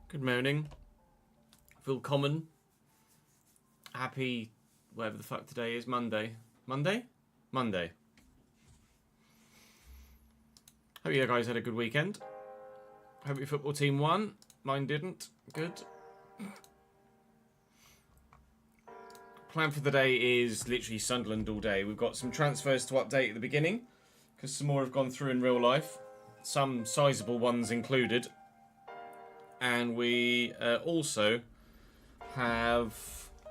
Good morning. Willkommen. Happy, whatever the fuck today is, Monday. Monday? Monday. Hope you guys had a good weekend. Hope your football team won. Mine didn't. Good. Plan for the day is literally Sunderland all day. We've got some transfers to update at the beginning, because some more have gone through in real life. Some sizable ones included. And we also have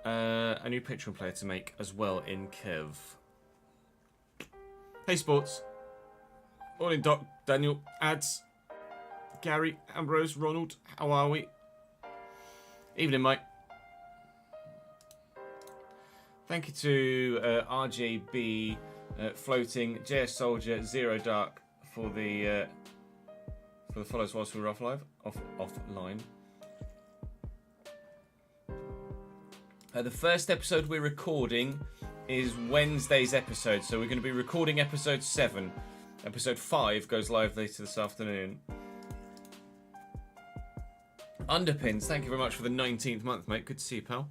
a new Patreon player to make as well in Kev. Hey Sports. Morning Doc, Daniel, Ads, Gary, Ambrose, Ronald, how are we? Evening mate. Thank you to RJB, Floating, JS Soldier, Zero Dark for the follows whilst we were offline. The first episode we're recording is Wednesday's episode, so we're going to be recording episode 7. Episode 5 goes live later this afternoon. Underpins, thank you very much for the 19th month, mate. Good to see you, pal.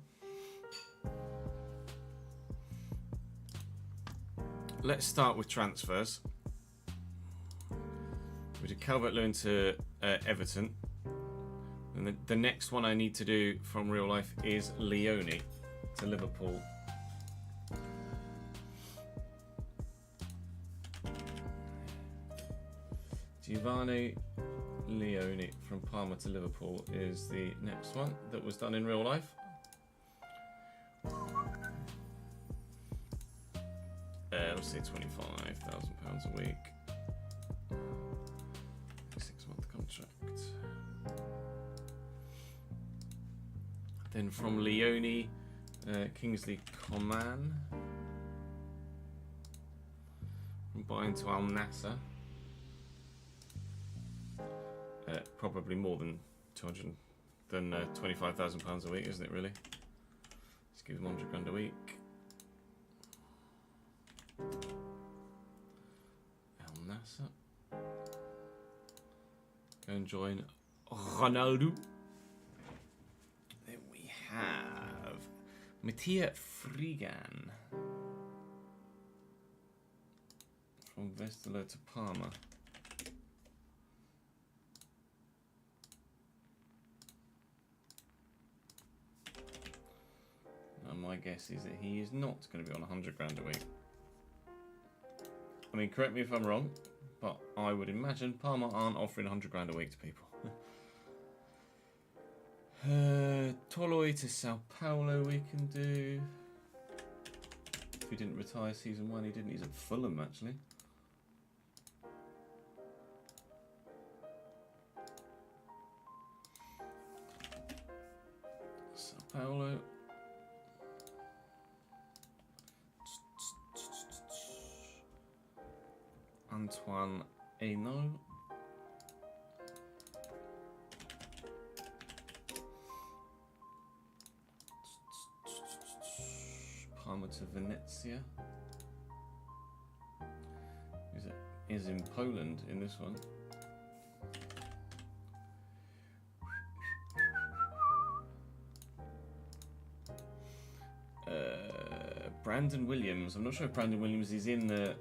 Let's start with transfers. We did Calvert-Lewin to Everton. And the next one I need to do from real life is Leone to Liverpool. Giovanni Leone from Parma to Liverpool is the next one that was done in real life. Let's say £25,000 a week. 6-month contract. Then from Leone, Kingsley Coman. From Bayern to Al Nassr. Probably more than £25,000 a week, isn't it? Really? Let's give him £100 a week. Al Nassr. Go and join Ronaldo. Then we have Mattia Frigan from Westerlo to Parma. Now my guess is that he is not going to be on £100 a week. I mean, correct me if I'm wrong, but I would imagine Parma aren't offering £100 a week to people. Toloi to Sao Paulo we can do. If he didn't retire season 1, he didn't. He's at Fulham, actually. Sao Paulo. Antoine Hainaut. Parma to Venezia. Is in Poland in this one. Brandon Williams. I'm not sure if Brandon Williams is in the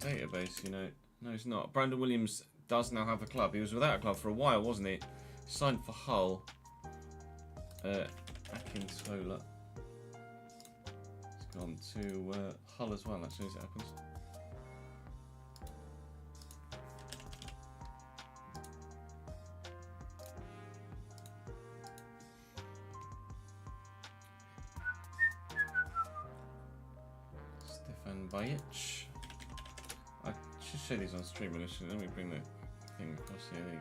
database, you know. No, he's not. Brandon Williams does now have a club. He was without a club for a while, wasn't he? Signed for Hull. Akintola. He's gone to Hull as well, actually, as it happens. Stefan Bajic. I should show these on stream, but let me bring the thing across here. There you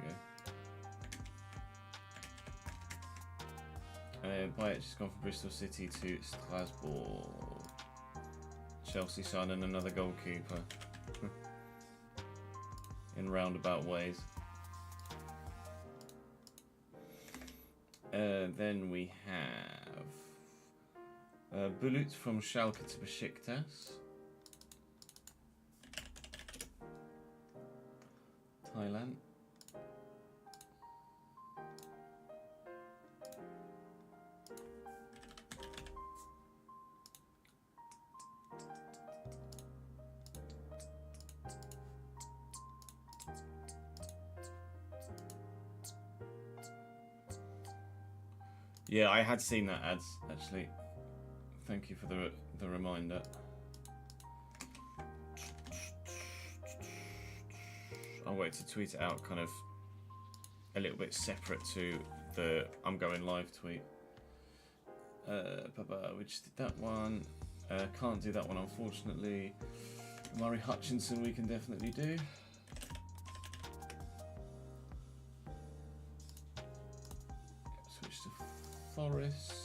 go. Bajic has gone from Bristol City to Strasbourg. Chelsea signing another goalkeeper in roundabout ways. Then we have Bulut from Schalke to Besiktas. Thailand. Yeah, I had seen that ads actually. Thank you for the reminder. I'll wait to tweet it out kind of a little bit separate to the I'm going live tweet. We just did that one. Can't do that one unfortunately. Murray Hutchinson we can definitely do. Switch to Forest.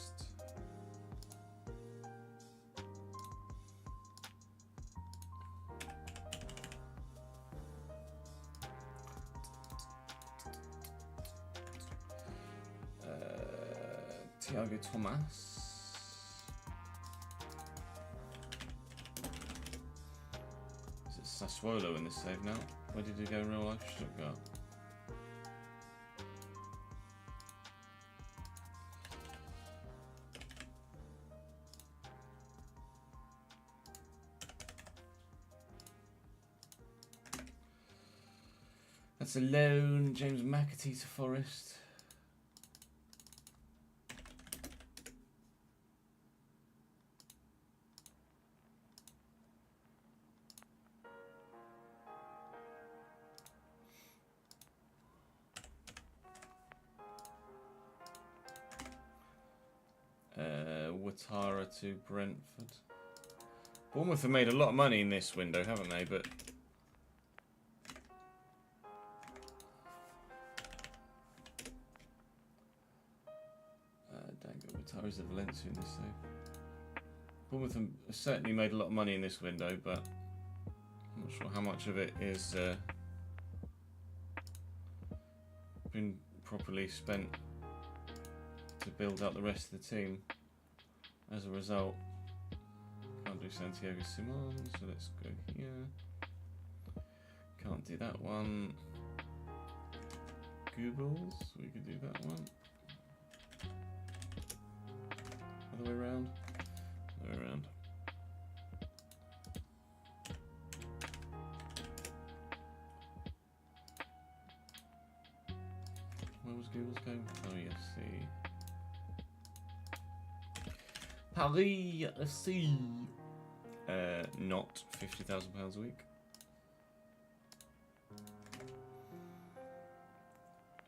Thiago Thomas. Is it Sassuolo in this save now? Where did he go in real life? Stuttgart. That's a loan. James McAtee to Forest. Ouattara to Brentford. Bournemouth have made a lot of money in this window, haven't they? But Ouattara's at Valencia in this save. Bournemouth have certainly made a lot of money in this window, but I'm not sure how much of it is been properly spent to build out the rest of the team. As a result, can't do Santiago Simon, so let's go here. Can't do that one. Googles, we could do that one. Other way around. Other way around. Where was Googles going? Oh yes, see. Paris FC. Not £50,000 a week.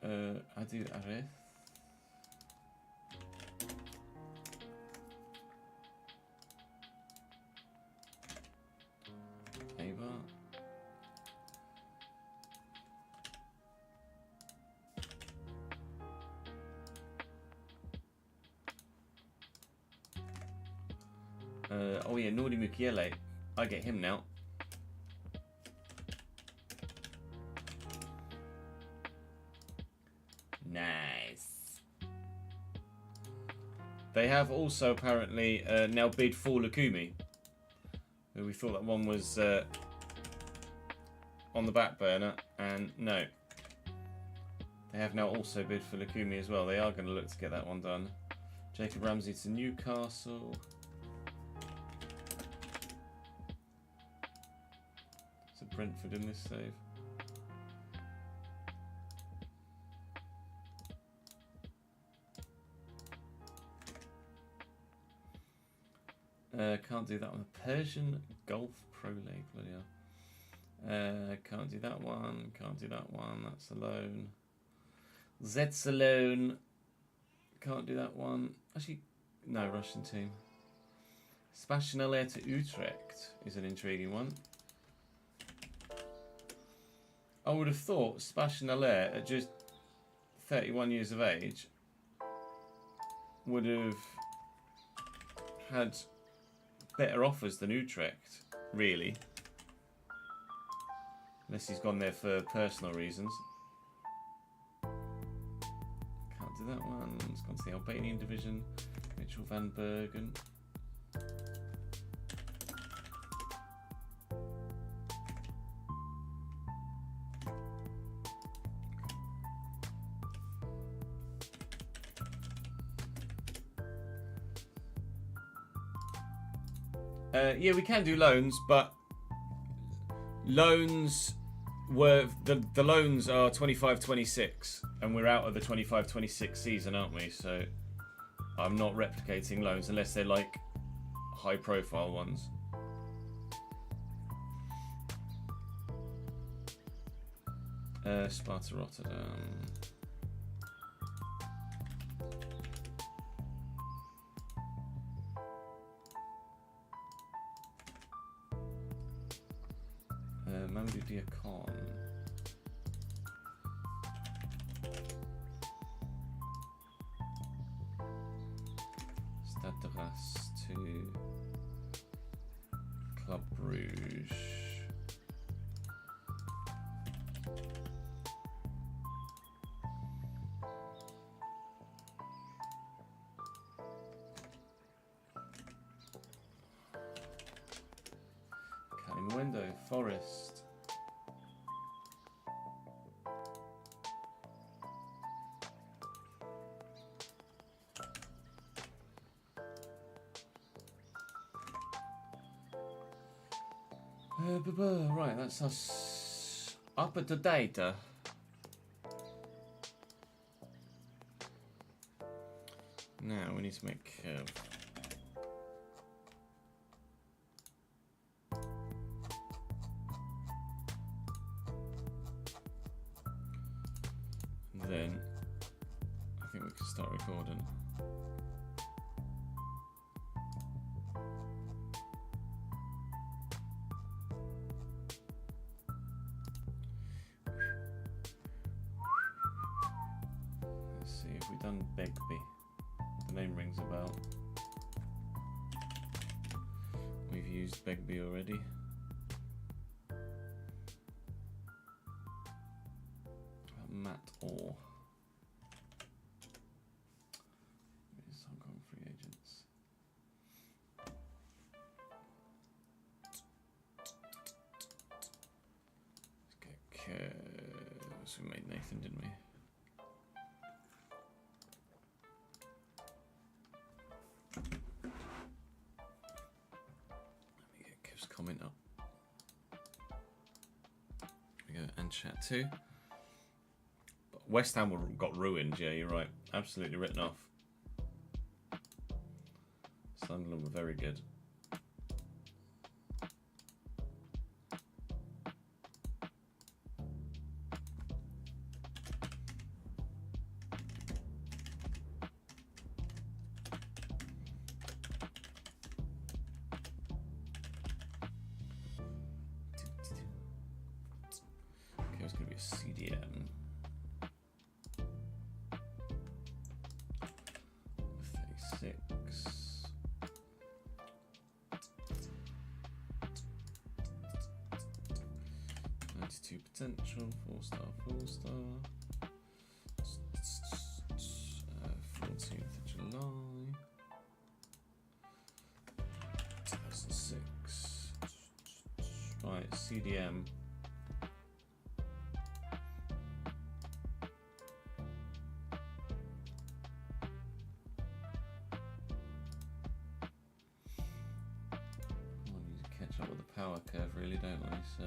Adil Aref. Ava. Oh yeah, Nordi Mukiele. I get him now. Nice. They have also apparently now bid for Lukumi. We thought that one was on the back burner, and no. They have now also bid for Lukumi as well. They are going to look to get that one done. Jacob Ramsey to Newcastle. Brentford in this save. Can't do that one. Persian Golf Pro League. Bloody hell. Can't do that one. Can't do that one. That's a loan. Zets a loan. Can't do that one. Actually, no, Russian team. Sebastian Aller to Utrecht is an intriguing one. I would have thought Sebastian Aller, at just 31 years of age, would have had better offers than Utrecht, really. Unless he's gone there for personal reasons. Can't do that one. It's gone to the Albanian division. Mitchell van Bergen. Yeah, we can do loans, but loans were the loans are 25-26, and we're out of the 25-26 season, aren't we? So I'm not replicating loans unless they're like high profile ones. Sparta Rotterdam. Mamadou Diakon. Stade de Reims to Club Bruges. Window, Forest. Right, that's us up to date. Now we need to make then I think we can start recording. Let's see if we've done Begbie. The name rings a bell. We've used Begbie already. Matt Orr. Where's Hong Kong free agents? Let's get so we made Nathan, didn't we? Let me get Kev's comment up. There we go, and chat too. West Ham got ruined, yeah, you're right. Absolutely written off. Sunderland were very good. Okay, it's going to be a CDM. 92 potential, 4-star, 4-star. 14th of July 2006. Right, CDM. Power curve, really, don't we? So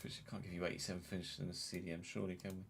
finishes. Can't give you 87 finishes in a CDM, surely, can we?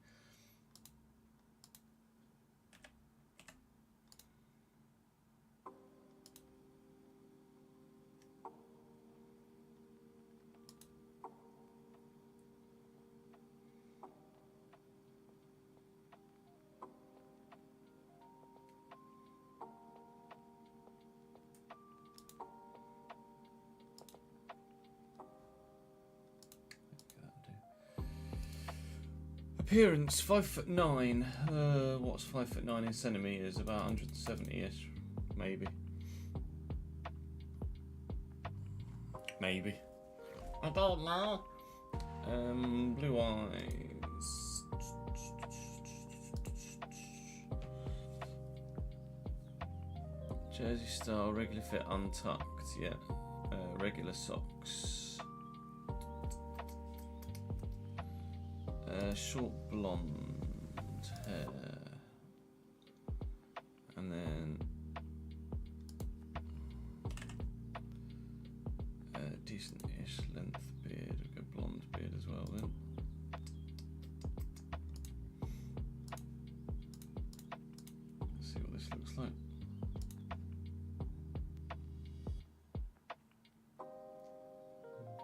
Appearance 5'9". What's 5'9" in centimeters? About 170ish, maybe. Maybe. I don't know. Blue eyes. Jersey style, regular fit, untucked. Yeah. Regular socks. Short blonde hair. decent-ish length beard. A good blonde beard as well then. Let's see what this looks like.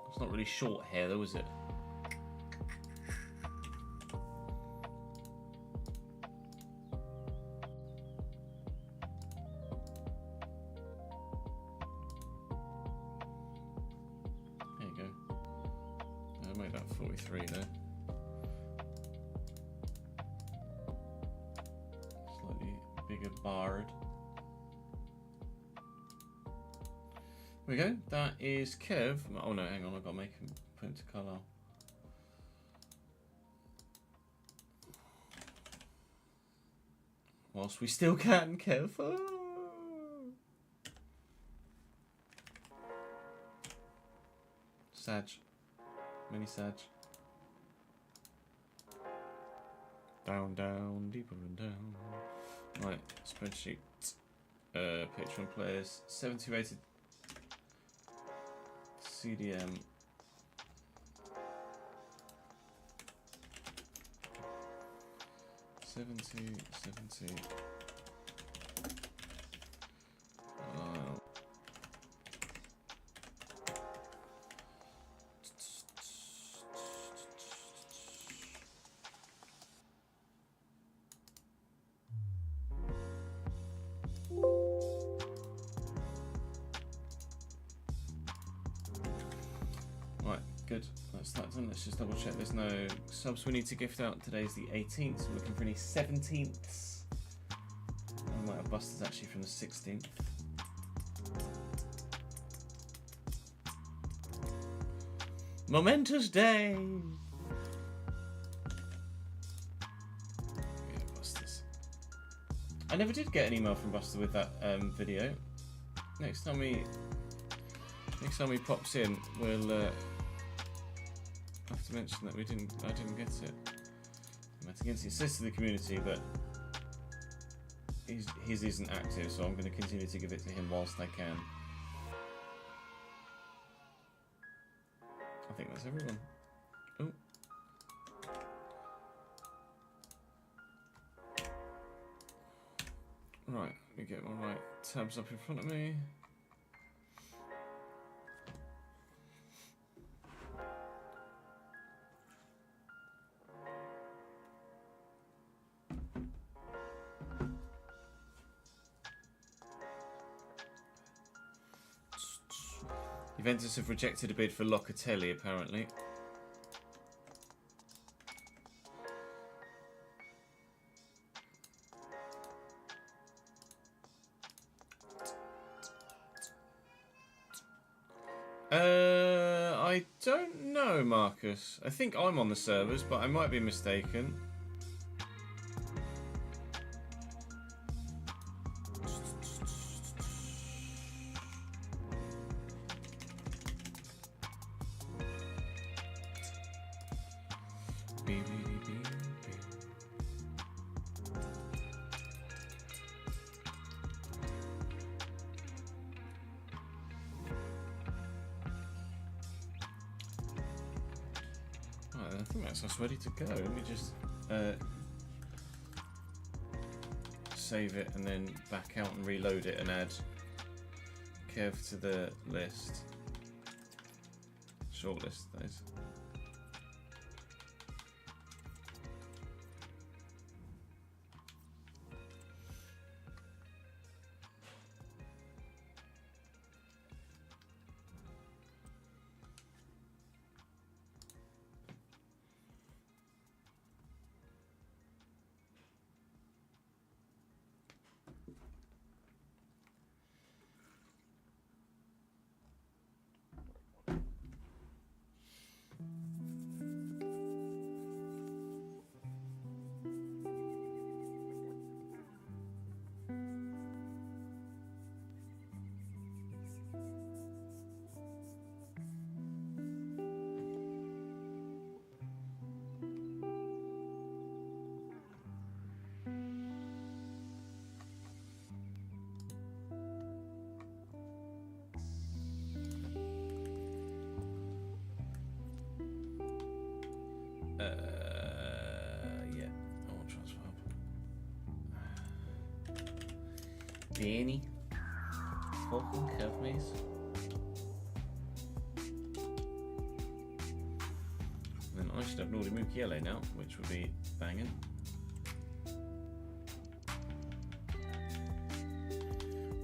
It's not really short hair though, is it? There you go. I'll make that 43 there. Slightly bigger barred. There we go. That is Kev. Oh no, hang on. I've got to make him put into colour. Whilst we still can, Kev. Oh. Sag. Mini Sag. Down, down, deeper and down. Right, spreadsheet. Patreon players. 70 rated. CDM. Seventy. Right, good. That's that done. Let's just double check there's no subs we need to gift out. Today's the 18th, so we're looking for any 17ths. I might have busters actually from the 16th. Momentous day! Yeah, busters. I never did get an email from Buster with that video. Next time he pops in, we'll have to mention that I didn't get it. It says to the community that his isn't active, so I'm going to continue to give it to him whilst I can. I think that's everyone. Oh. Right, let me get my right tabs up in front of me. Juventus have rejected a bid for Locatelli, apparently. I don't know, Marcus. I think I'm on the servers, but I might be mistaken. I think that's us ready to go. Let me just save it and then back out and reload it and add Kev to the list. Shortlist, that is. Danny. Fucking companies. Then I should have Nordi Mukiele now, which would be banging.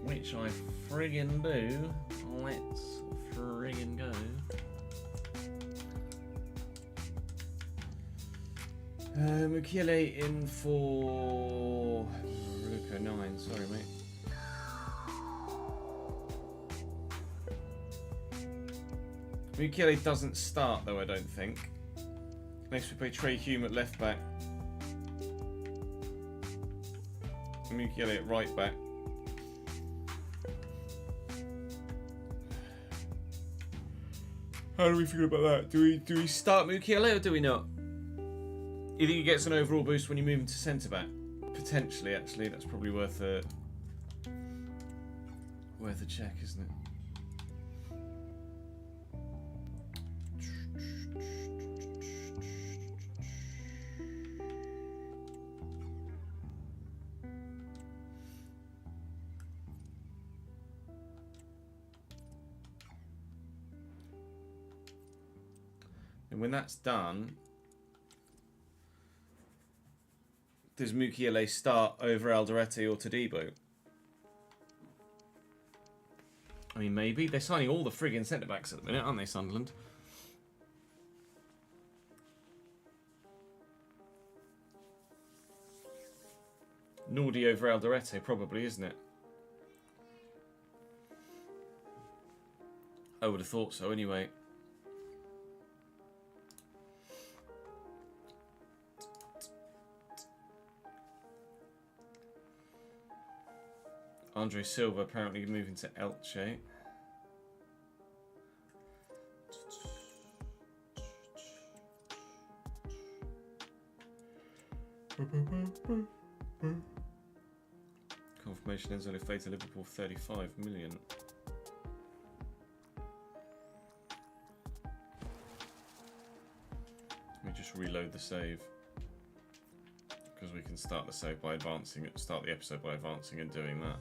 Which I friggin' do. Let's friggin' go. Mukiele in for Ruka 9, sorry mate. Mukiele doesn't start though, I don't think. Next we play Trey Hume at left back. Mukiele at right back. How do we feel about that? Do we start Mukiele or do we not? You think he gets an overall boost when you move him to centre back? Potentially, actually, that's probably worth a check, isn't it? And when that's done, does Mukiele start over Alderete or Todibo? I mean, maybe. They're signing all the friggin' centre-backs at the minute, aren't they, Sunderland? Nordi over Alderete, probably, isn't it? I would have thought so, anyway. Andre Silva apparently moving to Elche. Confirmation Enzo Lefebvre to Liverpool 35 million. Let me just reload the save. Because we can start the save by advancing it, start the episode by advancing and doing that.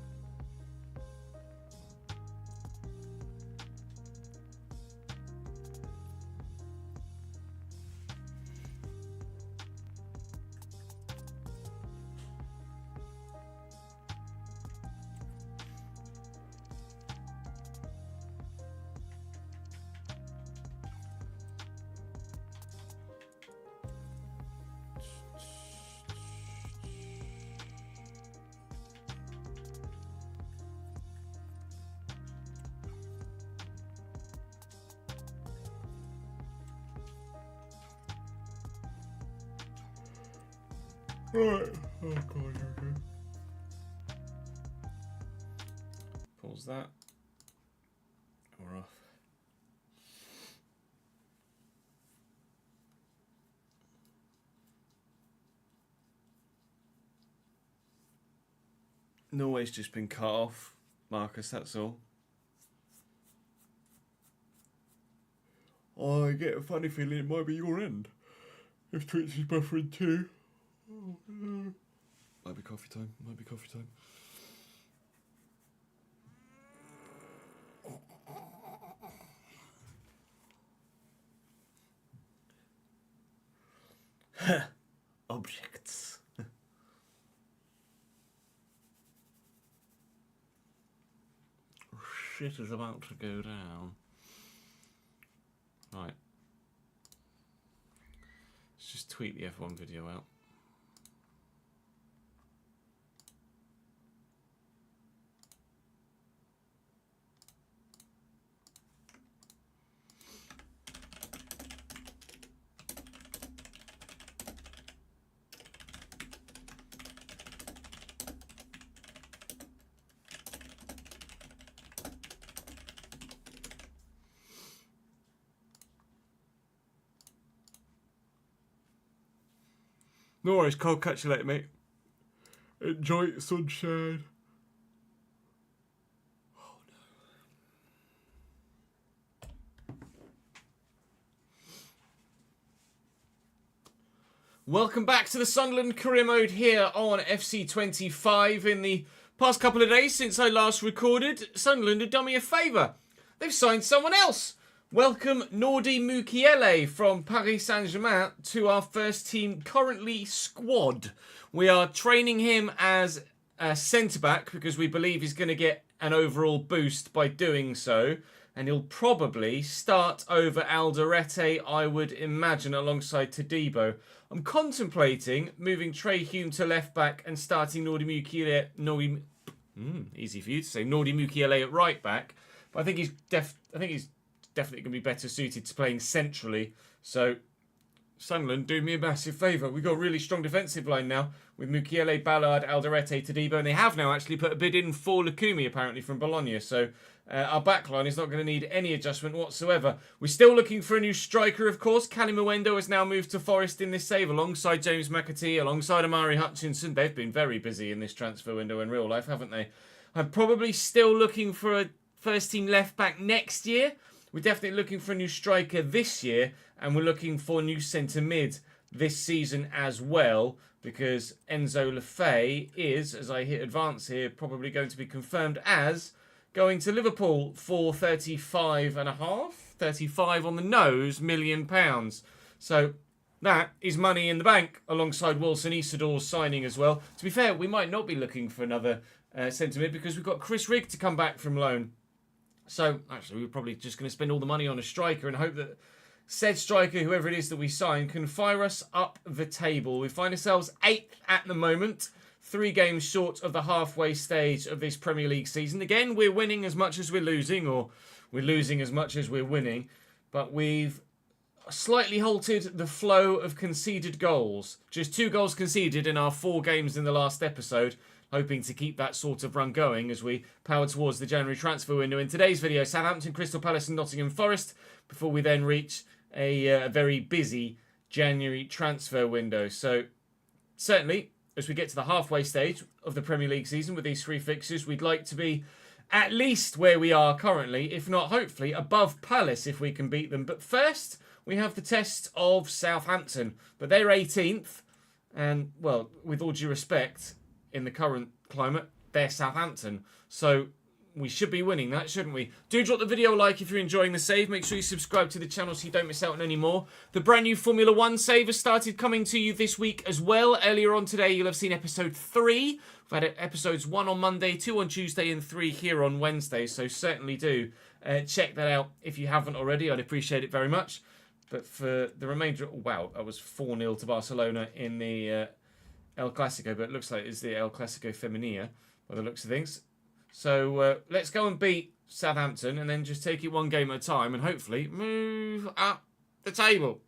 Right. Oh god, okay. Pause that. We're off. Norway's just been cut off, Marcus, that's all. I get a funny feeling it might be your end. If Twitch is buffering too. Oh, no. Might be coffee time. Might be coffee time. Objects. Shit is about to go down. Right. Let's just tweet the F1 video out. No worries, Carl. Catch you later, mate. Enjoy sunshine. Oh no. Welcome back to the Sunderland Career Mode here on FC25 in the Past couple of days since I last recorded, Sunderland have done me a favour. They've signed someone else. Welcome Nordi Mukiele from Paris Saint-Germain to our first team currently squad. We are training him as a centre-back because we believe he's going to get an overall boost by doing so. And he'll probably start over Alderete, I would imagine, alongside Todibo. I'm contemplating moving Trey Hume to left-back and starting Nordi Mukiele... easy for you to say. Nordi Mukiele at right-back. But I think he's definitely going to be better suited to playing centrally. So, Sunderland do me a massive favour. We've got a really strong defensive line now with Mukiele, Ballard, Alderete, Todibo, and they have now actually put a bid in for Lukumi apparently from Bologna. So our backline is not going to need any adjustment whatsoever. We're still looking for a new striker, of course. Cali Mwendo has now moved to Forest in this save alongside James McAtee, alongside Amari Hutchinson. They've been very busy in this transfer window in real life, haven't they? I'm probably still looking for a first team left back next year. We're definitely looking for a new striker this year, and we're looking for a new centre mid this season as well, because Enzo Lefebvre is, as I hit advance here, probably going to be confirmed as going to Liverpool for 35 on the nose million pounds. So that is money in the bank alongside Wilson Isidor's signing as well. To be fair, we might not be looking for another centre mid because we've got Chris Rigg to come back from loan. So, actually, we're probably just going to spend all the money on a striker and hope that said striker, whoever it is that we sign, can fire us up the table. We find ourselves 8th at the moment, 3 games short of the halfway stage of this Premier League season. Again, we're winning as much as we're losing, or we're losing as much as we're winning. But we've slightly halted the flow of conceded goals. Just 2 goals conceded in our 4 games in the last episode. Hoping to keep that sort of run going as we power towards the January transfer window. In today's video, Southampton, Crystal Palace and Nottingham Forest, before we then reach a very busy January transfer window. So, certainly, as we get to the halfway stage of the Premier League season with these 3 fixtures, we'd like to be at least where we are currently, if not, hopefully, above Palace if we can beat them. But first, we have the test of Southampton. But they're 18th, and, well, with all due respect, in the current climate, they're Southampton. So we should be winning that, shouldn't we? Do drop the video a like if you're enjoying the save. Make sure you subscribe to the channel so you don't miss out on any more. The brand new Formula 1 save has started coming to you this week as well. Earlier on today, you'll have seen episode 3. We've had episodes 1 on Monday, 2 on Tuesday, and 3 here on Wednesday. So certainly do check that out if you haven't already. I'd appreciate it very much. But for the remainder... Wow, I was 4-0 to Barcelona in the... El Clasico, but it looks like it's the El Clasico Femenina by the looks of things. So let's go and beat Southampton and then just take it one game at a time and hopefully move up the table.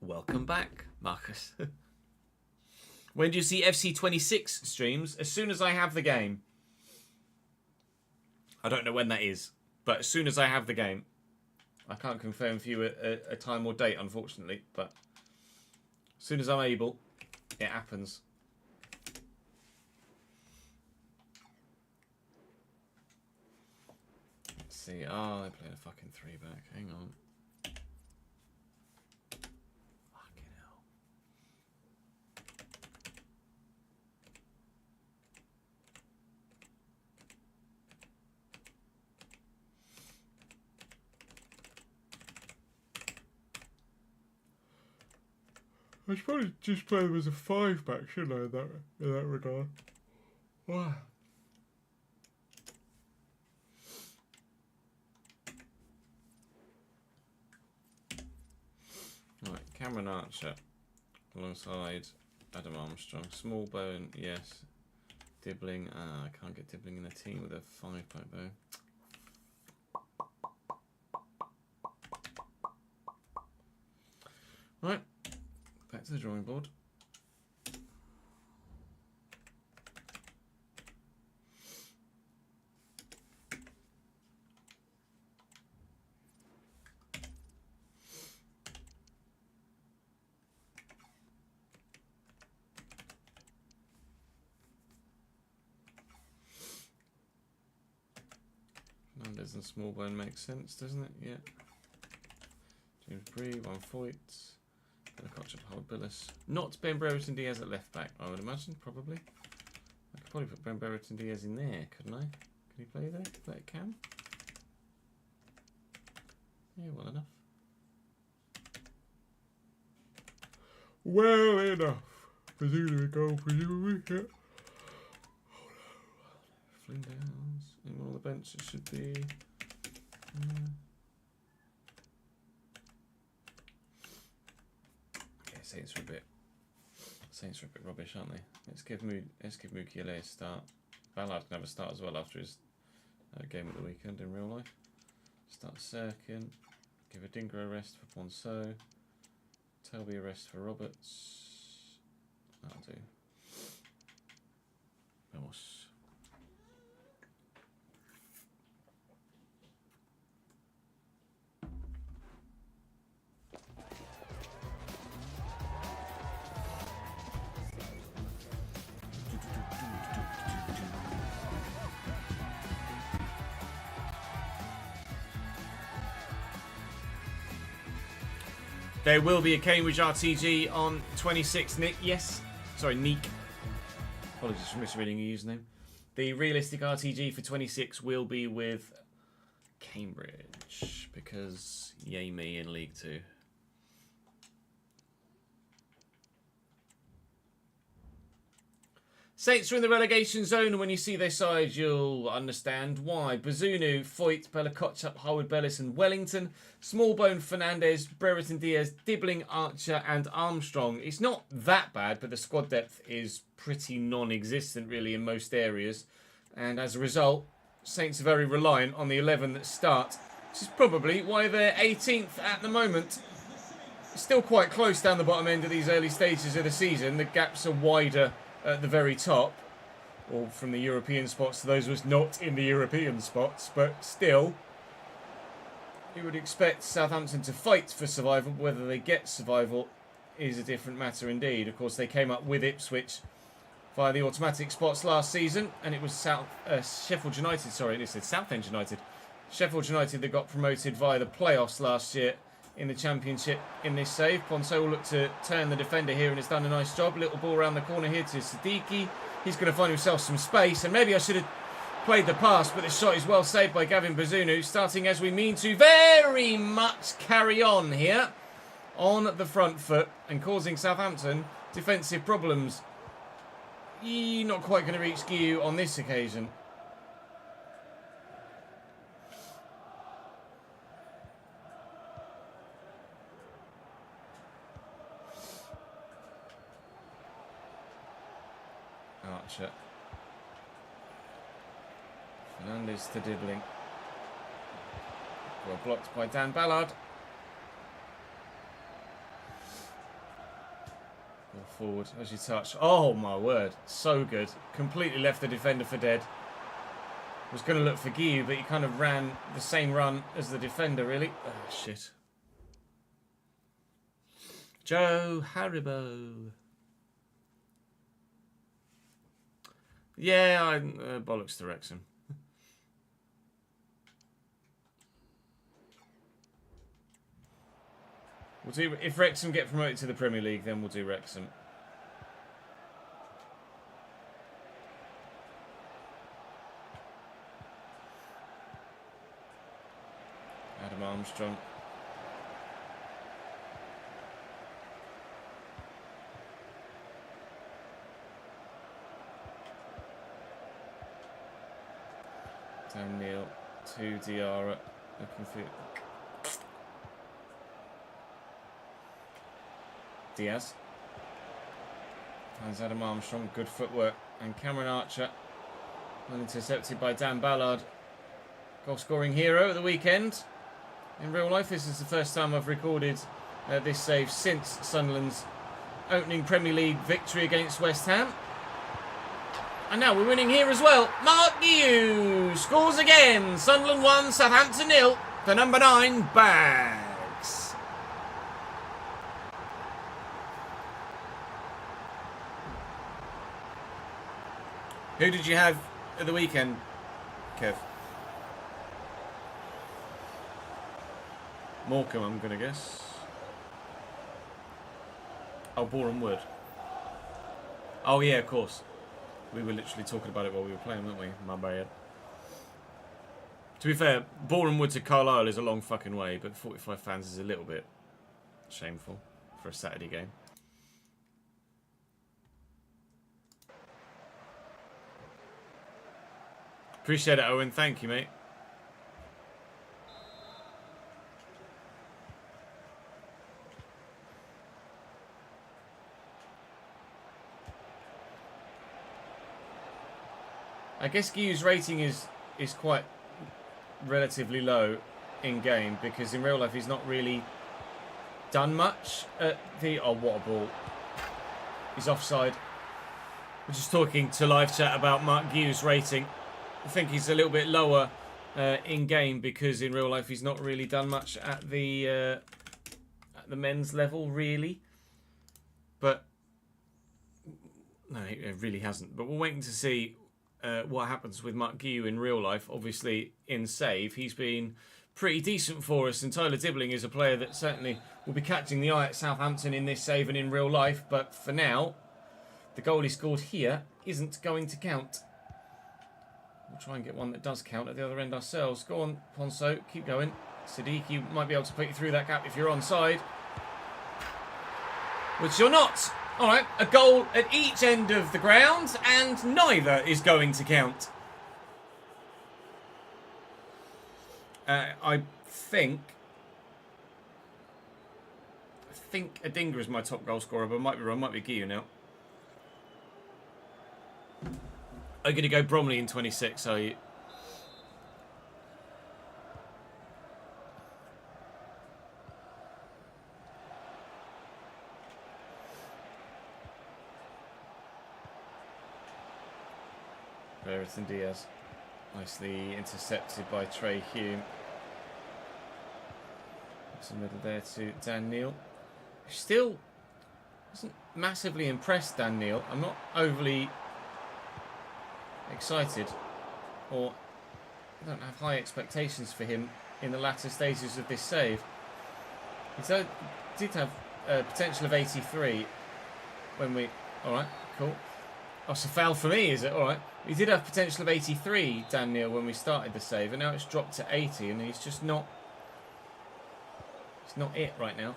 Welcome back, Marcus. When do you see FC26 streams? As soon as I have the game. I don't know when that is, but as soon as I have the game. I can't confirm for you a time or date, unfortunately, but as soon as I'm able, it happens. Let's see. Oh, they played a fucking 3-back. Hang on. Fucking hell. I should probably just play them as a 5-back, shouldn't I, in that regard? Wow. Right, Cameron Archer alongside Adam Armstrong. Smallbone, yes. Dibbling, I can't get Dibbling in a team with a 5-back though. Right. Back to the drawing board. Fernandez and Smallbone makes sense, doesn't it? Yeah. James Bree, 1 Foyt. Billis. Not Ben Brereton Diaz at left back, I would imagine, probably. I could probably put Ben Brereton Diaz in there, couldn't I? Can he play there? That it can? Yeah, well enough. Well enough. Presumably goal, presumably. Yeah. Flinders. Anyone on the bench? It should be. Okay, Saints are a bit rubbish, aren't they? Let's give Mukiele a start. Ballard can have a start as well after his game at the weekend in real life. Start Sirkin. Give Adingra a rest for Ponceau. Telby a rest for Roberts. That'll do. Vamos. There will be a Cambridge RTG on 26th, Nick. Yes. Sorry, Neek. Apologies for misreading your username. The realistic RTG for 26 will be with Cambridge because yay me in League 2. Saints are in the relegation zone, and when you see their side, you'll understand why. Bazunu, Foyt, Bella Kotchup, Howard Bellis and Wellington, Smallbone, Fernandez, Brereton Diaz, Dibbling, Archer and Armstrong. It's not that bad, but the squad depth is pretty non-existent, really, in most areas. And as a result, Saints are very reliant on the 11 that start, which is probably why they're 18th at the moment. Still quite close down the bottom end of these early stages of the season. The gaps are wider at the very top, or from the European spots to those of us not in the European spots, but still, you would expect Southampton to fight for survival. Whether they get survival is a different matter indeed. Of course, they came up with Ipswich via the automatic spots last season, and it was Sheffield United, sorry, it said Southend United. Sheffield United that got promoted via the playoffs last year in the Championship in this save. Ponceau will look to turn the defender here and has done a nice job. Little ball around the corner here to Siddiqui. He's going to find himself some space, and maybe I should have played the pass, but the shot is well saved by Gavin Bazunu, starting as we mean to very much carry on here on the front foot and causing Southampton defensive problems. Not quite going to reach Guiu on this occasion. Archer. Fernandez to Dibbling. Well blocked by Dan Ballard. Ball forward as you touch. Oh my word, so good. Completely left the defender for dead. Was going to look for Guiu, but he kind of ran the same run as the defender, really. Oh, shit. Joe Haribo. Yeah, bollocks to Wrexham. We'll do, if Wrexham get promoted to the Premier League, then we'll do Wrexham. Adam Armstrong. Dan Neal to Diarra. Looking for Diaz. Finds Adam Armstrong. Good footwork. And Cameron Archer. Well intercepted by Dan Ballard. Goal scoring hero at the weekend. In real life, this is the first time I've recorded this save since Sunderland's opening Premier League victory against West Ham. And now we're winning here as well. Mark Guiu scores again. Sunderland 1, Southampton 0. The number 9 bags. Who did you have at the weekend, Kev? Morecambe, I'm going to guess. Oh, Boreham Wood. Oh, yeah, of course. We were literally talking about it while we were playing, weren't we? My bad. To be fair, Boreham Wood to Carlisle is a long fucking way, but 45 fans is a little bit shameful for a Saturday game. Appreciate it, Owen. Thank you, mate. I guess Guy's rating is quite relatively low in game because in real life he's not really done much at the... Oh, what a ball. He's offside. We're just talking to live chat about Mark Guy's rating. I think he's a little bit lower in game because in real life he's not really done much at the men's level, really. But no, he really hasn't. But we're waiting to see what happens with Mark Guy in real life. Obviously, in save, he's been pretty decent for us. And Tyler Dibbling is a player that certainly will be catching the eye at Southampton in this save and in real life. But for now, the goal he scored here isn't going to count. We'll try and get one that does count at the other end ourselves. Go on, Ponso. Keep going. Siddiqui might be able to put you through that gap if you're onside. Which you're not. All right, a goal at each end of the ground, and neither is going to count. I think Adingra is my top goal scorer, but I might be wrong. Might be Guillou now. I'm going to go Bromley in 26, are you? Brereton Diaz. Nicely intercepted by Trey Hume. Some middle there to Dan Neil. Still wasn't massively impressed, Dan Neil. I'm not overly excited, or I don't have high expectations for him in the latter stages of this save. He did have a potential of 83 when we... Alright, cool. Oh, it's a foul for me, is it? Alright. He did have potential of 83, Dan Neil, when we started the save, and now it's dropped to 80, and he's just not... It's not it right now.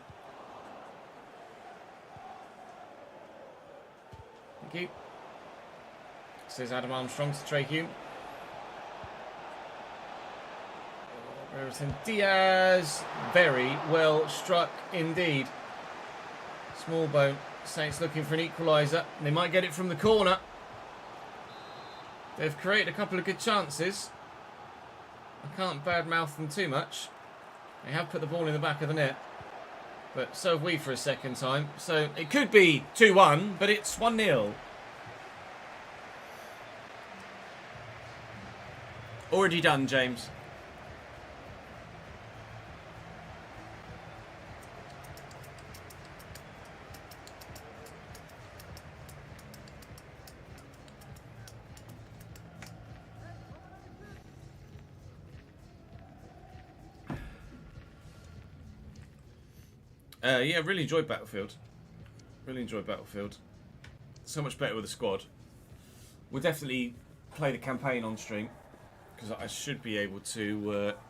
Thank you. Says Adam Armstrong to Trey Hume. Brereton Diaz. Very well struck indeed. Small bone. Saints looking for an equaliser. They might get it from the corner. They've created a couple of good chances. I can't badmouth them too much. They have put the ball in the back of the net. But so have we for a second time. So it could be 2-1, but it's 1-0. Already done, James. Yeah, really enjoyed Battlefield. Really enjoyed Battlefield. So much better with the squad. We'll definitely play the campaign on stream. Because I should be able to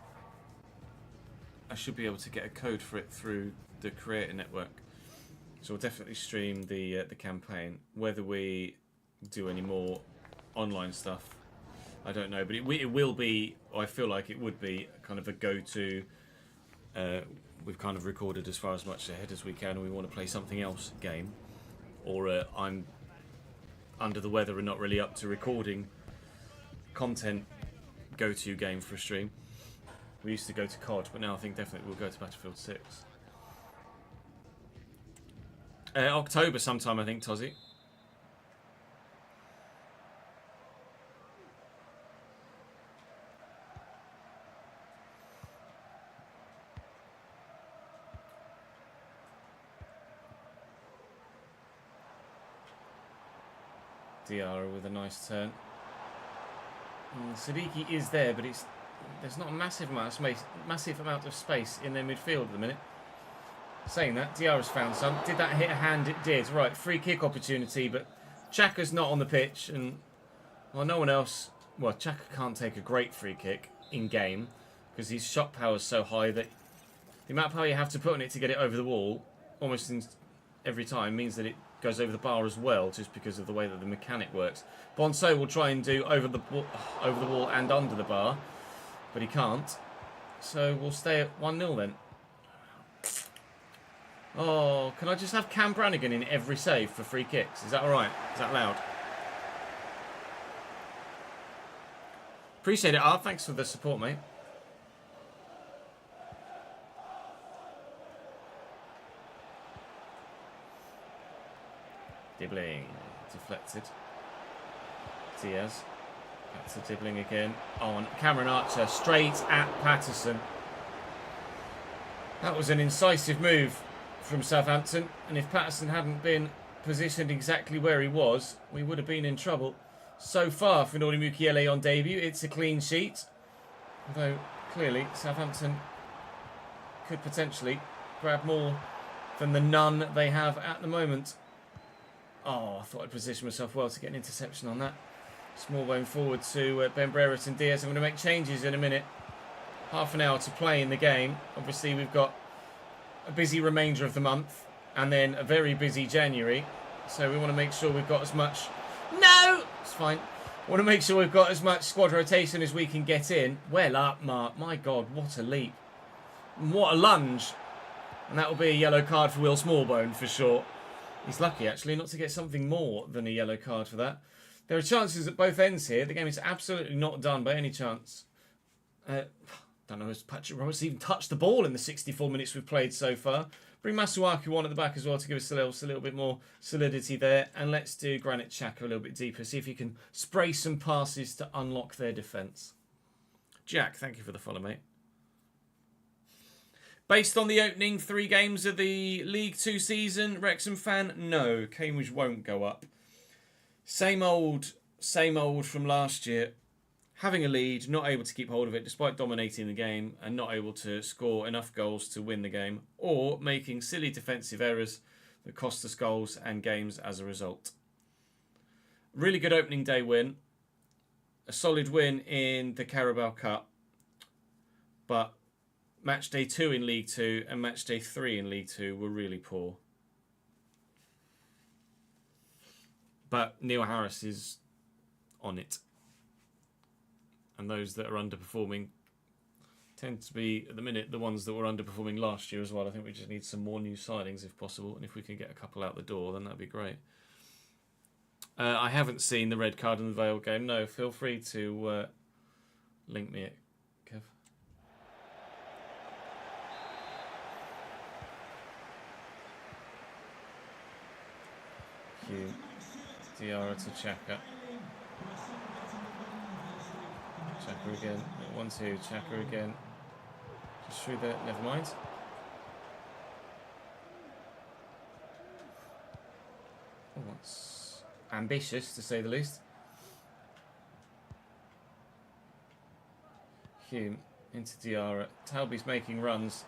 get a code for it through the Creator Network. So we'll definitely stream the campaign. Whether we do any more online stuff, I don't know. But it will be, or I feel like it would be, kind of a go-to. We've kind of recorded as far as much ahead as we can, and we want to play something else game. Or I'm under the weather and not really up to recording content. Go-to game for a stream. We used to go to COD, but now I think definitely we'll go to Battlefield 6. October sometime, I think, Tozzy. Diarra with a nice turn. Siddiqui is there, but there's not a massive amount of space in their midfield at the minute. Saying that, Diarra's found some. Did that hit a hand? It did. Right, free kick opportunity, but Xhaka's not on the pitch, and well, no one else. Well, Xhaka can't take a great free kick in game because his shot power is so high that the amount of power you have to put on it to get it over the wall, almost every time, means that it goes over the bar as well, just because of the way that the mechanic works. Bonso will try and do over the wall and under the bar, but he can't. So we'll stay at 1-0 then. Oh, can I just have Cam Brannigan in every save for free kicks? Is that alright? Is that allowed? Appreciate it, Art. Thanks for the support, mate. Dibbling. Deflected. Diaz. Back to Dibbling again. On Cameron Archer. Straight at Patterson. That was an incisive move from Southampton. And if Patterson hadn't been positioned exactly where he was, we would have been in trouble. So far for Nordi Mukiele on debut, it's a clean sheet. Although, clearly, Southampton could potentially grab more than the none they have at the moment. Oh, I thought I'd position myself well to get an interception on that. Small bone forward to Ben Brereton and Diaz. I'm going to make changes in a minute. Half an hour to play in the game. Obviously, we've got a busy remainder of the month and then a very busy January. So we want to make sure we've got as much... No! It's fine. We want to make sure we've got as much squad rotation as we can get in. Well up, Mark. My God, what a leap. And what a lunge. And that will be a yellow card for Will Smallbone for sure. He's lucky, actually, not to get something more than a yellow card for that. There are chances at both ends here. The game is absolutely not done by any chance. Don't know if Patrick Roberts even touched the ball in the 64 minutes we've played so far. Bring Masuaku on at the back as well to give us a little bit more solidity there. And let's do Granit Xhaka a little bit deeper. See if he can spray some passes to unlock their defence. Jack, thank you for the follow, mate. Based on the opening 3 games of the League 2 season, Wrexham fan, no, Cambridge won't go up. Same old from last year. Having a lead, not able to keep hold of it despite dominating the game and not able to score enough goals to win the game, or making silly defensive errors that cost us goals and games as a result. Really good opening day win. A solid win in the Carabao Cup. But match day 2 in League 2 and match day 3 in League 2 were really poor. But Neil Harris is on it. And those that are underperforming tend to be, at the minute, the ones that were underperforming last year as well. I think we just need some more new signings if possible. And if we can get a couple out the door, then that'd be great. I haven't seen the red card in the Vale game. No, feel free to link me it, Kev. Hugh. Diarra to Xhaka. Xhaka again. 1-2. Xhaka again. Just through there. Never mind. Oh, that's ambitious, to say the least. Hume into Diarra. Talby's making runs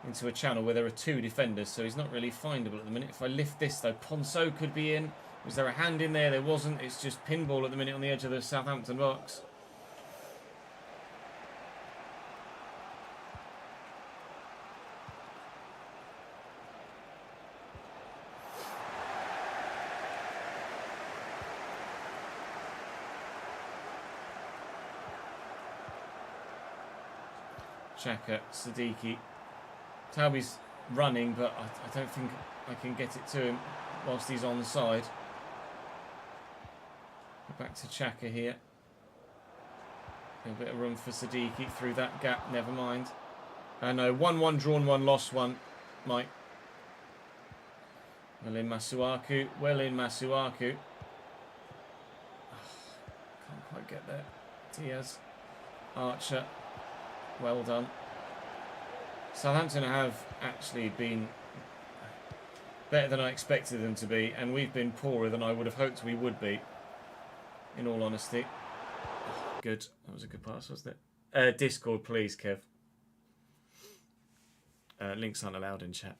into a channel where there are 2 defenders, so he's not really findable at the minute. If I lift this, though, Ponso could be in. Was there a hand in there? There wasn't. It's just pinball at the minute on the edge of the Southampton box. Xhaka, Siddiqui. Talby's running, but I don't think I can get it to him whilst he's on the side. Back to Xhaka here. A bit of room for Siddiqui through that gap, never mind. No, 1-1 drawn, 1 lost, 1, Mike. Well in Masuaku, Can't quite get there. Diaz, Archer, well done. Southampton have actually been better than I expected them to be, and we've been poorer than I would have hoped we would be, in all honesty. Good. That was a good pass, wasn't it? Discord, please, Kev. Links aren't allowed in chat.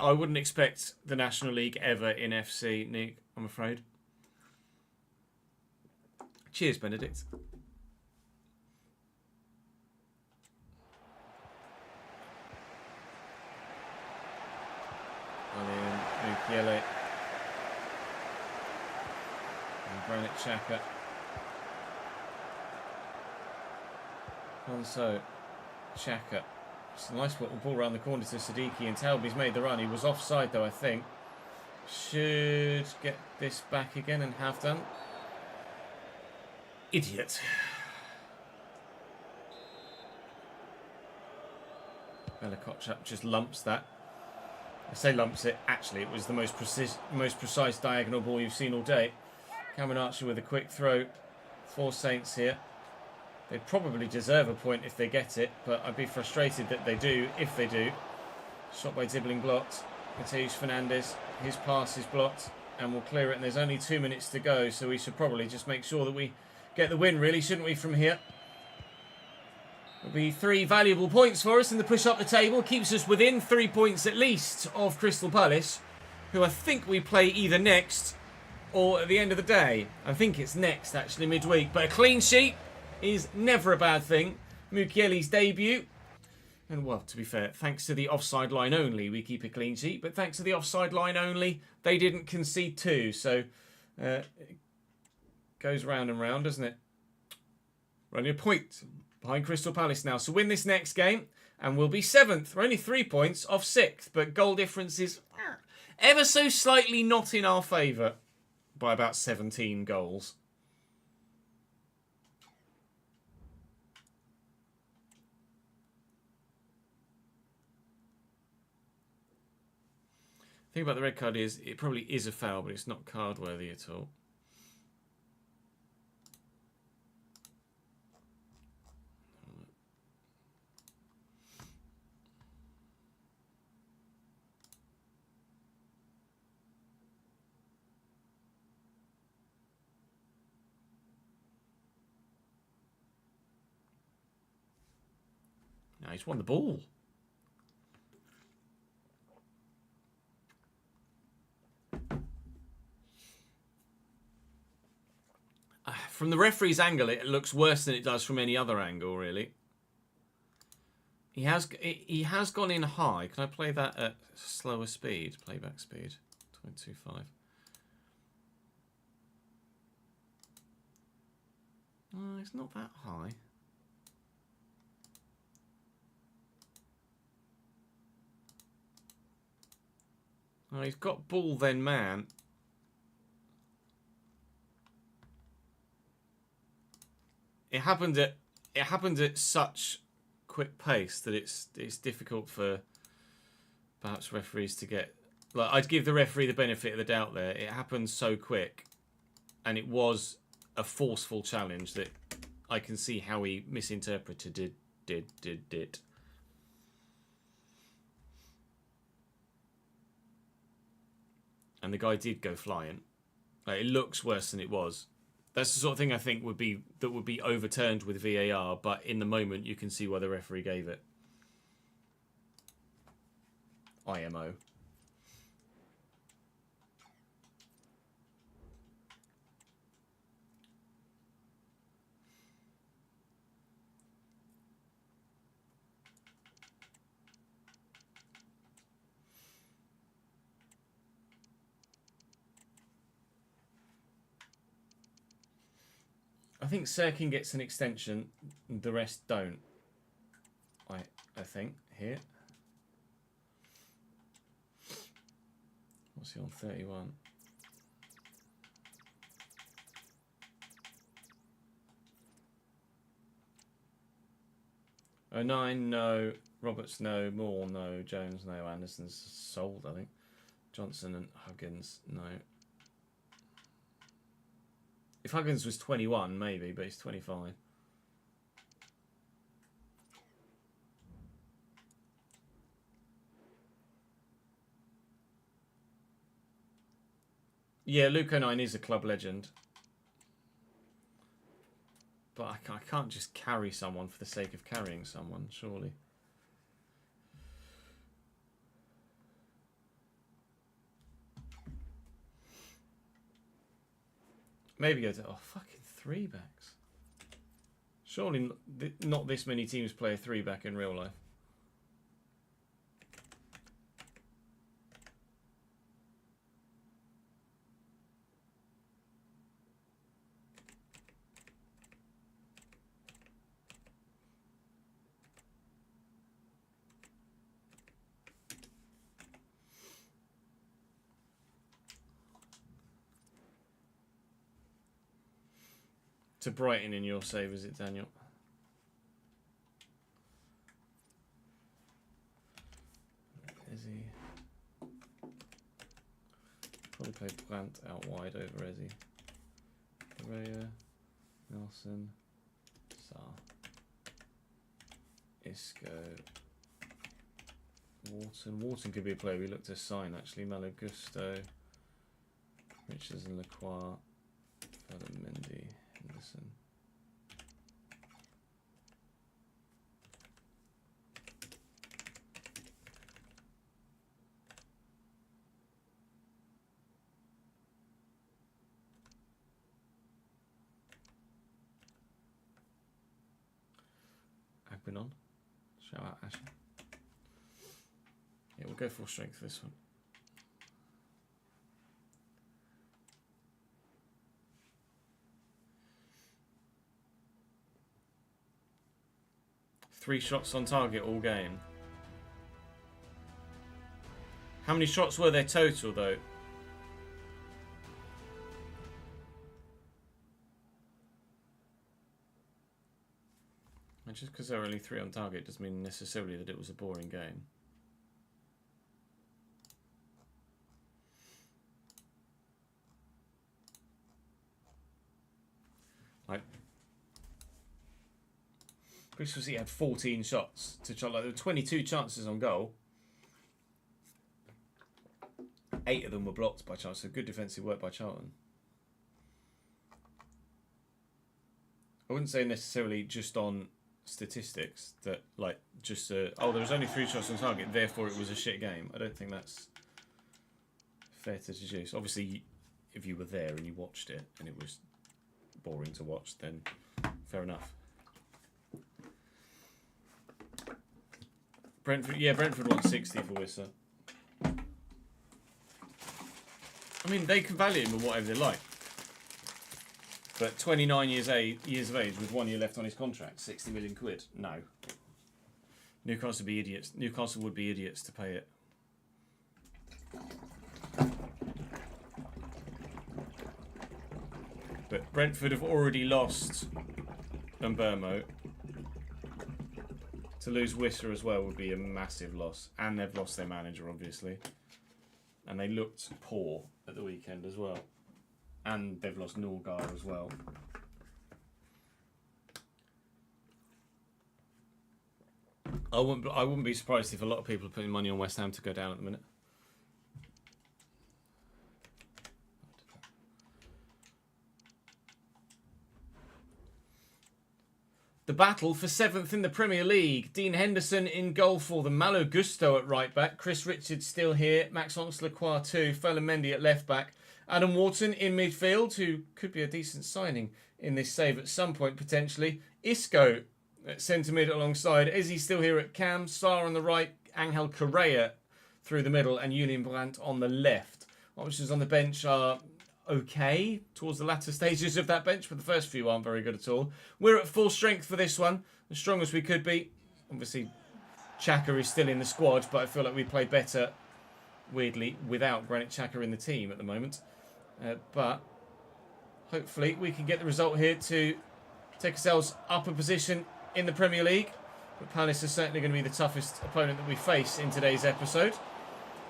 I wouldn't expect the National League ever in FC, Nick, I'm afraid. Cheers, Benedict. Brilliant. Mukiele. And Granit Xhaka. Alonso. Xhaka. It's a nice little ball around the corner to Siddiqui, and Talby's made the run. He was offside though, I think. Should get this back again and have done. Idiot. Bella Kotchap just lumps that. I say lumps it. Actually, it was the most precise diagonal ball you've seen all day. Cameron Archer with a quick throw. 4 Saints here. They probably deserve a point if they get it, but I'd be frustrated that they do, if they do. Shot by Dibbling blocked. Mateus Fernandes, his pass is blocked, and we'll clear it, and there's only 2 minutes to go, so we should probably just make sure that we get the win, really, shouldn't we, from here? It'll be 3 valuable points for us in the push up the table. Keeps us within 3 points at least of Crystal Palace, who I think we play either next or at the end of the day. I think it's next, actually, midweek. But a clean sheet is never a bad thing. Mukiele's debut. And, well, to be fair, thanks to the offside line only, we keep a clean sheet. But thanks to the offside line only, they didn't concede 2. So, it goes round and round, doesn't it? We're only a point behind Crystal Palace now. So win this next game, and we'll be 7th. We're only 3 points off 6th. But goal difference is ever so slightly not in our favour by about 17 goals. The thing about the red card is it probably is a foul, but it's not card worthy at all. No, he's won the ball. From the referee's angle, it looks worse than it does from any other angle, really. He has gone in high. Can I play that at slower speed? Playback speed, 0.25. It's not that high. Oh, he's got ball then man. It happened at such quick pace that it's difficult for perhaps referees to get. Like, I'd give the referee the benefit of the doubt there. It happened so quick, and it was a forceful challenge that I can see how he misinterpreted it. And the guy did go flying. Like, it looks worse than it was. That's the sort of thing I think would be overturned with VAR, but in the moment you can see why the referee gave it. IMO. I think Sirkin gets an extension, the rest don't. I think, here. What's he on, 31? Oh, 9, no. Roberts, no. Moore, no. Jones, no. Anderson's sold, I think. Johnson and Huggins, no. If Huggins was 21, maybe, but he's 25. Yeah, Luke O'Nien is a club legend. But I can't just carry someone for the sake of carrying someone, surely. Maybe go to... Oh, fucking 3-backs. Surely not this many teams play a 3-back in real life. To Brighton in your save, is it, Daniel? Ezzy. Probably play Brandt out wide over Ezzy. Correa, Nelson, Sarr, Isco, Wharton. Wharton could be a player we looked to sign actually. Malo Gusto, Richards and Lacroix, Mendy, Henderson. On. Shout out Asher. Yeah, we'll go full strength for this one. Three shots on target all game. How many shots were there total though? And just because there were only 3 on target doesn't mean necessarily that it was a boring game. Like, Bristol City had 14 shots to shot. Like, there were 22 chances on goal. 8 of them were blocked by Charlton. So good defensive work by Charlton. I wouldn't say necessarily just on statistics that like just oh, there was only 3 shots on target, therefore it was a shit game. I don't think that's fair to deduce. Obviously, if you were there and you watched it and it was boring to watch, then fair enough. Brentford, yeah, Brentford won 60 for Wissa. I mean, they can value him with whatever they like. But 29 years of age with 1 year left on his contract, 60 million quid. No. Newcastle would be idiots. Newcastle would be idiots to pay it. But Brentford have already lost Mbermo. To lose Wissa as well would be a massive loss. And they've lost their manager, obviously. And they looked poor at the weekend as well. And they've lost Norgar as well. I wouldn't be surprised if a lot of people are putting money on West Ham to go down at the minute. The battle for 7th in the Premier League. Dean Henderson in goal for them. Malo Gusto at right back. Chris Richards still here. Maxence Lacroix too. Ferland Mendy at left back. Adam Wharton in midfield, who could be a decent signing in this save at some point potentially. Isco at centre mid alongside. Ezzy still here at cam. Sarr on the right. Angel Correa through the middle. And Julian Brandt on the left. Options on the bench are okay towards the latter stages of that bench, but the first few aren't very good at all. We're at full strength for this one, as strong as we could be. Obviously, Xhaka is still in the squad, but I feel like we play better, weirdly, without Granit Xhaka in the team at the moment. But hopefully we can get the result here to take ourselves up a position in the Premier League. But Palace is certainly going to be the toughest opponent that we face in today's episode.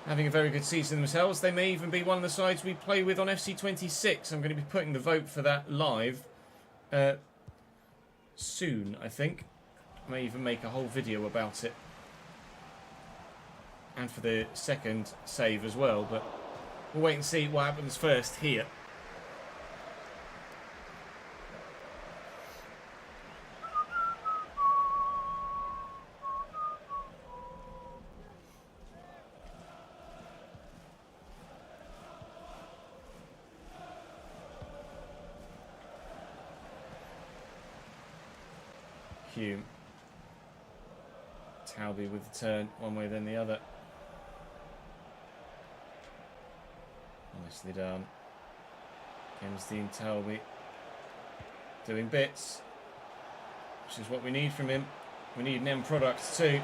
Having a very good season themselves. They may even be one of the sides we play with on FC26. I'm going to be putting the vote for that live soon, I think. I may even make a whole video about it. And for the second save as well. But we'll wait and see what happens first here. Hume. Talby with the turn, one way then the other. Nicely done. Kemsdean, Talby. Doing bits. Which is what we need from him. We need an end product too.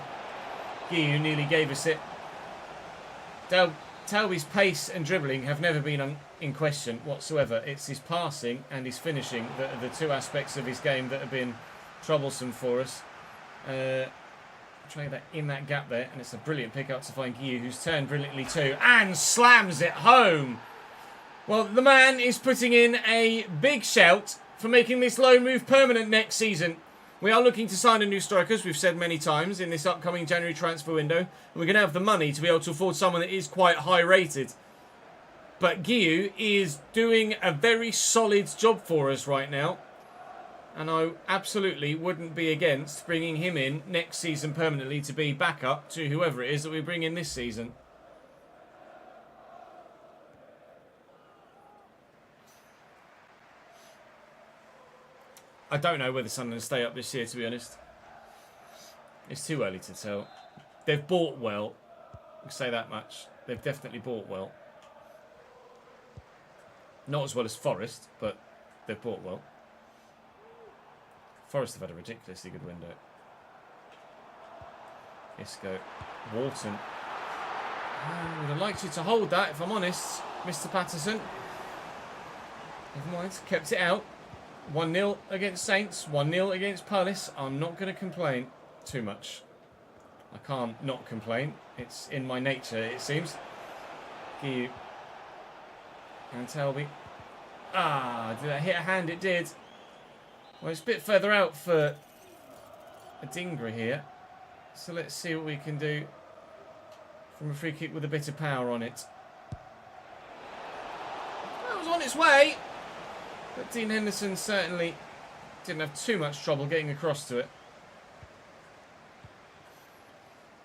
Guillou nearly gave us it. Talby's pace and dribbling have never been in question whatsoever. It's his passing and his finishing that are the two aspects of his game that have been troublesome for us. Trying that in that gap there, and it's a brilliant pick up to find Guillou, who's turned brilliantly too, and slams it home. Well, the man is putting in a big shout for making this loan move permanent next season. We are looking to sign a new striker, as we've said many times, in this upcoming January transfer window. And we're going to have the money to be able to afford someone that is quite high rated. But Guillou is doing a very solid job for us right now. And I absolutely wouldn't be against bringing him in next season permanently to be backup to whoever it is that we bring in this season. I don't know whether Sunderland stay up this year, to be honest. It's too early to tell. They've bought well. I can say that much. They've definitely bought well. Not as well as Forest, but they've bought well. Forest have had a ridiculously good window. Isco. Wharton. I would have liked you to hold that, if I'm honest, Mr. Patterson. Never mind. Kept it out. 1-0 against Saints. 1-0 against Palace. I'm not going to complain too much. I can't not complain. It's in my nature, it seems. Guillou. And Talby. Ah, did that hit a hand? It did. Well, it's a bit further out for a Dingra here. So let's see what we can do from a free kick with a bit of power on it. That was on its way. But Dean Henderson certainly didn't have too much trouble getting across to it.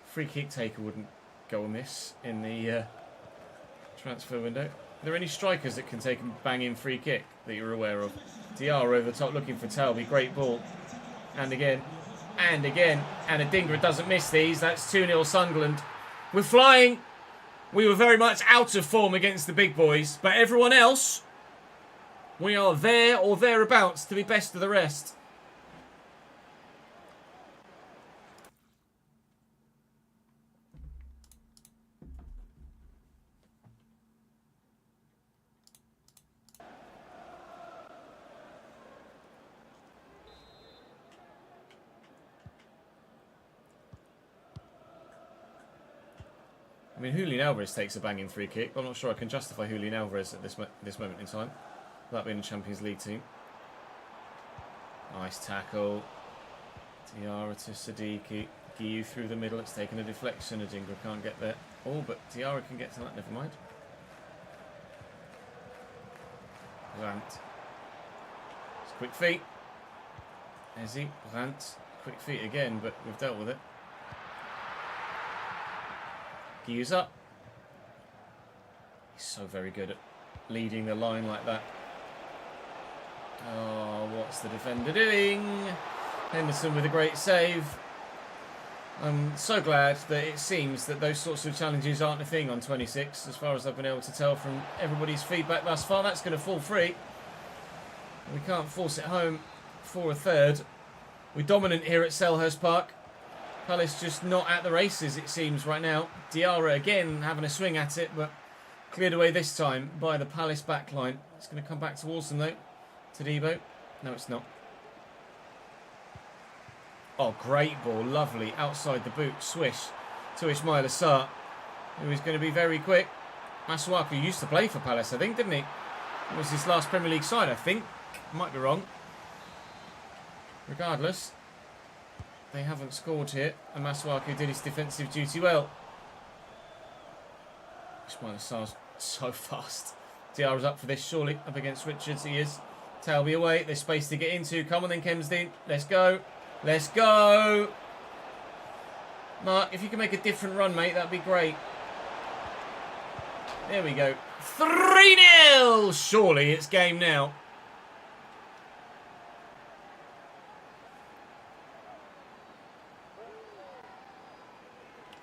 Free kick taker wouldn't go amiss in the transfer window. Are there any strikers that can take a banging free kick that you're aware of? Diarra over the top looking for Talby. Great ball. And again. And again. And Adingra doesn't miss these. That's 2-0 Sunderland. We're flying. We were very much out of form against the big boys. But everyone else, we are there or thereabouts to be best of the rest. I mean, Julian Alvarez takes a banging free kick. I'm not sure I can justify Julian Alvarez at this moment in time. That being a Champions League team. Nice tackle. Diarra to Siddiqui. Guillou through the middle. It's taken a deflection. Adingra can't get there. Oh, but Diarra can get to that. Never mind. Brandt. It's quick feet. Ezzy. Brandt. Quick feet again, but we've dealt with it. Guillou's up. He's so very good at leading the line like that. Oh, what's the defender doing? Henderson with a great save. I'm so glad that it seems that those sorts of challenges aren't a thing on 26, as far as I've been able to tell from everybody's feedback thus far. That's going to fall free. We can't force it home for a third. We're dominant here at Selhurst Park. Palace just not at the races, it seems, right now. Diarra again having a swing at it, but cleared away this time by the Palace backline. It's going to come back towards them, though. Todibo. No, it's not. Oh, great ball. Lovely. Outside the boot. Swish to Ismail Assar, who is going to be very quick. Masuaku used to play for Palace, I think, didn't he? It was his last Premier League side, I think. Might be wrong. Regardless, they haven't scored here, and Masuaku did his defensive duty well. Ismail Assar's so fast. Diarra's up for this, surely. Up against Richards, he is. Talby away. There's space to get into. Come on then, Kemsdean. Let's go. Let's go. Mark, if you can make a different run, mate, that'd be great. There we go. 3-0! Surely it's game now.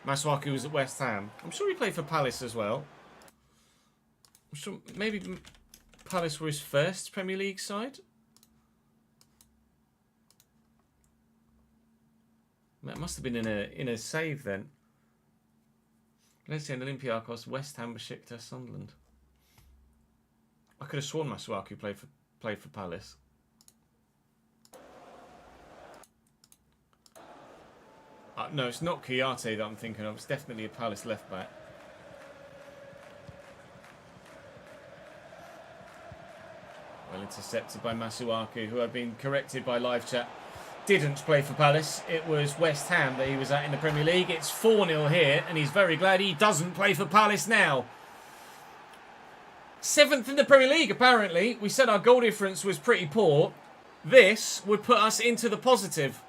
Masuaku was at West Ham. I'm sure he played for Palace as well. I'm sure maybe Palace were his first Premier League side. That must have been in a save then. Valencia and Olympiacos, West Ham, Besiktas, Sunderland. I could have sworn Masuaku played for Palace. No, it's not Kouyaté that I'm thinking of. It's definitely a Palace left back. Well intercepted by Masuaku, who had been corrected by live chat. Didn't play for Palace. It was West Ham that he was at in the Premier League. It's 4-0 here, and he's very glad he doesn't play for Palace now. 7th in the Premier League, apparently. We said our goal difference was pretty poor. This would put us into the positive.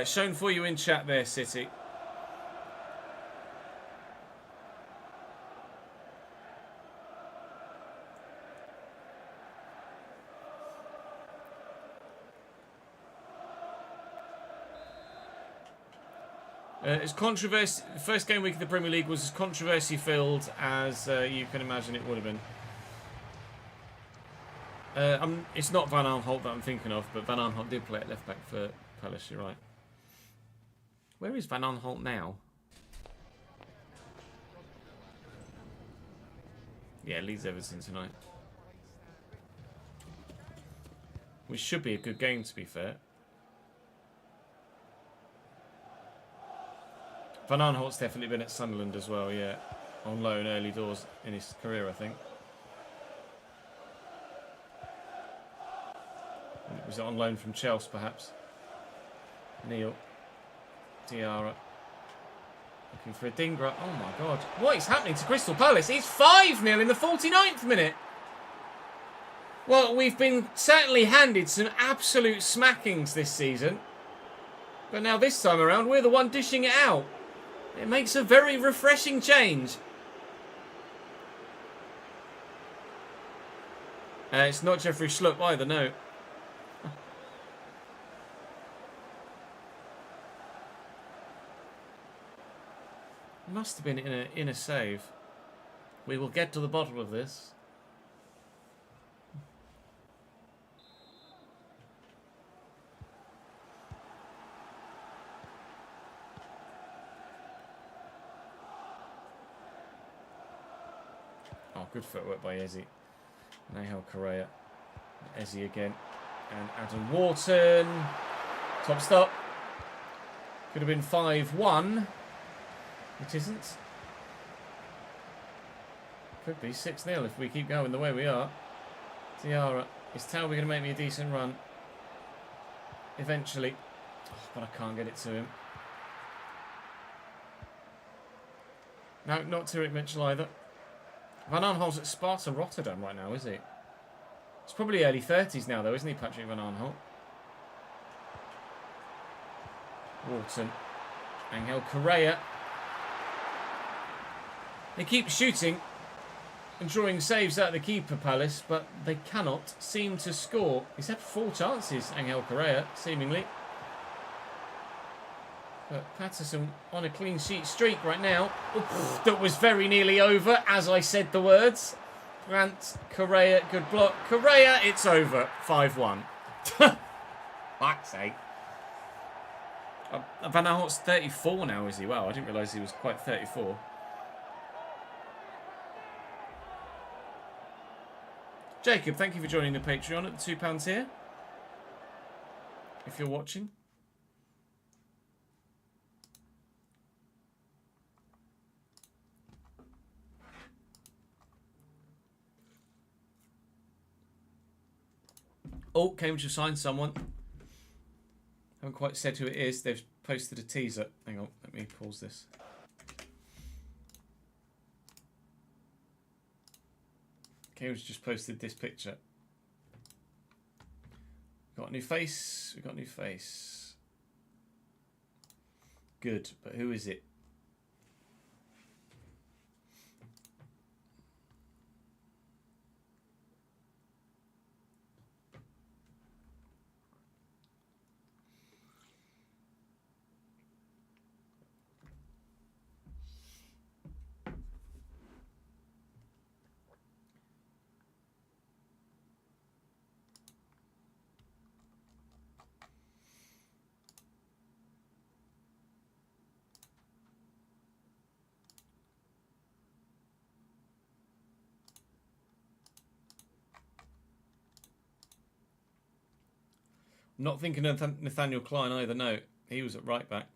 Shown for you in chat there, City. It's controversy. The first game week of the Premier League was as controversy filled as you can imagine it would have been. It's not Van Aanholt that I'm thinking of, but Van Aanholt did play at left back for Palace. You're right. Where is Van Aanholt now? Yeah, Leeds Everton tonight. Which should be a good game, to be fair. Van Aanholt's definitely been at Sunderland as well, yeah. On loan early doors in his career, I think. Was it on loan from Chelsea, perhaps? Neil. Diarra. Looking for a Dingra. Oh, my God. What is happening to Crystal Palace? It's 5-0 in the 49th minute. Well, we've been certainly handed some absolute smackings this season. But now this time around, we're the one dishing it out. It makes a very refreshing change. It's not Jeffrey Schlupp either, no. Must have been in a save. We will get to the bottom of this. Oh, good footwork by Eze. Angel Correa. Eze again. And Adam Wharton. Top stop. Could have been 5-1. It isn't. Could be 6-0 if we keep going the way we are. Diarra. Is Taube going to make me a decent run? Eventually. Oh, but I can't get it to him. No, not Tariq Mitchell either. Van Aanholt's at Sparta Rotterdam right now, is he? It's probably early 30s now, though, isn't he, Patrick Van Aanholt? Wharton. Angel Correa. They keep shooting and drawing saves out of the keeper, Palace, but they cannot seem to score. He's had 4 chances, Angel Correa, seemingly. But Patterson on a clean sheet streak right now. Oof, that was very nearly over, as I said the words. Grant, Correa, good block. Correa, it's over. 5-1. Fuck's sake. Van Aanholt's 34 now, is he? Wow, I didn't realise he was quite 34. Jacob, thank you for joining the Patreon at the £2 here. If you're watching. Oh, Cambridge have signed someone. Haven't quite said who it is. They've posted a teaser. Hang on, let me pause this. Cambridge just posted this picture. Got a new face. We've got a new face. Good, but who is it? Not thinking of Nathaniel Klein either, no. He was at right back.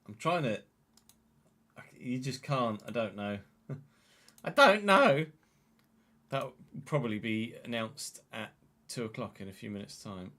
I'm trying to... You just can't. I don't know. I don't know. That will probably be announced at 2 o'clock in a few minutes' time.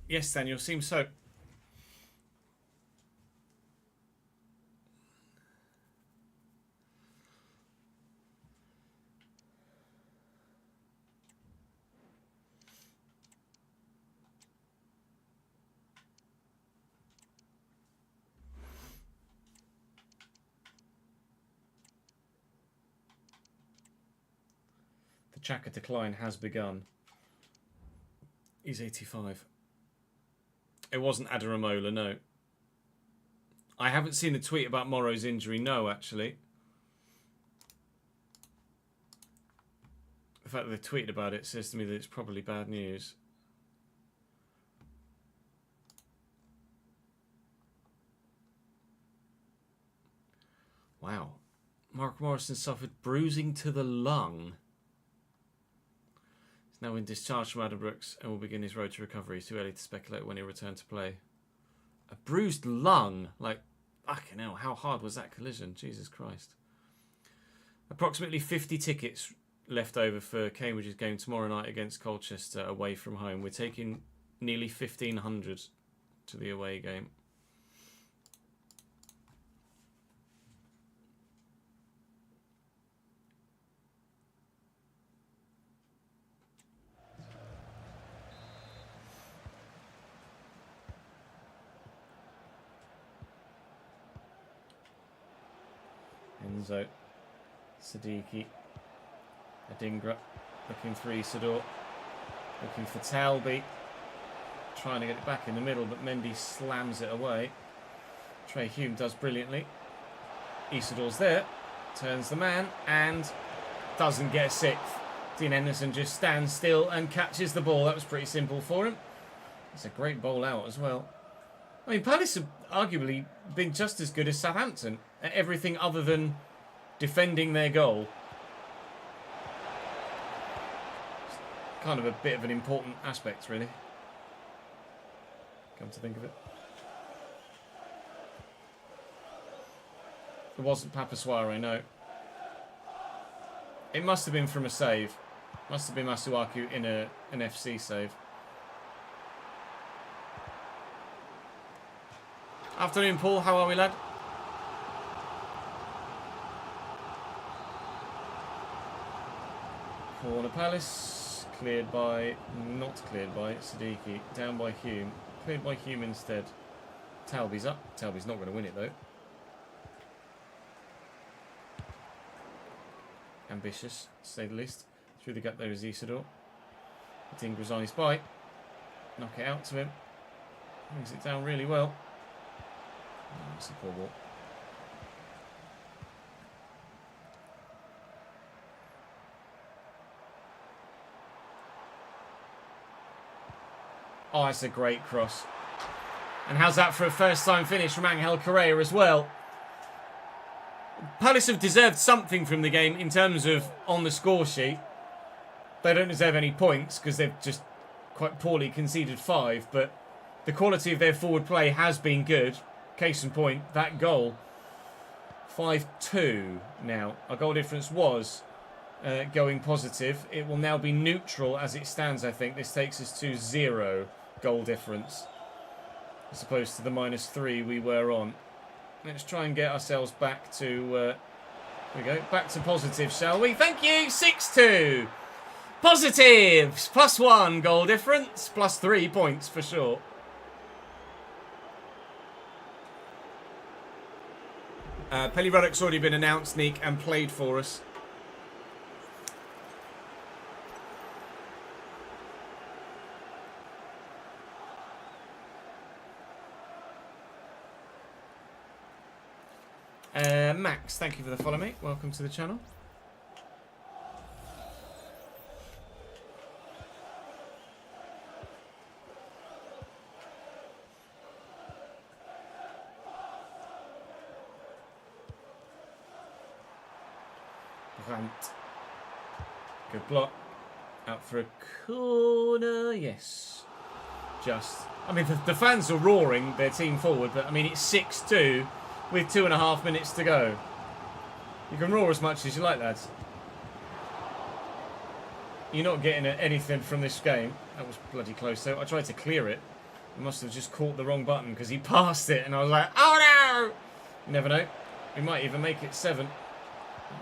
Yes, Daniel, seems so. The Chaka decline has begun. He's 85. It wasn't Adaramola, no. I haven't seen a tweet about Morrow's injury, no, actually. The fact that they tweeted about it says to me that it's probably bad news. Wow. Mark Morrison suffered bruising to the lung. He's now in discharge from Addenbrooke's and will begin his road to recovery. It's too early to speculate when he'll return to play. A bruised lung? Like, fucking hell, how hard was that collision? Jesus Christ. Approximately 50 tickets left over for Cambridge's game tomorrow night against Colchester away from home. We're taking nearly 1,500 to the away game. Enzo, Siddiqui, Adingra, looking for Isidore, looking for Talby, trying to get it back in the middle, but Mendy slams it away. Trey Hume does brilliantly. Isidore's there, turns the man, and doesn't get sixth. Dean Henderson just stands still and catches the ball. That was pretty simple for him. It's a great bowl out as well. I mean, Palace have arguably been just as good as Southampton at everything other than defending their goal. It's kind of a bit of an important aspect, really. Come to think of it. It wasn't Papaswara, no. It must have been from a save. Must have been Masuaku in an FC save. Afternoon, Paul. How are we, lad? Corner Palace. Cleared by... Not cleared by Siddiqui. Down by Hume. Cleared by Hume instead. Talby's up. Talby's not going to win it, though. Ambitious, to say the least. Through the gap there is Isidore. Dingra's on his bite. Knock it out to him. Brings it down really well. That's a poor ball. Oh, that's a great cross. And how's that for a first-time finish from Angel Correa as well? Palace have deserved something from the game in terms of on the score sheet. They don't deserve any points because they've just quite poorly conceded 5, but the quality of their forward play has been good. Case in point, that goal. 5-2 now. Our goal difference was going positive. It will now be neutral as it stands, I think. This takes us to 0 goal difference as opposed to the -3 we were on. Let's try and get ourselves back to... here we go. Back to positive, shall we? Thank you. 6-2. Positives. +1 goal difference. +3 points for sure. Pelly Ruddock's already been announced, Nick, and played for us. Max, thank you for the follow, mate. Welcome to the channel. Good block. Out for a corner. Yes. Just. I mean, the fans are roaring their team forward, but I mean, it's 6-2 with 2.5 minutes to go. You can roar as much as you like, lads. You're not getting anything from this game. That was bloody close, though. I tried to clear it. I must have just caught the wrong button because he passed it, and I was like, oh no! You never know. We might even make it 7.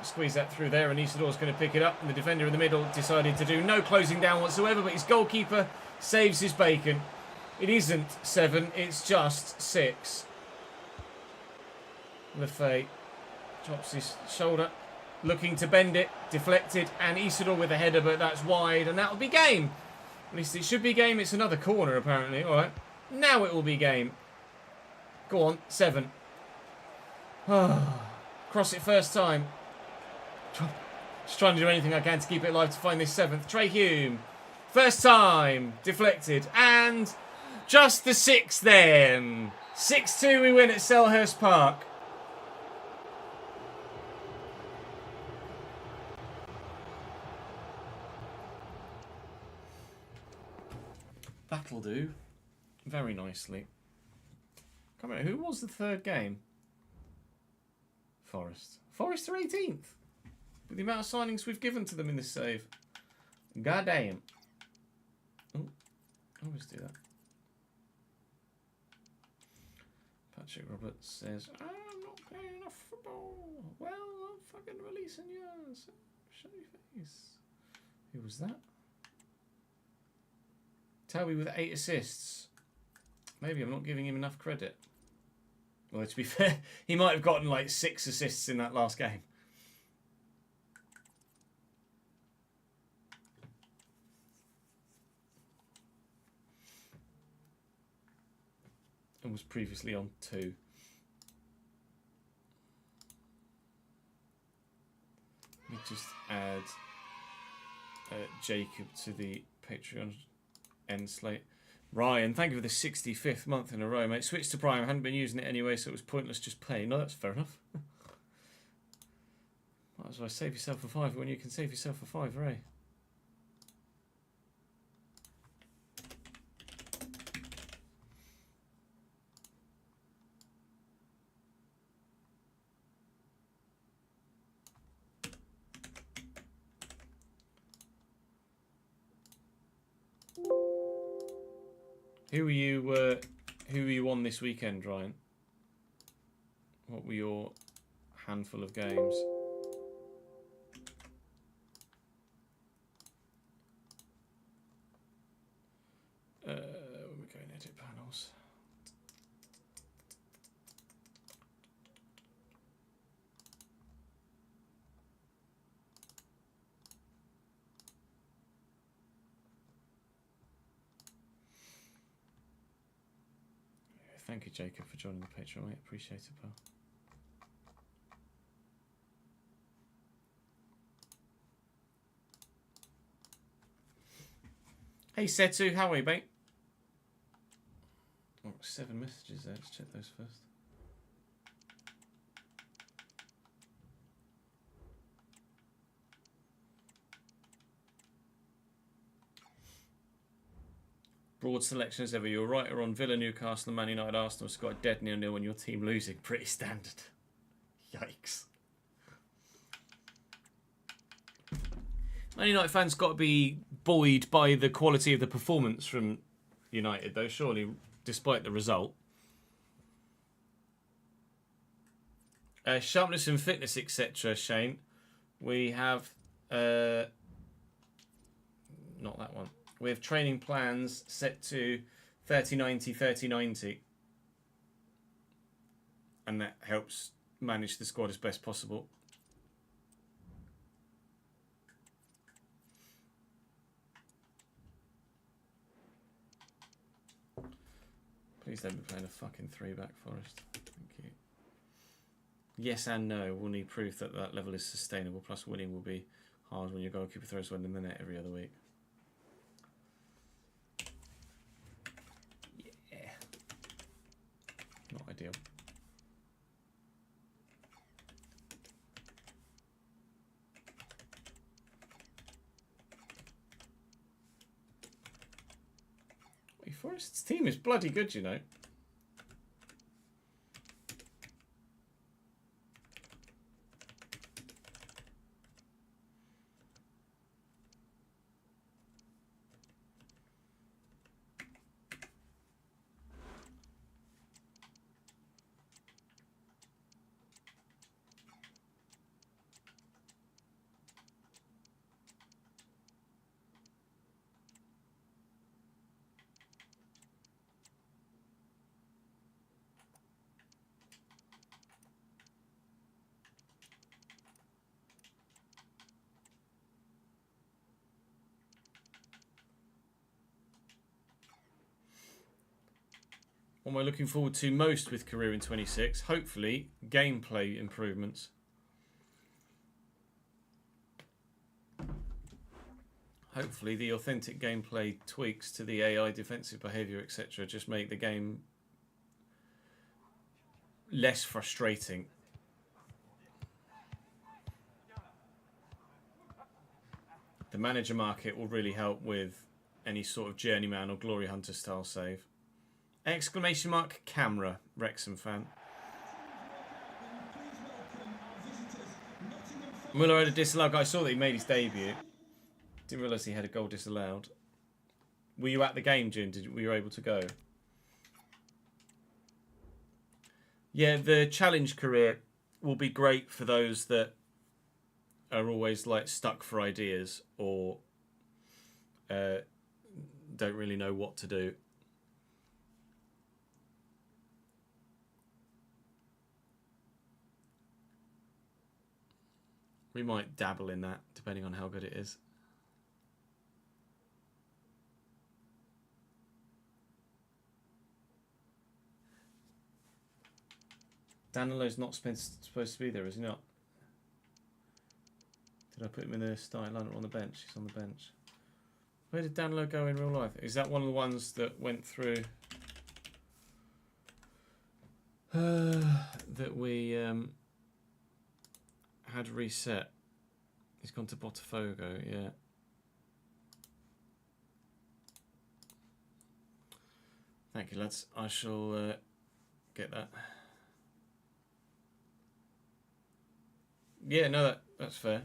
Squeeze that through there, and Isidore's going to pick it up, and the defender in the middle decided to do no closing down whatsoever, but his goalkeeper saves his bacon. It isn't 7, it's just 6. Lefay drops his shoulder, looking to bend it, deflected, and Isidore with a header, but that's wide, and that'll be game. At least it should be game. It's another corner, apparently. All right, now it will be game. Go on, 7. Cross it first time. Just trying to do anything I can to keep it alive to find this 7th. Trey Hume. First time. Deflected. And just the 6th then. 6-2 we win at Selhurst Park. That'll do. Very nicely. Come on, who was the 3rd game? Forest. Forest are 18th. With the amount of signings we've given to them in this save. God damn. Oh, I always do that. Patrick Roberts says, I'm not playing enough football. Well, I'm fucking releasing yours. Shut your face. Who was that? Towie with 8 assists. Maybe I'm not giving him enough credit. Well, to be fair, he might have gotten like 6 assists in that last game. And was previously on 2. Let me just add Jacob to the Patreon end slate. Ryan, thank you for the 65th month in a row, mate. Switched to Prime. I hadn't been using it anyway, so it was pointless just paying. No, that's fair enough. Might as well save yourself a 5 when you can save yourself a 5, eh? Who were you on this weekend, Ryan? What were your handful of games? When we go in edit panels. Thank you, Jacob, for joining the Patreon, mate. Appreciate it, pal. Hey, Setu, how are you, mate? Oh, 7 messages there. Let's check those first. Broad selection as ever. You're right on Villa, Newcastle, and Man United, Arsenal. It's got a dead 0-0 when your team losing. Pretty standard. Yikes. Man United fans got to be buoyed by the quality of the performance from United, though, surely, despite the result. Sharpness and fitness, etc., Shane. We have... not that one. We have training plans set to 30-90, 30-90. And that helps manage the squad as best possible. Please don't be playing a fucking 3-back, Forest. Thank you. Yes and no. We'll need proof that that level is sustainable. Plus, winning will be hard when your goalkeeper throws one in the net every other week. Yeah. Not ideal. Forest's team is bloody good, you know. What am I looking forward to most with Career in 26? Hopefully, gameplay improvements. Hopefully, the authentic gameplay tweaks to the AI defensive behaviour, etc. just make the game less frustrating. The manager market will really help with any sort of journeyman or glory hunter style save. Exclamation mark camera, Wrexham fan. Muller had a disallowed. I saw that he made his debut. Didn't realise he had a goal disallowed. Were you at the game, June? Were you able to go? Yeah, the challenge career will be great for those that are always like stuck for ideas or don't really know what to do. We might dabble in that, depending on how good it is. Danilo's not supposed to be there, is he not? Did I put him in the starting lineup or on the bench? He's on the bench. Where did Danilo go in real life? Is that one of the ones that went through... that we... had reset. He's gone to Botafogo, yeah. Thank you, lads. I shall get that. Yeah, no, that's fair.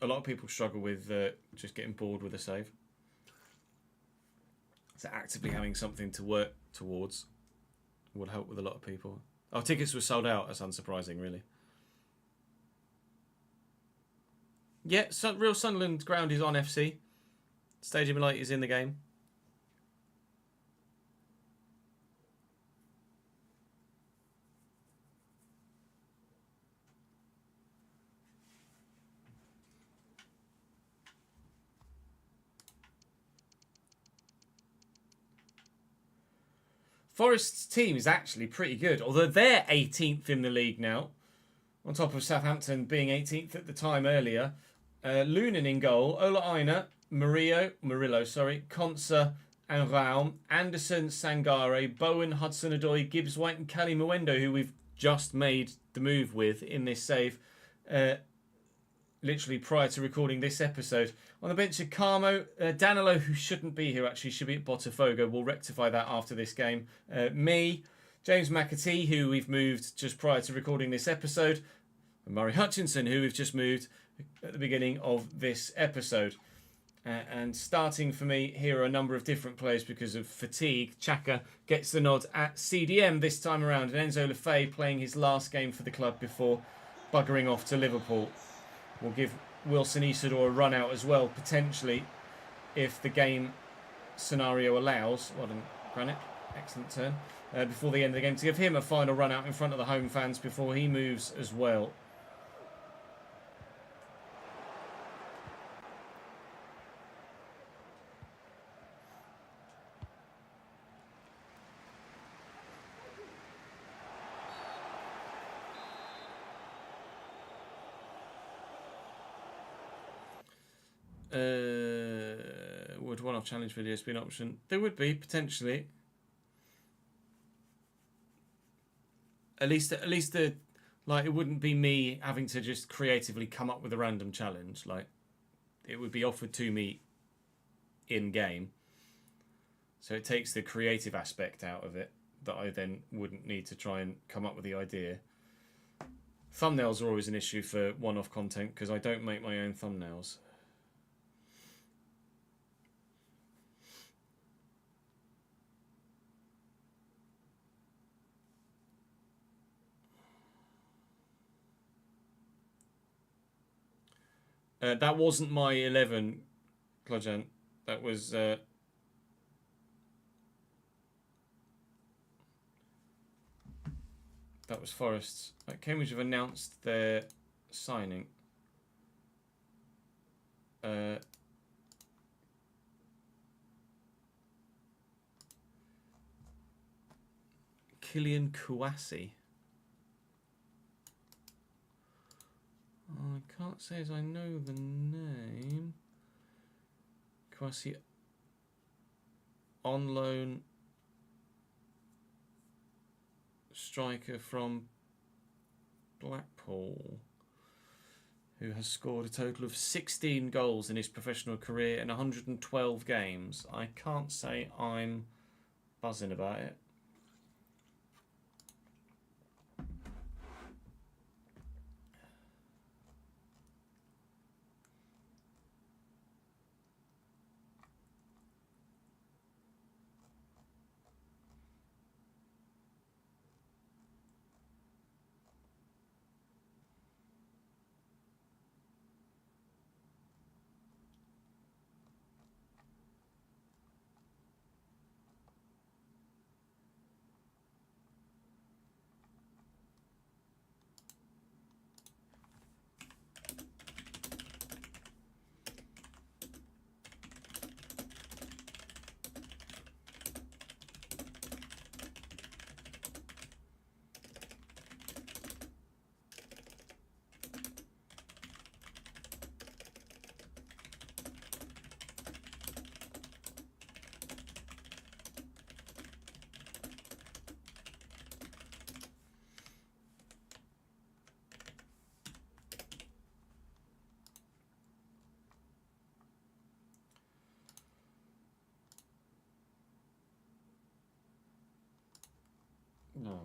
A lot of people struggle with just getting bored with a save. So actively having something to work towards will help with a lot of people. Our tickets were sold out. That's unsurprising, really. Yeah, so real Sunderland ground is on FC. Stadium Light is in the game. Forest's team is actually pretty good, although they're 18th in the league now, on top of Southampton being 18th at the time earlier. Lunin in goal, Ola Aina, Murillo, Konsa and Raum, Anderson, Sangare, Bowen, Hudson-Odoi, Gibbs-White and Cali Mwendo, who we've just made the move with in this save, literally prior to recording this episode. On the bench, Carmo, Danilo, who shouldn't be here actually, should be at Botafogo. We'll rectify that after this game. Me, James McAtee, who we've moved just prior to recording this episode, and Murray Hutchinson, who we've just moved at the beginning of this episode. And starting for me, here are a number of different players because of fatigue. Xhaka gets the nod at CDM this time around, and Enzo Lefebvre playing his last game for the club before buggering off to Liverpool. We'll give Wilson Isidore a run out as well, potentially, if the game scenario allows. Well done, Granite. Excellent turn. Before the end of the game, to give him a final run out in front of the home fans before he moves as well. Would one-off challenge videos be an option? There would be, potentially. At least the like, it wouldn't be me having to just creatively come up with a random challenge. Like, it would be offered to me in game. So it takes the creative aspect out of it that I then wouldn't need to try and come up with the idea. Thumbnails are always an issue for one-off content because I don't make my own thumbnails. That wasn't my 11, Klajan. That was... that was Forest's. Cambridge have announced their signing. Kylian Kouassi. I can't say as I know the name. Kouassi on loan striker from Blackpool, who has scored a total of 16 goals in his professional career in 112 games. I can't say I'm buzzing about it. No.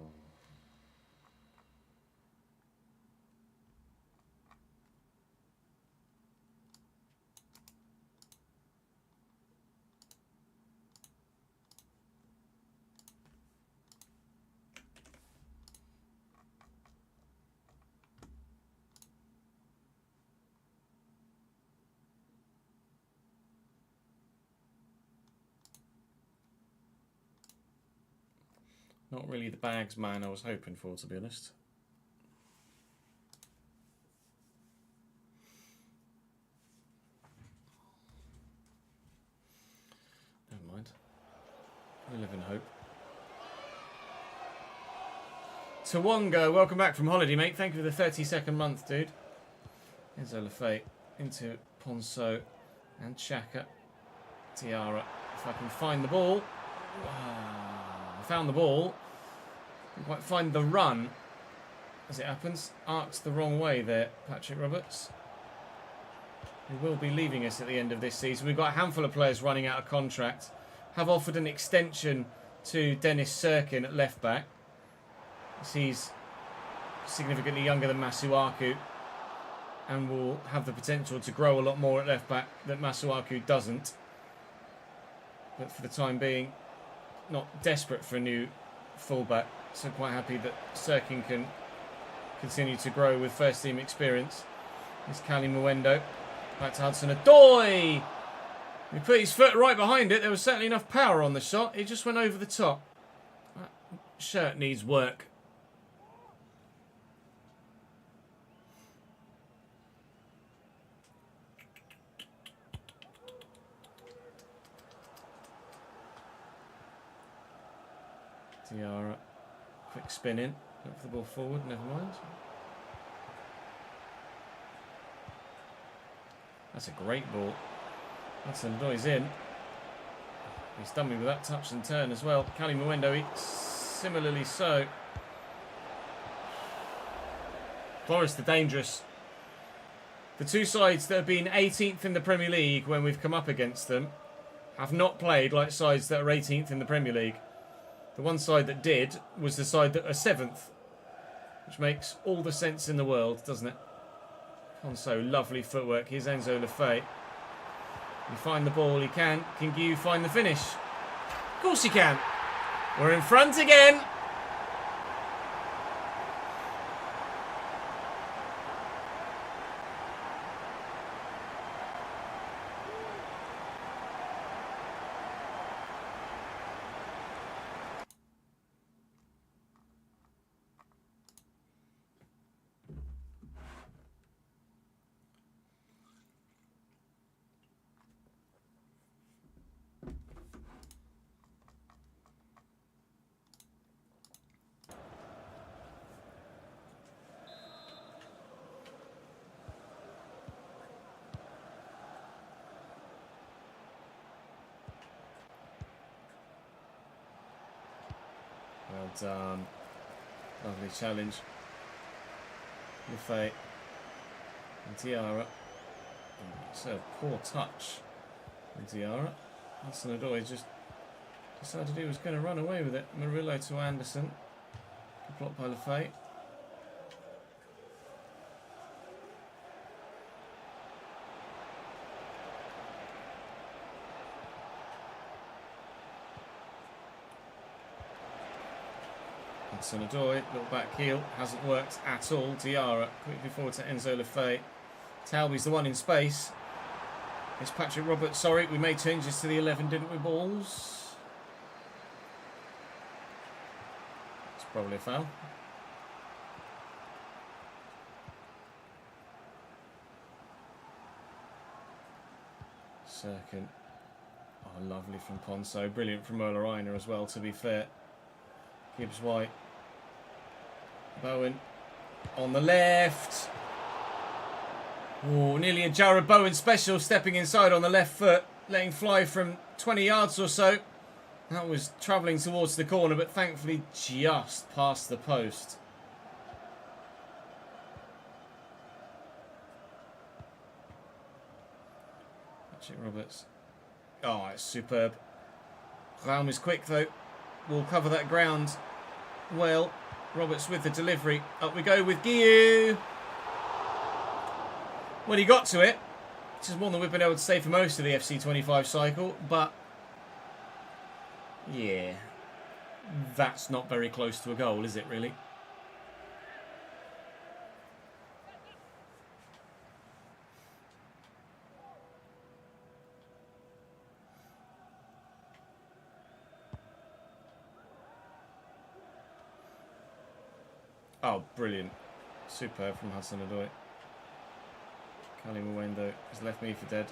Not really the bags man I was hoping for, to be honest. Never mind. We live in hope. Tawonga, welcome back from holiday, mate. Thank you for the 30-second month, dude. Here's Olafay into Ponso and Chaka. Tiara, if I can find the ball. I found the ball. Didn't quite find the run, as it happens. Arcs the wrong way there, Patrick Roberts. Who will be leaving us at the end of this season. We've got a handful of players running out of contract. Have offered an extension to Dennis Sirkin at left back. He's significantly younger than Masuaku and will have the potential to grow a lot more at left back that Masuaku doesn't. But for the time being, not desperate for a new fullback, so quite happy that Sirkin can continue to grow with first team experience. Here's Cali Mwendo, back to Hudson-Odoi. He put his foot right behind it. There was certainly enough power on the shot. It just went over the top. That shirt needs work. Tiara, quick spin in, look for the ball forward, never mind. That's a great ball. Hudson-Odoi's in. He's done me with that touch and turn as well. Cali Mwendo, similarly so. Forest are dangerous. The two sides that have been 18th in the Premier League when we've come up against them have not played like sides that are 18th in the Premier League. The one side that did was the side that are 7th, which makes all the sense in the world, doesn't it? Conso, lovely footwork. Here's Enzo Lefebvre. You find the ball, he can. Can you find the finish? Of course he can. We're in front again. Well done. Lovely challenge. Lefebvre and Diarra. It's a poor touch from Diarra. Hudson-Odoi just decided he was going to run away with it. Murillo to Anderson. Blocked by Lefebvre. Hudson-Odoi, little back heel, hasn't worked at all. Diarra quickly forward to Enzo Lefebvre. Talby's the one in space. It's Patrick Roberts. Sorry, we made changes to the 11, didn't we, balls? It's probably a foul. Second. Oh, lovely from Ponso. Brilliant from Ola Reiner as well, to be fair. Gibbs White. Bowen on the left. Oh, nearly a Jared Bowen special, stepping inside on the left foot, letting fly from 20 yards or so. That was travelling towards the corner, but thankfully just past the post. Patrick Roberts. Oh, it's superb. Raum is quick though. We'll cover that ground well. Roberts with the delivery. Up we go with Guiu. Well, he got to it. This is more than we've been able to say for most of the FC25 cycle, but yeah, that's not very close to a goal, is it really? Oh, brilliant. Superb from Hudson-Odoi. Cali Mwendo has left me for dead.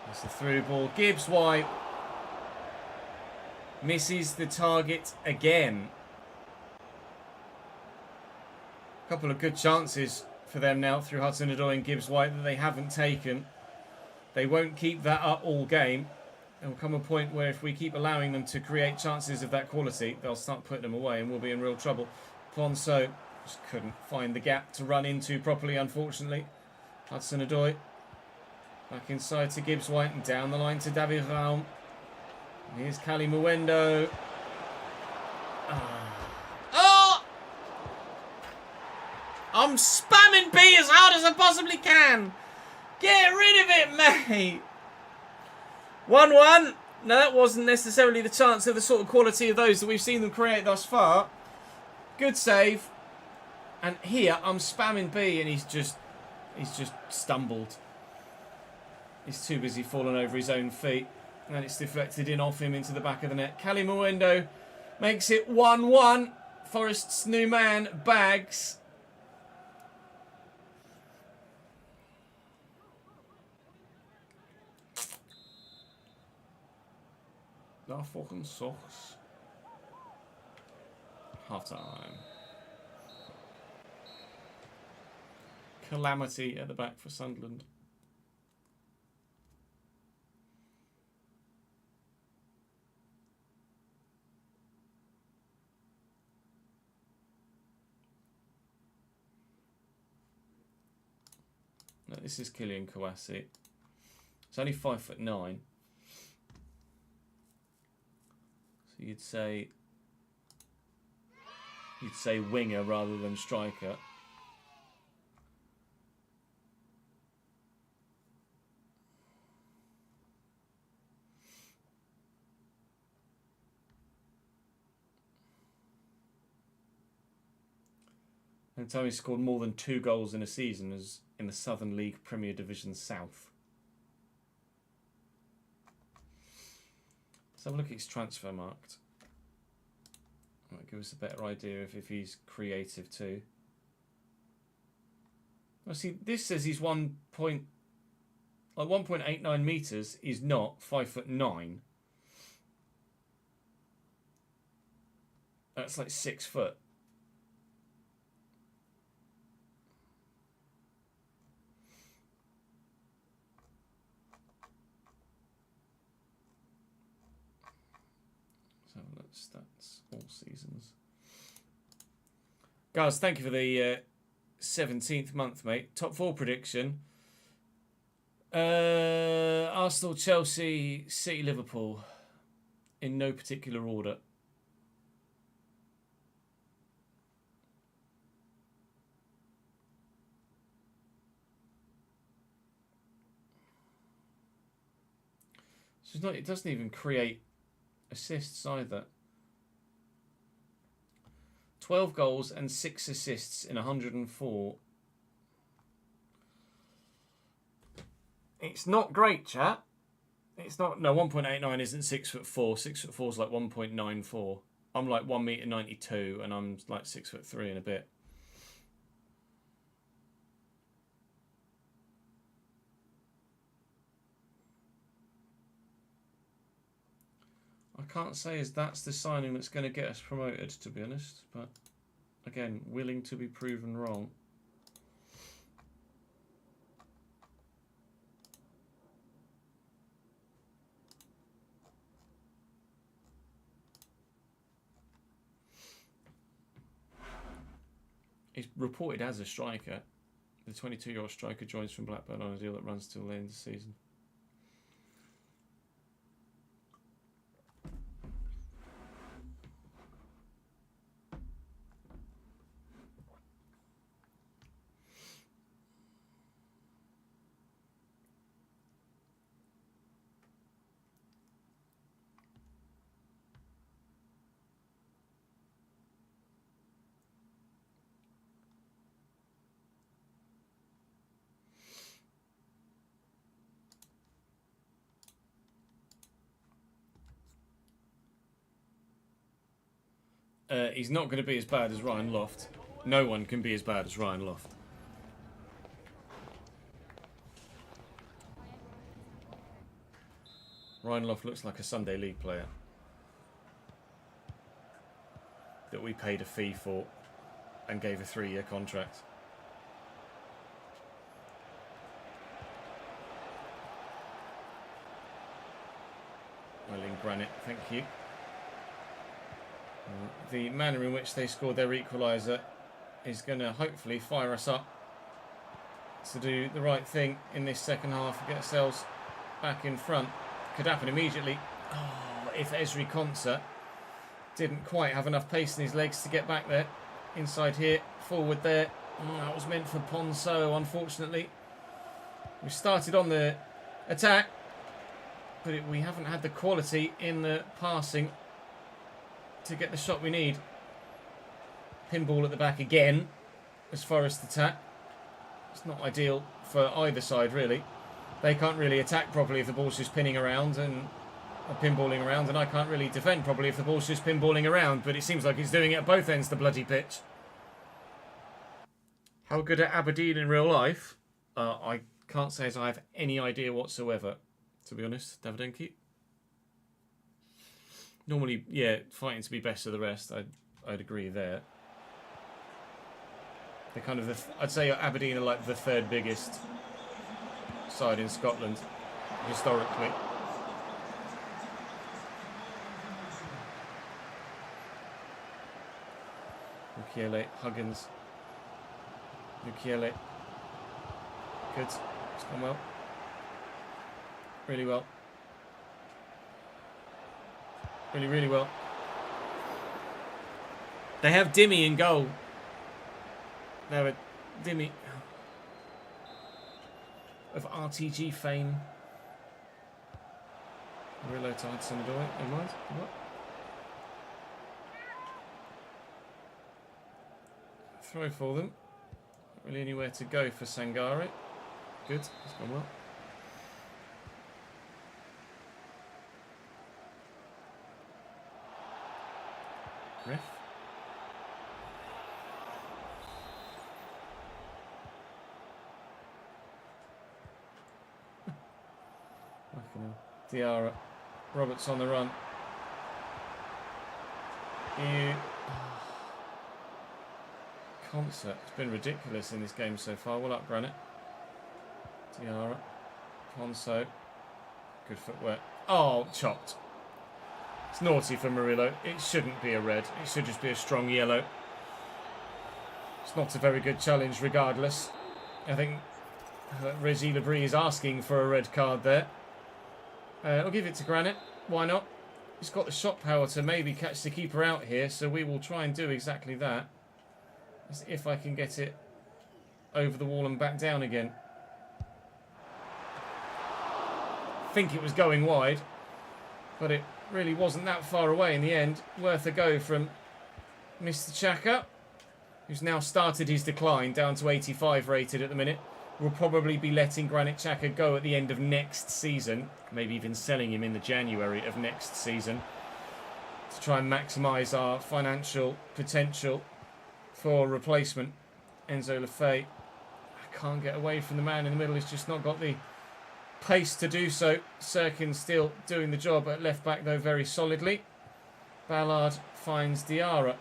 That's the through ball. Gibbs White misses the target again. A couple of good chances for them now through Hudson-Odoi and Gibbs White that they haven't taken. They won't keep that up all game. There will come a point where if we keep allowing them to create chances of that quality, they'll start putting them away and we'll be in real trouble. Ponso just couldn't find the gap to run into properly, unfortunately. Hudson-Odoi back inside to Gibbs White and down the line to David Raum. Here's Cali Mwendo. Oh! I'm spamming B as hard as I possibly can. Get rid of it, mate. 1-1. Now that wasn't necessarily the chance of the sort of quality of those that we've seen them create thus far. Good save. And here I'm spamming B and he's just stumbled. He's too busy falling over his own feet. And it's deflected in off him into the back of the net. Cali Mwendo makes it 1-1. Forest's new man, Bags. Daar volgens Sox. Half-time. Calamity at the back for Sunderland. No, this is Kylian Kouassi. It's only 5'9". So you'd say winger rather than striker. And time he scored more than 2 goals in a season is in the Southern League Premier Division South. Let's have a look at his transfer market. Might give us a better idea if he's creative too. Well, see, this says he's 1.89 meters. Is not 5'9". That's like 6 foot. So let's stats all seasons. Guys, thank you for the 17th month, mate. Top 4 prediction. Arsenal, Chelsea, City, Liverpool. In no particular order. So it doesn't even create assists either. 12 goals and 6 assists in 104. It's not great, chat. It's not. No, 1.89 isn't 6'4". 6'4" is like 1.94. I'm like 1m92 and I'm like 6'3" and a bit. I can't say as that's the signing that's going to get us promoted, to be honest. But again, willing to be proven wrong. He's reported as a striker. The 22-year-old striker joins from Blackburn on a deal that runs till the end of the season. He's not going to be as bad as Ryan Loft. No one can be as bad as Ryan Loft. Ryan Loft looks like a Sunday League player that we paid a fee for and gave a 3-year contract. Well in granite, thank you. The manner in which they scored their equaliser is going to hopefully fire us up to do the right thing in this second half and get ourselves back in front. Could happen immediately. Oh, if Esri Konsa didn't quite have enough pace in his legs to get back there. Inside here, forward there. Oh, that was meant for Ponso, unfortunately. We started on the attack, but we haven't had the quality in the passing to get the shot we need. Pinball at the back again as Forest attack. It's not ideal for either side, really. They can't really attack properly if the ball's just pinning around and pinballing around, and I can't really defend properly if the ball's just pinballing around, but it seems like he's doing it at both ends of the bloody pitch. How good at Aberdeen in real life? I can't say as I have any idea whatsoever, to be honest, Davidenki. Normally, yeah, fighting to be best of the rest. I'd agree there. They're kind of I'd say Aberdeen are like the 3rd biggest side in Scotland historically. Mukiele, Huggins, Mukiele, Good. It's gone well. Really well. Really, really well. They have Dimmy in goal. They have a Dimmy of RTG fame. Reload to Hudson Odoi. Never mind. What? Throw for them. Not really anywhere to go for Sangare. Good. It's gone well. Ref. Diarra. Roberts on the run. Concert. It's been ridiculous in this game so far. Well up, Granite. Diarra. Ponso. Good footwork. Oh, chopped. It's naughty for Murillo. It shouldn't be a red. It should just be a strong yellow. It's not a very good challenge regardless. I think Reggie Labrie is asking for a red card there. I'll give it to Granite. Why not? He's got the shot power to maybe catch the keeper out here, so we will try and do exactly that. As if I can get it over the wall and back down again. I think it was going wide, but it really wasn't that far away in the end. Worth a go from Mr. Xhaka, who's now started his decline, down to 85 rated at the minute. We'll probably be letting Granit Xhaka go at the end of next season, maybe even selling him in the January of next season, to try and maximise our financial potential for replacement. Enzo Lefebvre, I can't get away from the man in the middle. He's just not got the pace to do so. Sirkin still doing the job at left back though very solidly. Ballard finds Diarra.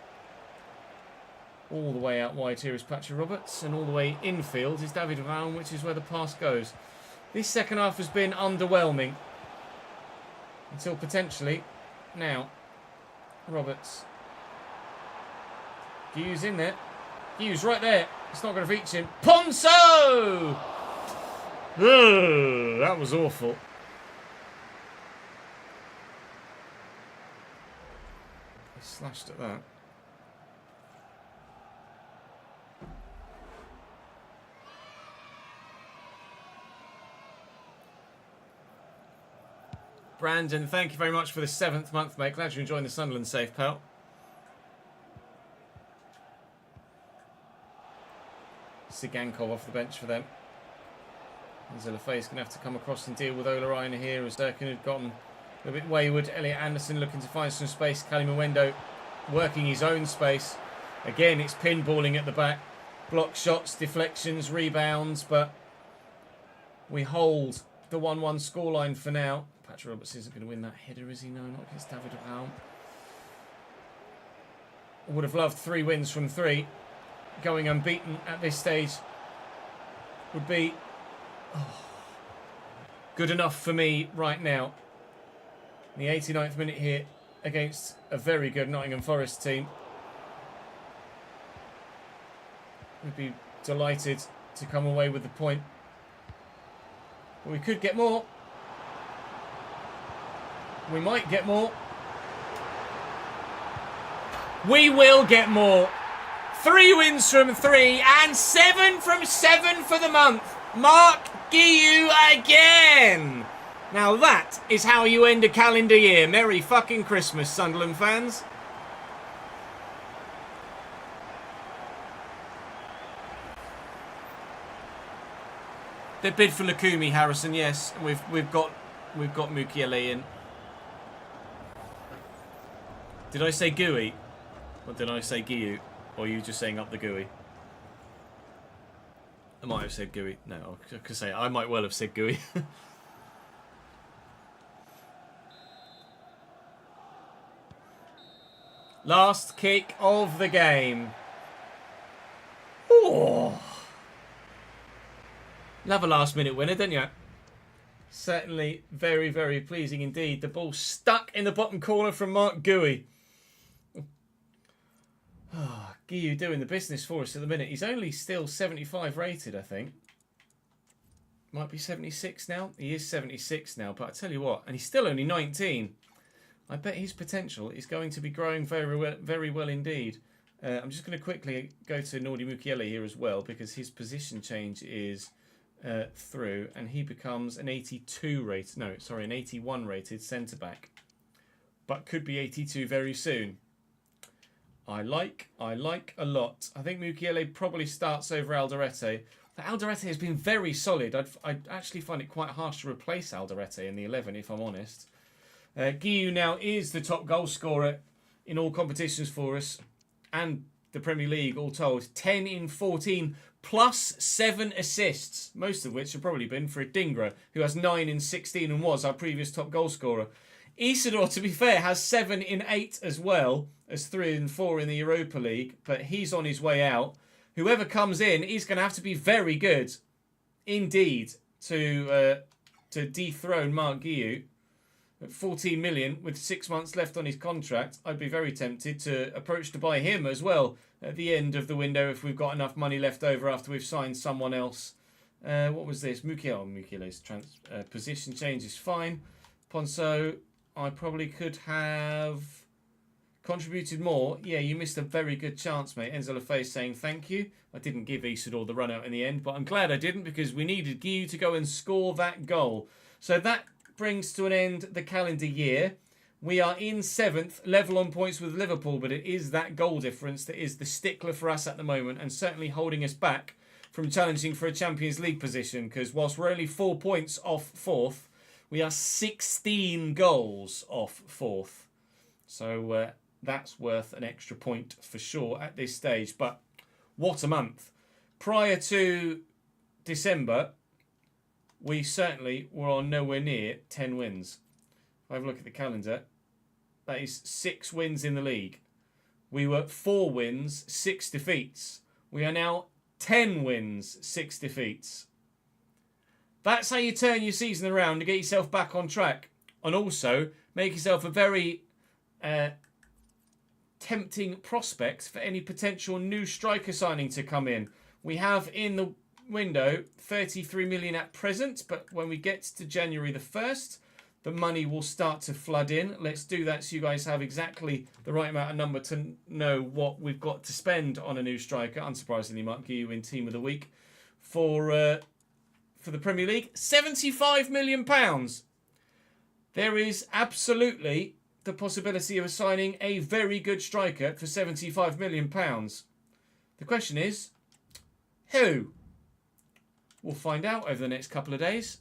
All the way out wide here is Patrick Roberts, and all the way infield is David Raum, which is where the pass goes. This second half has been underwhelming until potentially now. Roberts. Hughes in there. Hughes right there. It's not going to reach him. Ponso! Ugh, that was awful. He slashed at that. Brandon, thank you very much for the 7th month, mate. Glad you're enjoying the Sunderland safe, pal. Sigankov off the bench for them. Zilafay's going to have to come across and deal with Ola Aina here, as Durkin had gotten a bit wayward. Elliot Anderson looking to find some space. Kali Mwendo working his own space. Again, it's pinballing at the back. Block shots, deflections, rebounds, but we hold the 1-1 scoreline for now. Patrick Roberts isn't going to win that header, is he? No, not against David Raum. I would have loved 3 wins from 3. Going unbeaten at this stage would be good enough for me right now. In the 89th minute here against a very good Nottingham Forest team. We'd be delighted to come away with the point. But we could get more. We might get more. We will get more. 3 wins from 3 and 7 from 7 for the month. Mark Guiu again. Now that is how you end a calendar year. Merry fucking Christmas, Sunderland fans. They bid for Lukumi, Harrison. Yes, we've got Mukiele in. Did I say Gui? Or did I say Guiu? Or are you just saying up the GUI? I might have said GUI. No, I could say I might well have said GUI. Last kick of the game. Oh. Love a last minute winner, don't you? Certainly very, very pleasing indeed. The ball stuck in the bottom corner from Mark Gui. Guiu doing the business for us at the minute. He's only still 75 rated, I think. Might be 76 now. He is 76 now, but I tell you what, and he's still only 19. I bet his potential is going to be growing very well indeed. I'm just going to quickly go to Nordi Mukiele here as well, because his position change is through, and he becomes an 82 rated, no, sorry, an 81 rated centre back, but could be 82 very soon. I like a lot. I think Mukiele probably starts over Alderete. But Alderete has been very solid. I'd actually find it quite harsh to replace Alderete in the 11, if I'm honest. Guiu now is the top goal scorer in all competitions for us and the Premier League, all told. 10 in 14, plus 7 assists, most of which have probably been for Adingra, who has 9 in 16 and was our previous top goal scorer. Isidore, to be fair, has 7 in 8 as well as 3 and 4 in the Europa League, but he's on his way out. Whoever comes in, he's going to have to be very good indeed to dethrone Mark Guiu. At 14 million with 6 months left on his contract, I'd be very tempted to approach to buy him as well at the end of the window if we've got enough money left over after we've signed someone else. What was this? Mukiele's position change is fine. Ponso, I probably could have contributed more. Yeah, you missed a very good chance, mate. Enzo Lafay saying thank you. I didn't give Isidore the run out in the end, but I'm glad I didn't, because we needed Guiu to go and score that goal. So that brings to an end the calendar year. We are in 7th, level on points with Liverpool, but it is that goal difference that is the stickler for us at the moment, and certainly holding us back from challenging for a Champions League position, because whilst we're only 4 points off 4th, we are 16 goals off 4th. So that's worth an extra point for sure at this stage. But what a month. Prior to December, we certainly were on nowhere near 10 wins. If I have a look at the calendar, that is 6 wins in the league. We were 4 wins, 6 defeats. We are now 10 wins, 6 defeats. That's how you turn your season around to get yourself back on track. And also make yourself a very tempting prospect for any potential new striker signing to come in. We have in the window 33 million at present, but when we get to January the 1st, the money will start to flood in. Let's do that so you guys have exactly the right amount of number to know what we've got to spend on a new striker. Unsurprisingly, Mark Guiu in Team of the Week for the Premier League. £75 million. There is absolutely the possibility of signing a very good striker for £75 million. The question is, who? We'll find out over the next couple of days.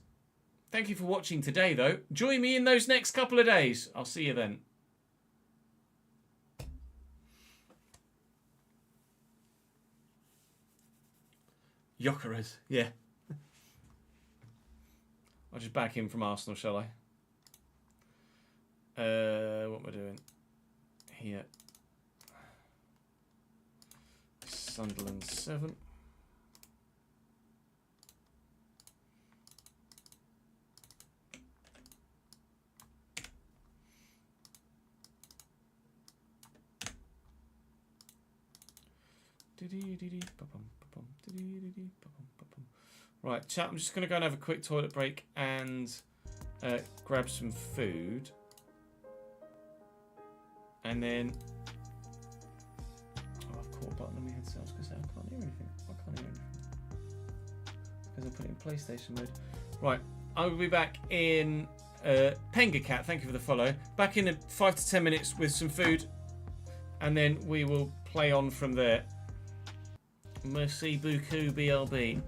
Thank you for watching today, though. Join me in those next couple of days. I'll see you then. Gyökeres, yeah. I'll just back him from Arsenal, shall I? What am I doing? Here. Sunderland 7. Right, chat, I'm just going to go and have a quick toilet break and grab some food. And then... Oh, I've caught a button on my headset. I was going to say, I can't hear anything. I can't hear anything. Because I put it in PlayStation mode. Right, I will be back in... Penga Cat, thank you for the follow. Back in 5 to 10 minutes with some food. And then we will play on from there. Merci beaucoup, BLB.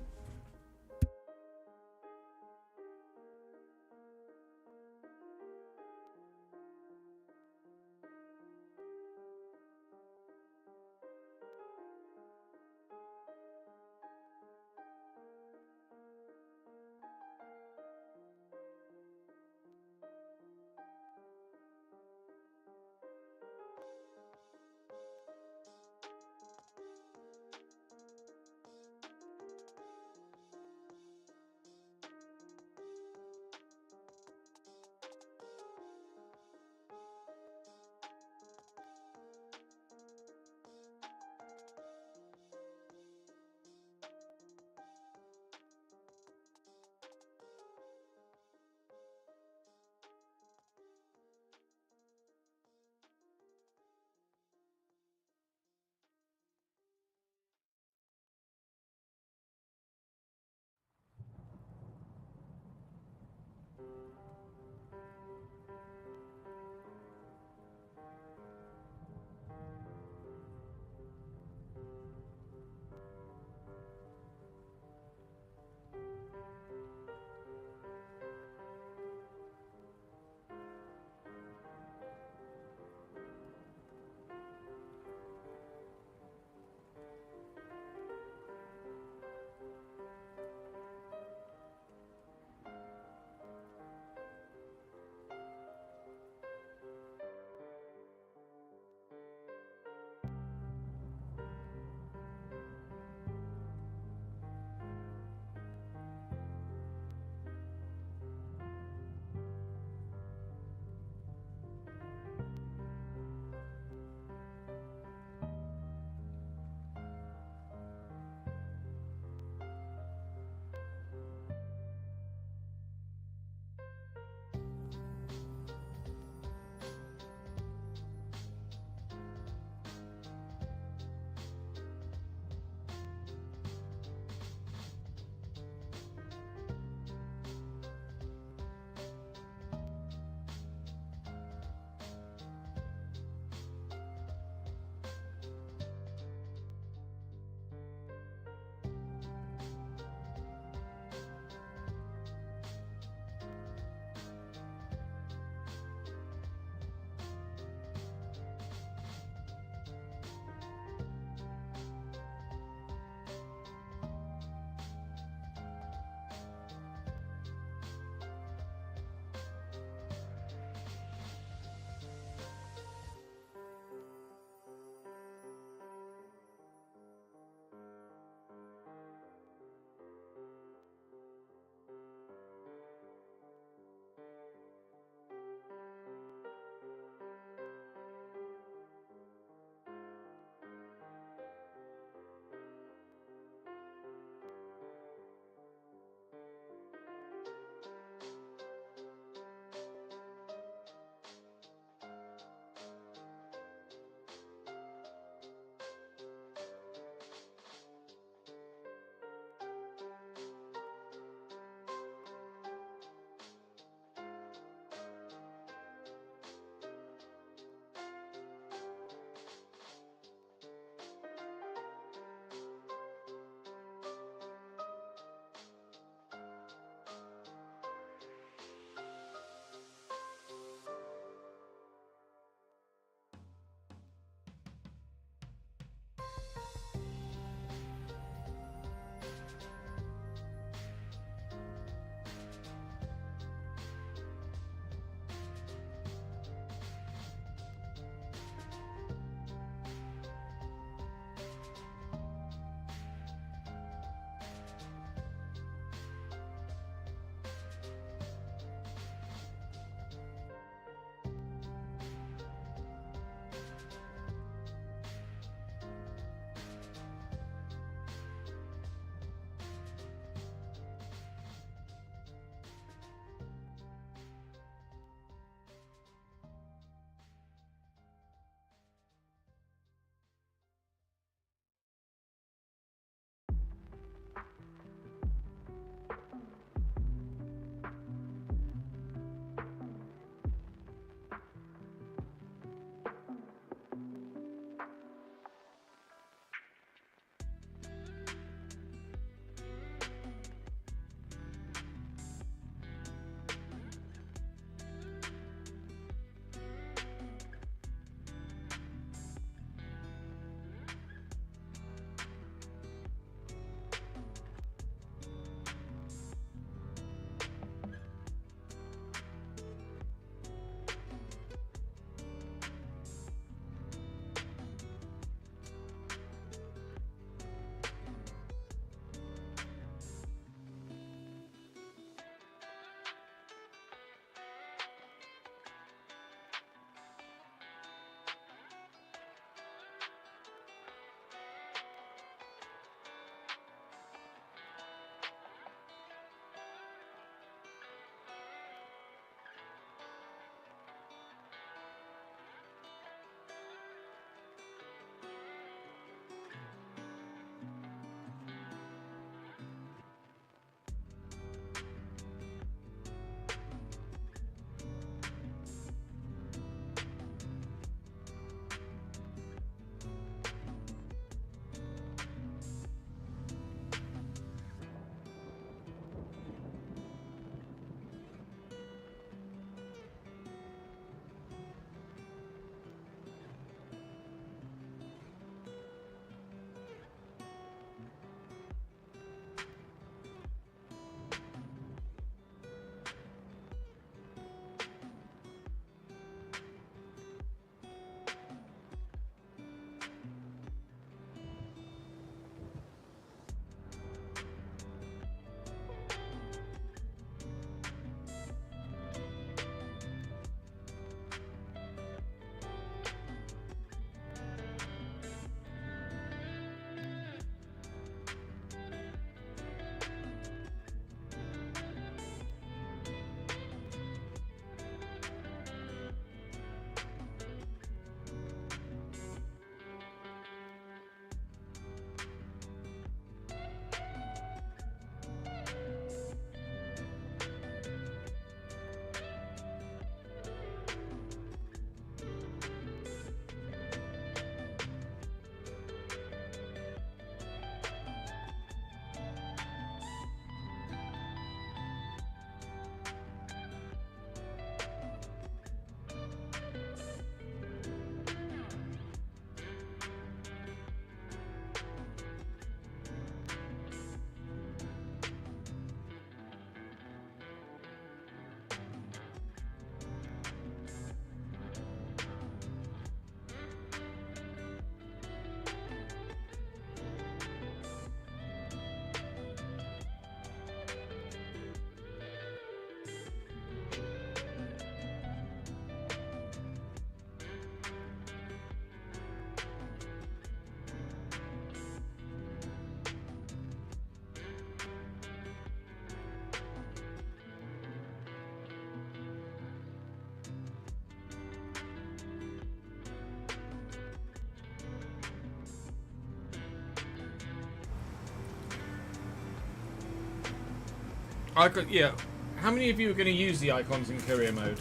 Yeah. How many of you are going to use the icons in career mode?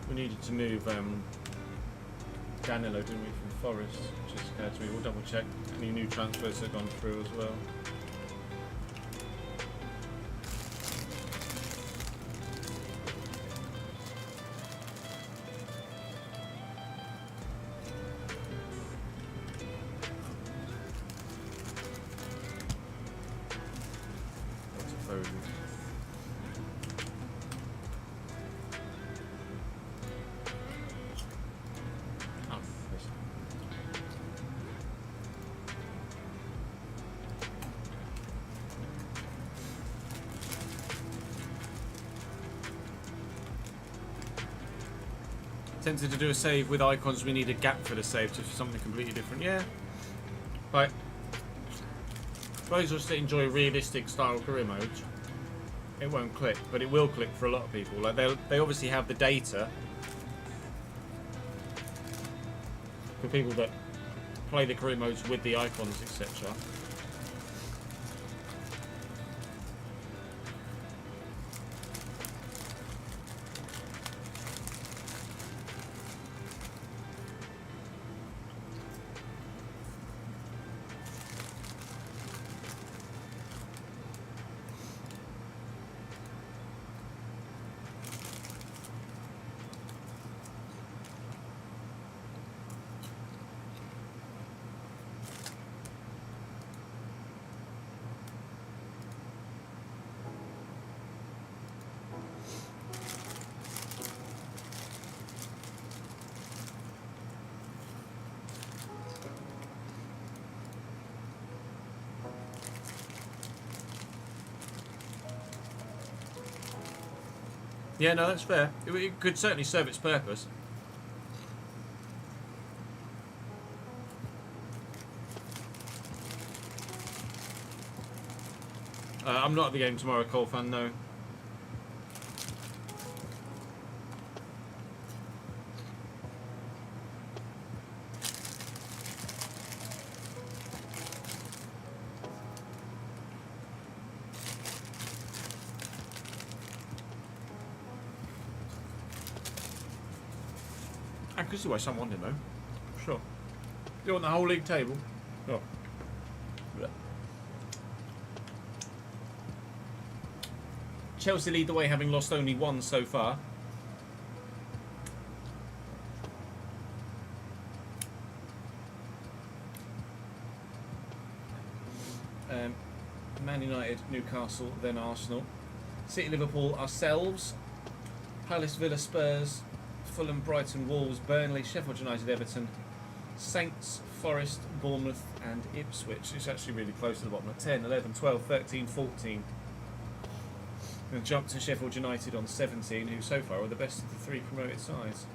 We needed to move Danilo, didn't we, from Forest, which is occurred to me. We'll double check any new transfers that have gone through as well. Tempted to do a save with icons. We need a gap for the save to something completely different. Yeah. Right. Those of us that enjoy realistic style career modes, it won't click, but it will click for a lot of people. Like they obviously have the data for people that play the career modes with the icons, etc. Yeah, no, that's fair. It could certainly serve its purpose. I'm not at the game tomorrow, Cole fan, no. I could see why someone wanted, though. Sure. You want the whole league table? Oh. Chelsea lead the way, having lost only one so far. Man United, Newcastle, then Arsenal. City, Liverpool, ourselves. Palace, Villa, Spurs. Fulham, Brighton, Wolves, Burnley, Sheffield United, Everton, Saints, Forest, Bournemouth and Ipswich. It's actually really close to the bottom at 10, 11, 12, 13, 14. And jump to Sheffield United on 17, who so far are the best of the three promoted sides.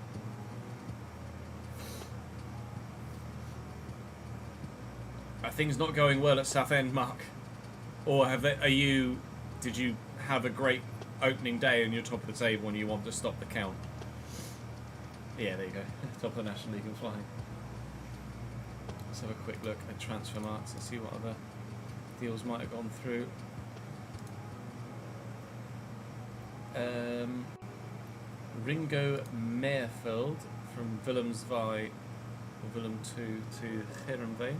Are things not going well at Southend, Mark? Or did you have a great opening day and you're top of the table and you want to stop the count? Yeah, there you go. Top of the National League and flying. Let's have a quick look at transfer marks and see what other deals might have gone through. Ringo Meerfeld from Willem 2 to Heerenveen.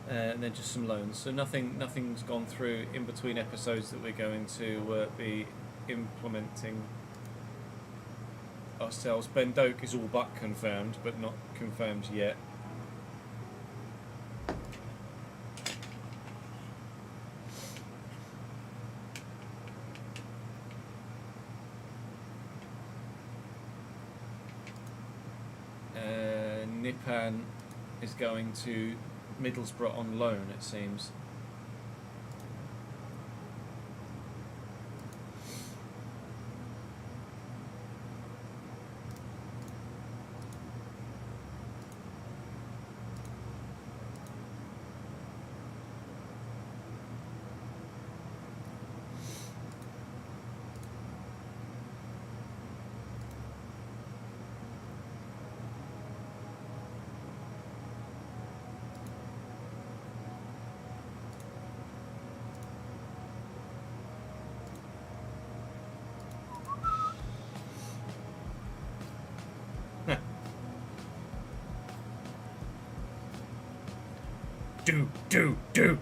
And then just some loans. So nothing's gone through in between episodes that we're going to be implementing ourselves. Ben Doak is all but confirmed, but not confirmed yet. Nipan is going to Middlesbrough on loan, it seems. 1-2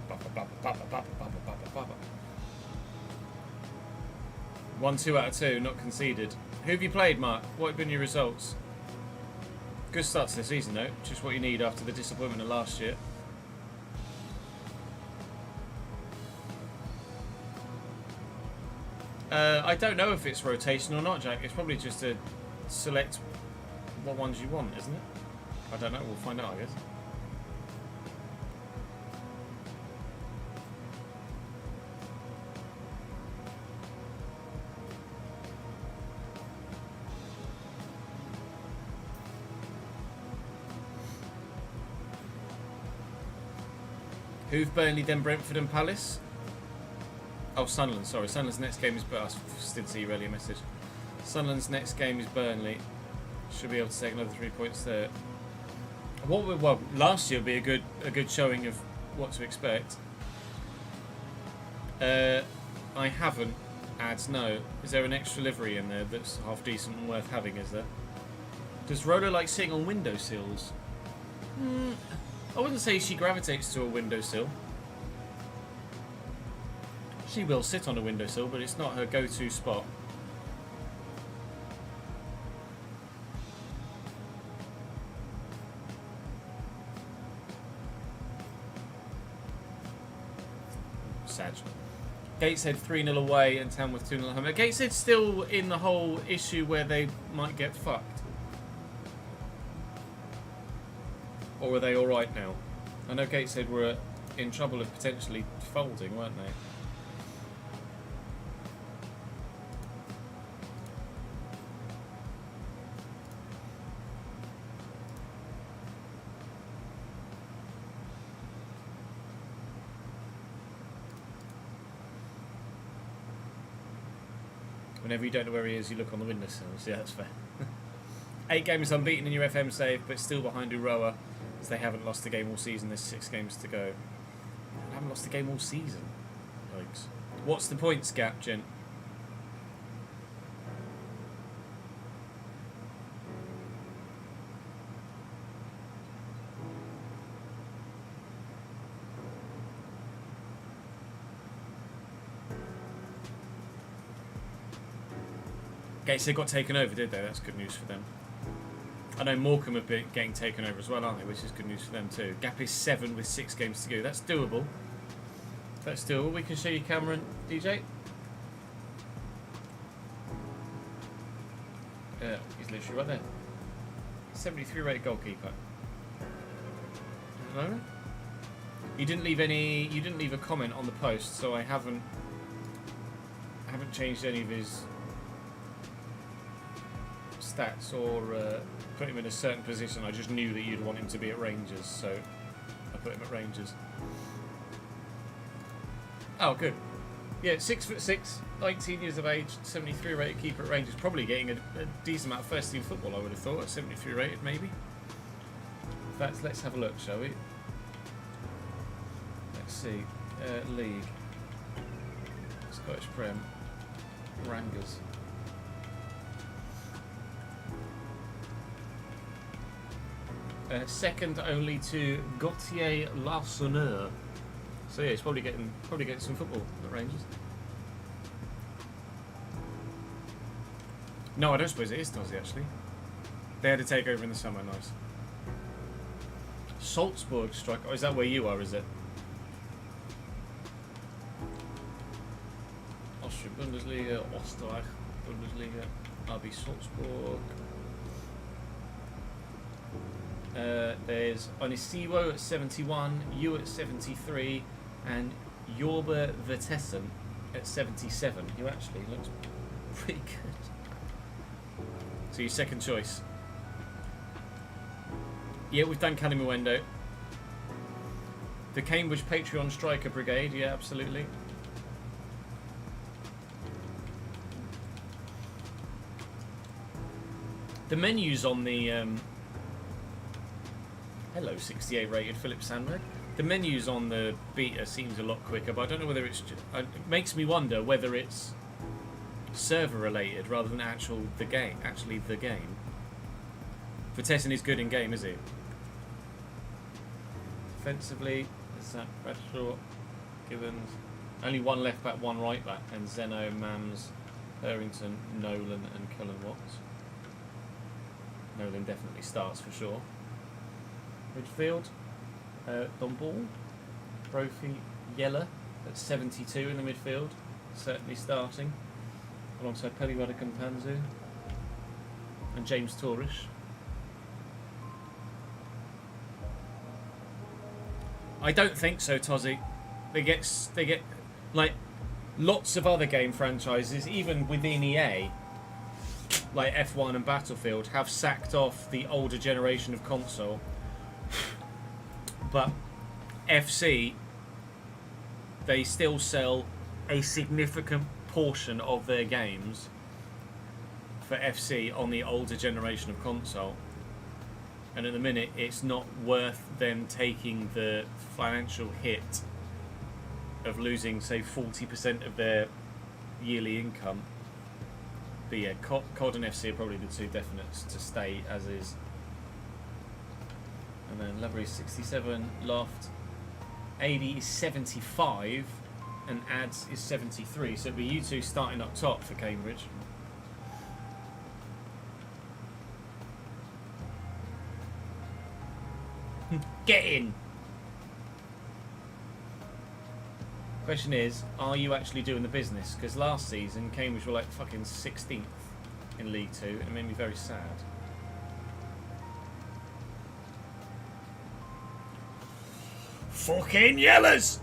out of 2, not conceded. Who have you played, Mark? What have been your results? Good start to the season, though. Just what you need after the disappointment of last year. I don't know if it's rotation or not, Jack. It's probably just to select what ones you want, isn't it? I don't know. We'll find out, I guess. Who've Burnley, then Brentford and Palace? Oh, Sunderland, sorry. Sunderland's next game is... I did see your earlier message. Sunderland's next game is Burnley. Should be able to take another 3 points there. Well, last year would be a good showing of what to expect. I haven't. Ads, no. Is there an extra livery in there that's half decent and worth having, is there? Does Rhoda like sitting on windowsills? I wouldn't say she gravitates to a windowsill. She will sit on a windowsill, but it's not her go-to spot. Sad. Gateshead 3-0 away and Tamworth 2-0 home. Gateshead's still in the whole issue where they might get fucked. Or are they alright now? I know Gateshead were in trouble of potentially folding, weren't they? Whenever you don't know where he is, you look on the windowsills. Yeah, that's fair. 8 games unbeaten in your FM save, but still behind Europa, as they haven't lost a game all season. There's 6 games to go. They haven't lost a game all season. Yikes. What's the points gap, gent? Gateshead got taken over, did they? That's good news for them. I know Morecambe have been getting taken over as well, aren't they? Which is good news for them too. Gap is 7 with 6 games to go. That's doable. That's doable. We can show you Cameron, DJ. He's literally right there. 73 rated goalkeeper. No? You didn't leave a comment on the post, so I haven't changed any of his stats or put him in a certain position. I just knew that you'd want him to be at Rangers, so I put him at Rangers. Oh, good. Yeah, 6'6", 19 years of age, 73 rated keeper at Rangers. Probably getting a decent amount of first team football, I would have thought, at 73 rated maybe. In fact, let's have a look, shall we? Let's see. League. Scottish Prem. Rangers. Second only to Gauthier Larsonneur. So yeah, he's probably getting some football at Rangers. No, I don't suppose it is, does he actually? They had to take over in the summer, nice. Salzburg striker. Oh, is that where you are, is it? Austria Bundesliga, Österreich Bundesliga, RB Salzburg. There's Onisiwo at 71, you at 73, and Jorbe Vertessen at 77. Who actually looks pretty good. So your second choice. Yeah, we've done Kalimuendo. The Cambridge Patreon Striker Brigade, yeah, absolutely. The menus on the... Hello, 68 rated Philip Sandberg. The menus on the beta seems a lot quicker, but I don't know whether it's... it makes me wonder whether it's server related rather than actually the game. Vertessen is good in game, is he? Offensively, Zach Bradshaw, Givens. Only one left back, one right back, and Zeno, Mams, Harrington, Nolan, and Cullen Watts. Nolan definitely starts for sure. Midfield, Don Ball, Brophy, Yeller at 72 in the midfield, certainly starting, alongside Peliwada Kampanzu and James Torish. I don't think so, Tozzy. They get like lots of other game franchises, even within EA, like F1 and Battlefield, have sacked off the older generation of console. But FC, they still sell a significant portion of their games for FC on the older generation of console. And at the minute, it's not worth them taking the financial hit of losing, say, 40% of their yearly income. But yeah, COD and FC are probably the two definites to stay as is. And then Lavery is 67, Loft 80 is 75, and Ads is 73. So it'll be you two starting up top for Cambridge. Get in! Question is, are you actually doing the business? Because last season, Cambridge were like fucking 16th in League 2, and it made me very sad. Fucking yellers!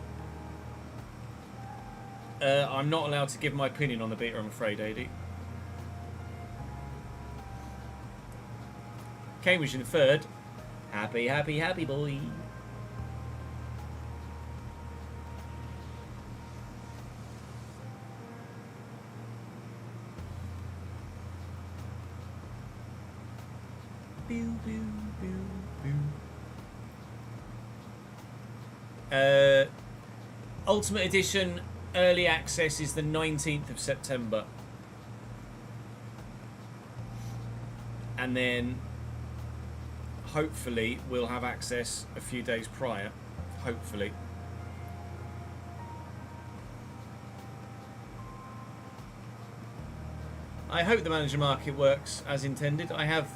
I'm not allowed to give my opinion on the beta, I'm afraid, AD. Cambridge in third. Happy, happy, happy boy. Boo, boo, boo, boo. Ultimate Edition early access is the 19th of September. And then hopefully we'll have access a few days prior. Hopefully. I hope the manager market works as intended. I have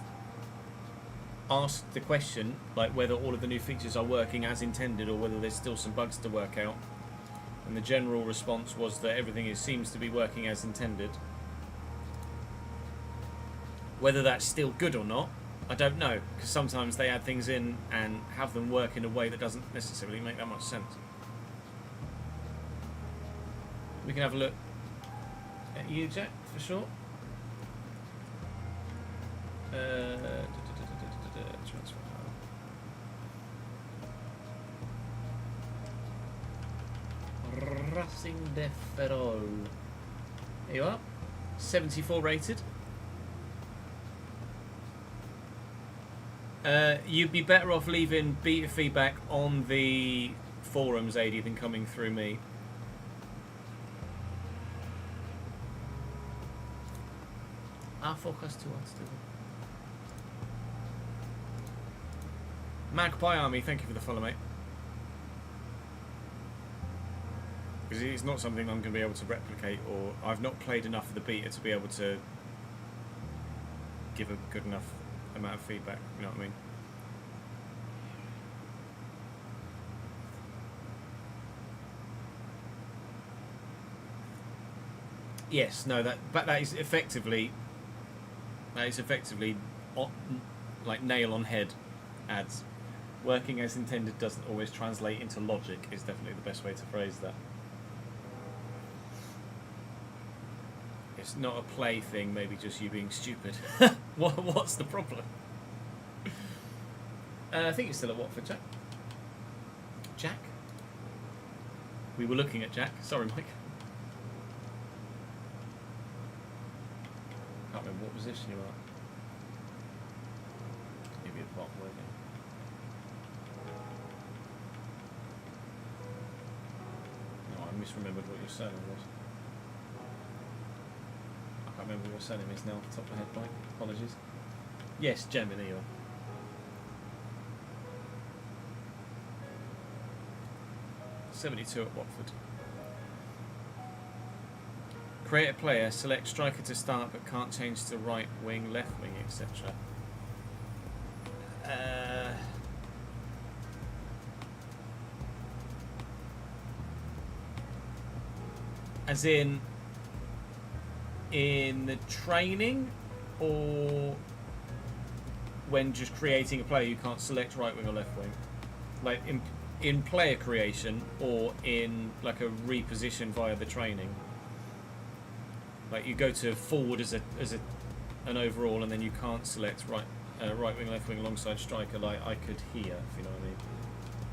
asked the question, like whether all of the new features are working as intended or whether there's still some bugs to work out. And the general response was that everything seems to be working as intended. Whether that's still good or not, I don't know, because sometimes they add things in and have them work in a way that doesn't necessarily make that much sense. We can have a look at you, Jack, for sure. Transfer. Racing de Ferrol. There you are. 74 rated. You'd be better off leaving beta feedback on the forums, AD, than coming through me. Focus to us, Magpie Army, thank you for the follow, mate. Because it's not something I'm going to be able to replicate, or I've not played enough of the beta to be able to give a good enough amount of feedback, you know what I mean? Yes, no, that is effectively like nail on head ads. Working as intended doesn't always translate into logic is definitely the best way to phrase that. It's not a play thing, maybe just you being stupid. What's the problem? I think it's still at Watford, Jack. Jack? We were looking at Jack. Sorry, Mike. Can't remember what position you are. Maybe at the bottom, won't you? No, I misremembered what your surname was. I can't remember what your surname is now off the top of my head, Mike. Apologies. Yes, Gem, there you are. 72 at Watford. Create a player, select striker to start but can't change to right wing, left wing, etc. As in the training, or when just creating a player you can't select right wing or left wing? Like in player creation, or in like a reposition via the training? Like you go to forward as an overall, and then you can't select right wing, left wing alongside striker. Like I could here, if you know what I mean.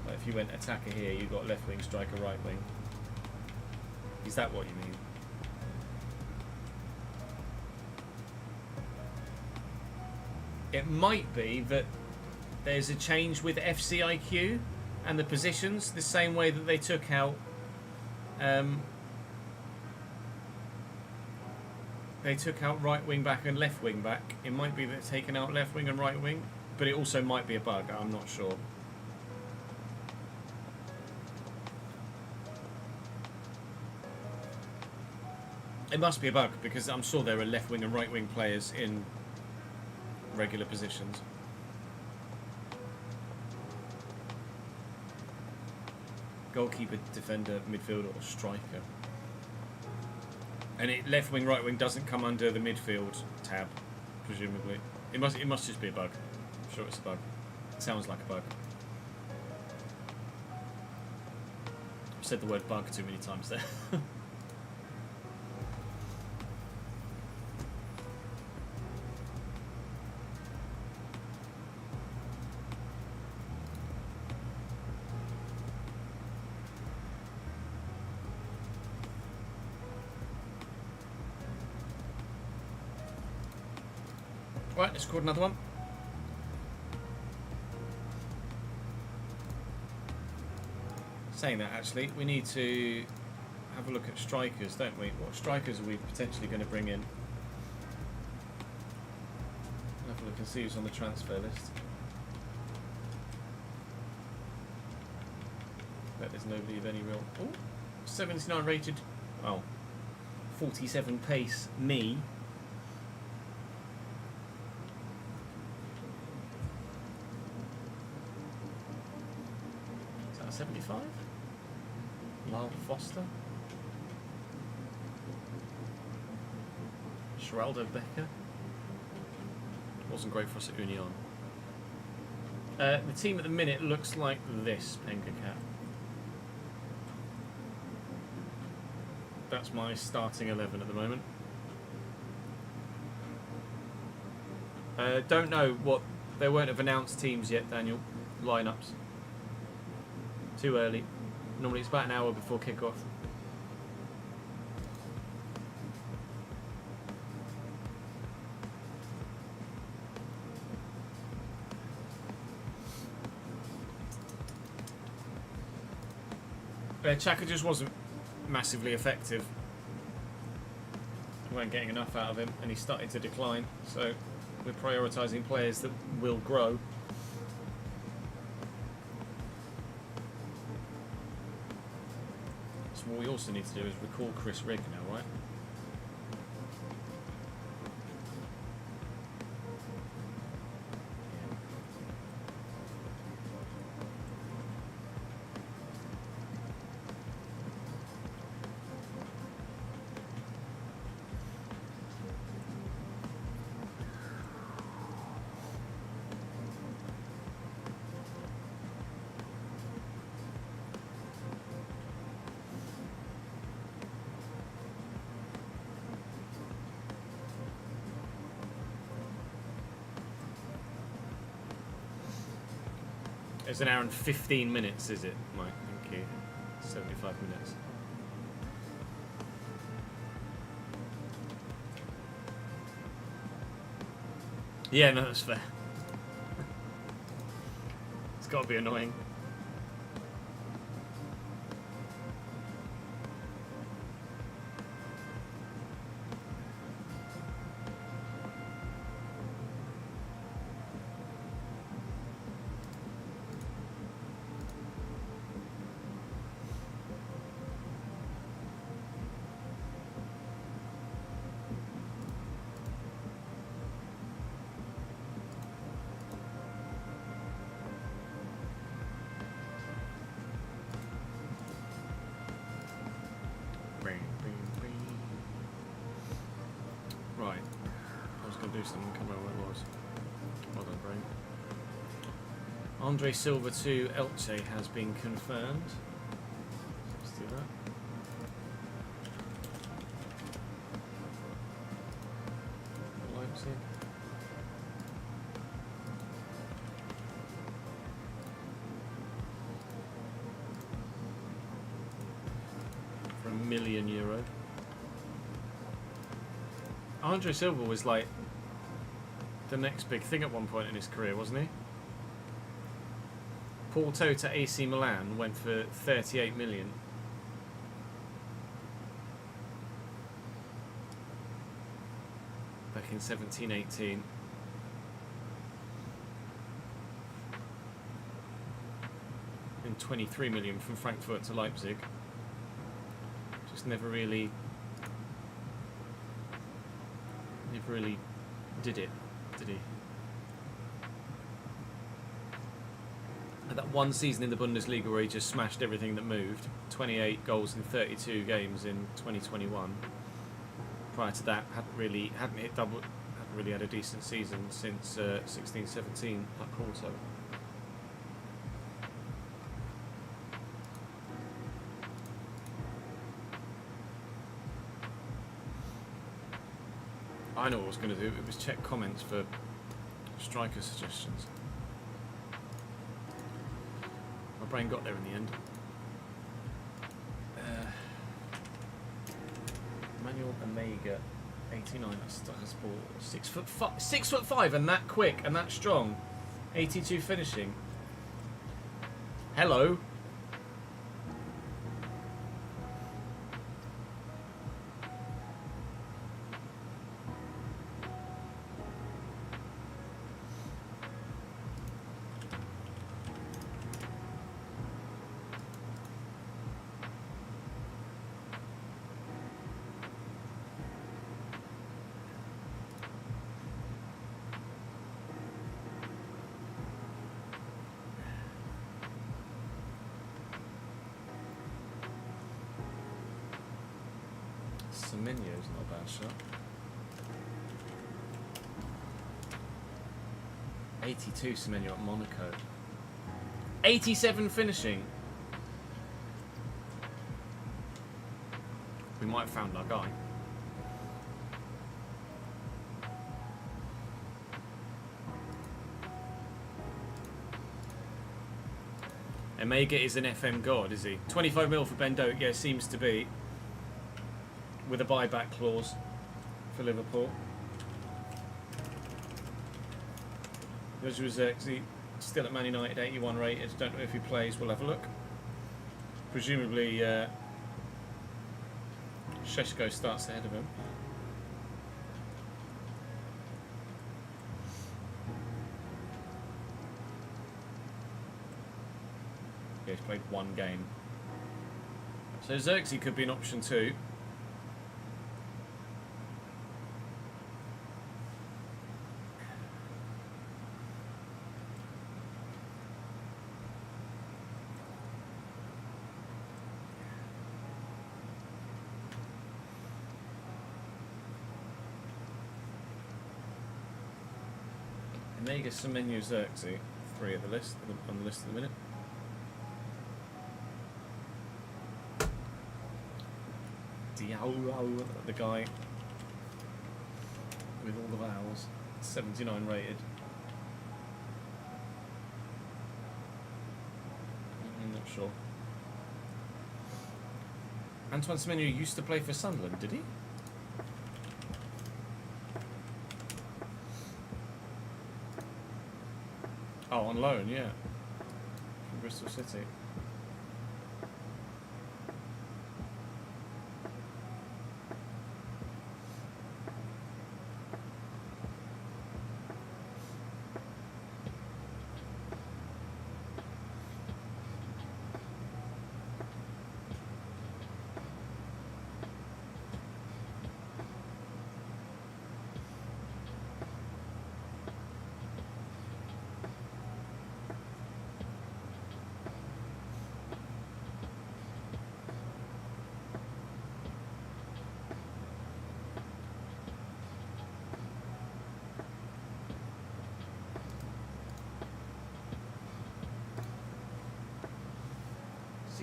Like if you went attacker here, you got left wing, striker, right wing. Is that what you mean? It might be that there's a change with FCIQ and the positions, the same way that they took out right wing back and left wing back. It might be that they've taken out left wing and right wing, but it also might be a bug. I'm not sure. It must be a bug, because I'm sure there are left wing and right wing players in regular positions. Goalkeeper, defender, midfielder, or striker. And left wing, right wing doesn't come under the midfield tab, presumably. It must just be a bug. I'm sure it's a bug. It sounds like a bug. I've said the word bug too many times there. Right, let's record another one. Saying that, actually, we need to have a look at strikers, don't we? What strikers are we potentially going to bring in? Have a look and see who's on the transfer list. Bet there's nobody of any real... Oh, 79 rated. Oh, 47 pace. Me. Is that a 75? Lyle Foster. Geraldo Becker. Wasn't great for us at Union. The team at the minute looks like this, Penka Cat. That's my starting 11 at the moment. Don't know what... They won't have announced teams yet, Daniel. Lineups. Too early. Normally it's about an hour before kick-off. Xhaka just wasn't massively effective. We weren't getting enough out of him, and he started to decline. So we're prioritising players that will grow. So what we also need to do is recall Chris Rigg now, right? It's an hour and 15 minutes, is it, Mike? Thank you. 75 minutes. Yeah, no, that's fair. It's got to be annoying. do something. I can't remember what it was. Well done, brain. Andre Silva to Elche has been confirmed. Let's do that. Leipzig. For €1 million. Andre Silva was like the next big thing at one point in his career, wasn't he? Porto to AC Milan went for 38 million. Back in 17-18. And 23 million from Frankfurt to Leipzig. Just never really did it, did he? At that one season in the Bundesliga where he just smashed everything that moved, 28 goals in 32 games in 2021. Prior to that, hadn't really had a decent season since 16-17 at Porto. I know what I was going to do. It was check comments for striker suggestions. My brain got there in the end. Manuel Omega, 89. That's Sport. 6'5", and that quick and that strong. 82 finishing. Hello. Semenyo's not a bad shot. 82 Semenyo at Monaco. 87 finishing. We might have found our guy. Omega is an FM god, is he? 25 mil for Ben Doak, yeah, seems to be. With a buyback clause for Liverpool. Joshua Zirkzee still at Man United, 81 rated. Don't know if he plays. We'll have a look. Presumably, Šeško starts ahead of him. Yeah, he's played one game. So Zirkzee could be an option too. Omega, Semenyo, Zirkzee, 3 of the list on the list at the minute. Diallo, the guy with all the vowels, 79 rated. I'm not sure. Antoine Semenyo used to play for Sunderland, did he? Oh, on loan, yeah. From Bristol City.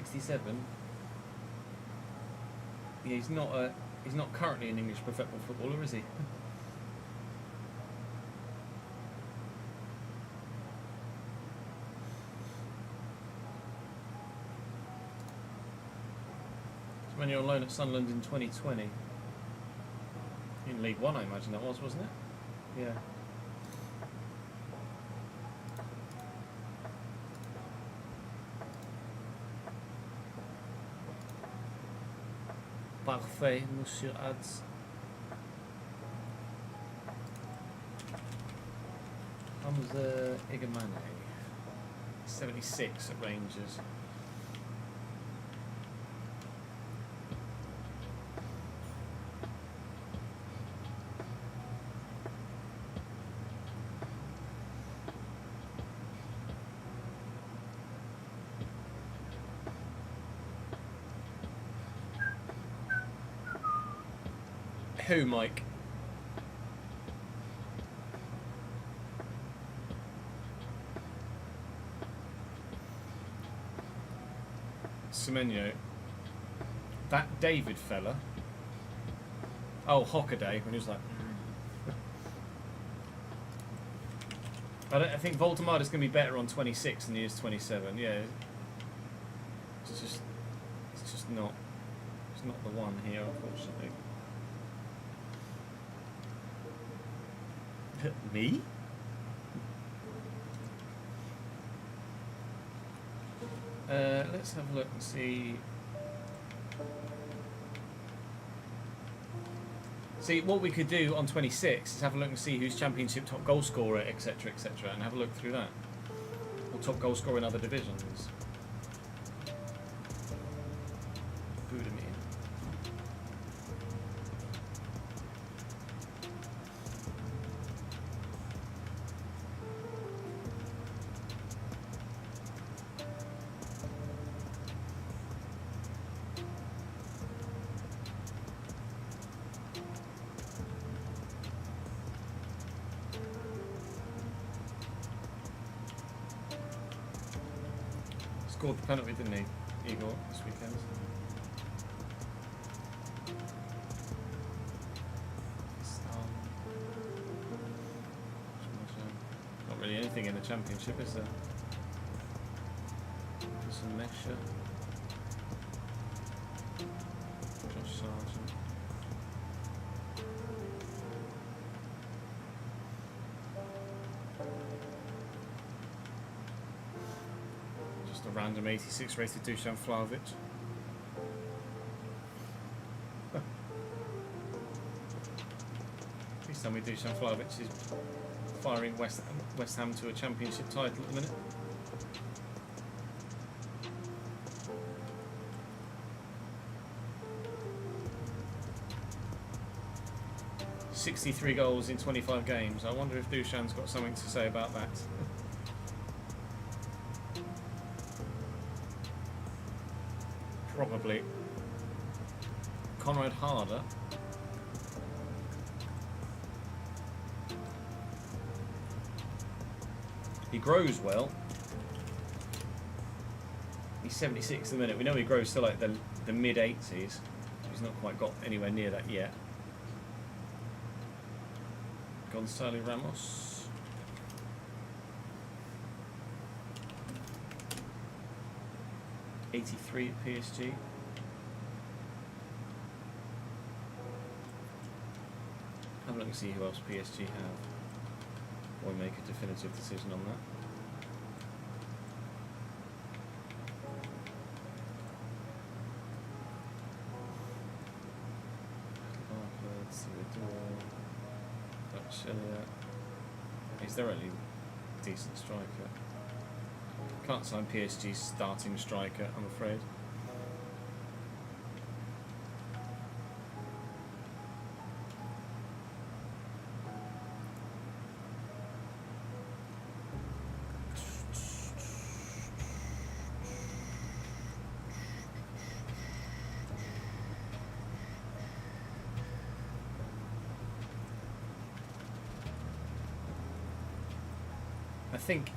67. Yeah, he's not currently an English professional footballer, is he? So when you're on loan at Sunderland in 2020, in League One, I imagine that was, wasn't it? Yeah. Parfait, Monsieur Ads. Hamza Igamane, 76 at Rangers. Who, Mike? Semenyo. That David fella. Oh, Hockaday, when he was like... I think Voltemada's going to be better on 26 than he is 27, yeah. It's just not... It's not the one here, unfortunately. Me? Let's have a look and see. See, what we could do on 26 is have a look and see who's Championship top goal scorer, etc., etc., and have a look through that. Or top goal scorer in other divisions. Budimir. Scored the penalty, didn't he, Igor, this weekend? Not really anything in the Championship, is there? Some Mesha. Josh Sargent. Just a random 86 rated Dusan Vlahovic. Please tell me Dusan Vlahovic is firing West Ham to a Championship title at the minute. "63 goals in 25 games. I wonder if Dusan's got something to say about that. Probably. Conrad Harder. He grows well. He's 76 at the minute. We know he grows to like the mid-80s. He's not quite got anywhere near that yet. Gonzalo Ramos. '83 at PSG. Have a look and see who else PSG have. Or make a definitive decision on that. He's their only decent striker. Can't sign PSG's starting striker, I'm afraid.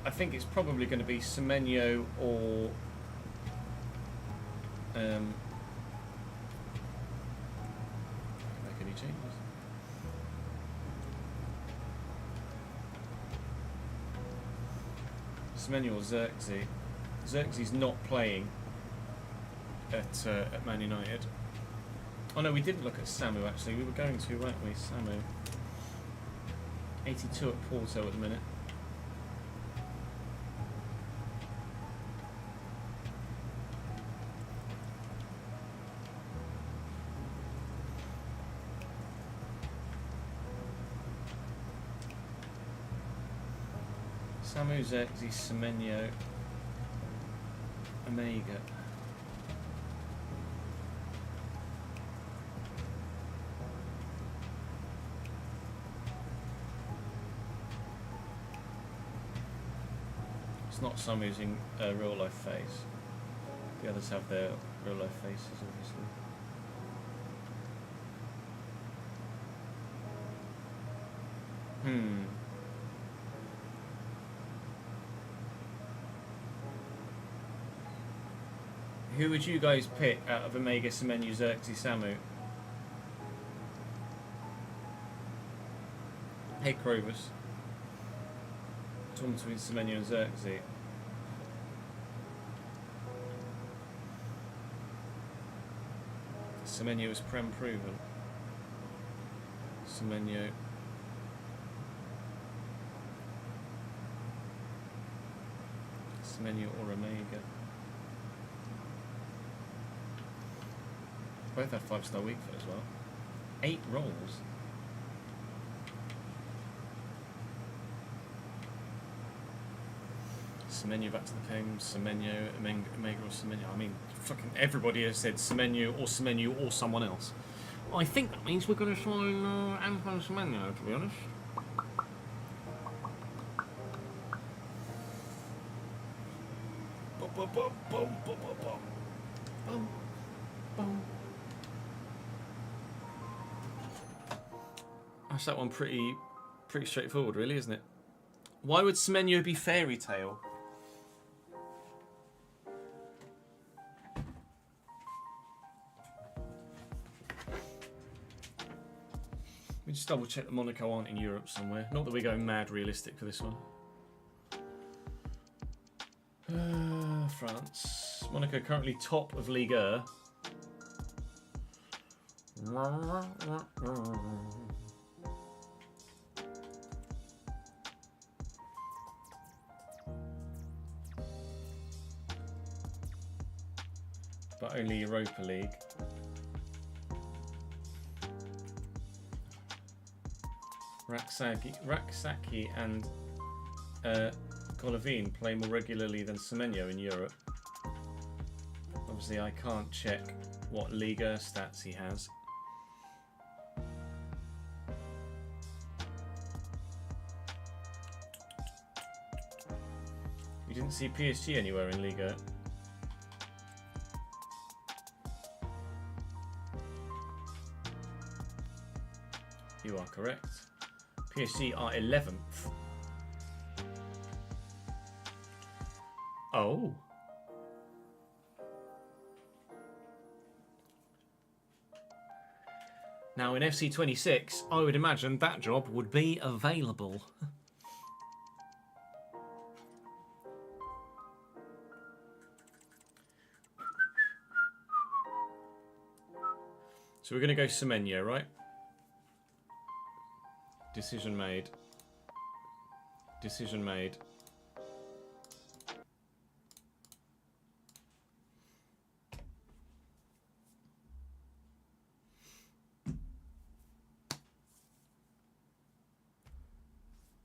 I think it's probably going to be Semenyo or Make any changes? Semenyo or Xerxes? Xerxes not playing at Man United. Oh no, we didn't look at Samu actually. We were going to, weren't we? Samu. 82 at Porto at the minute. Samu, Xerxes, Semenyo, Omega. It's not some using a real life face. The others have their real life faces, obviously. Who would you guys pick out of Omega, Semenyo, Xerxes, Samu? Hey Crovus. Torn between Semenyo and Xerxes. Semenyo is Prem proven. Semenyo. Semenyo or Omega. Both had 5-star week for as well. 8 rolls. Semenyo back to the ping. Semenyo, Omega or Semenyo. I mean, fucking everybody has said Semenyo or someone else. I think that means we're going to sign Antoine Semenyo, to be honest. Boom, boom, boom, boom, boom, boom, boom, boom. That's that one pretty straightforward, really, isn't it? Why would Semenyo be fairy tale? Let me just double check that Monaco aren't in Europe somewhere. Not that we're going mad realistic for this one. France. Monaco currently top of Ligue 1. But only Europa League. Raksaki and Golovin play more regularly than Semenyo in Europe. Obviously I can't check what Liga stats he has. You didn't see PSG anywhere in Liga? You are correct. PSG are 11th. Oh. Now in FC26, I would imagine that job would be available. So we're going to go Semenyo, right? Decision made. Decision made.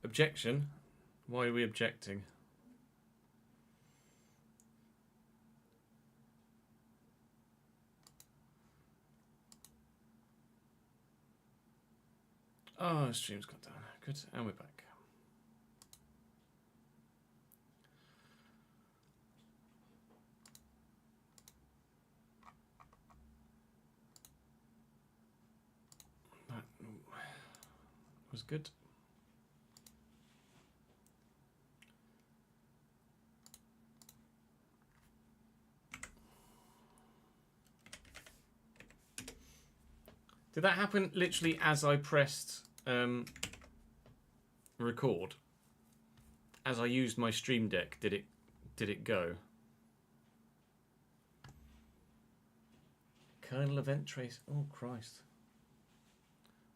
Objection? Why are we objecting? Oh, stream's gone down. Good, and we're back. That was good. Did that happen literally as I pressed record? As I used my Stream Deck, did it go? Kernel event trace. Oh Christ!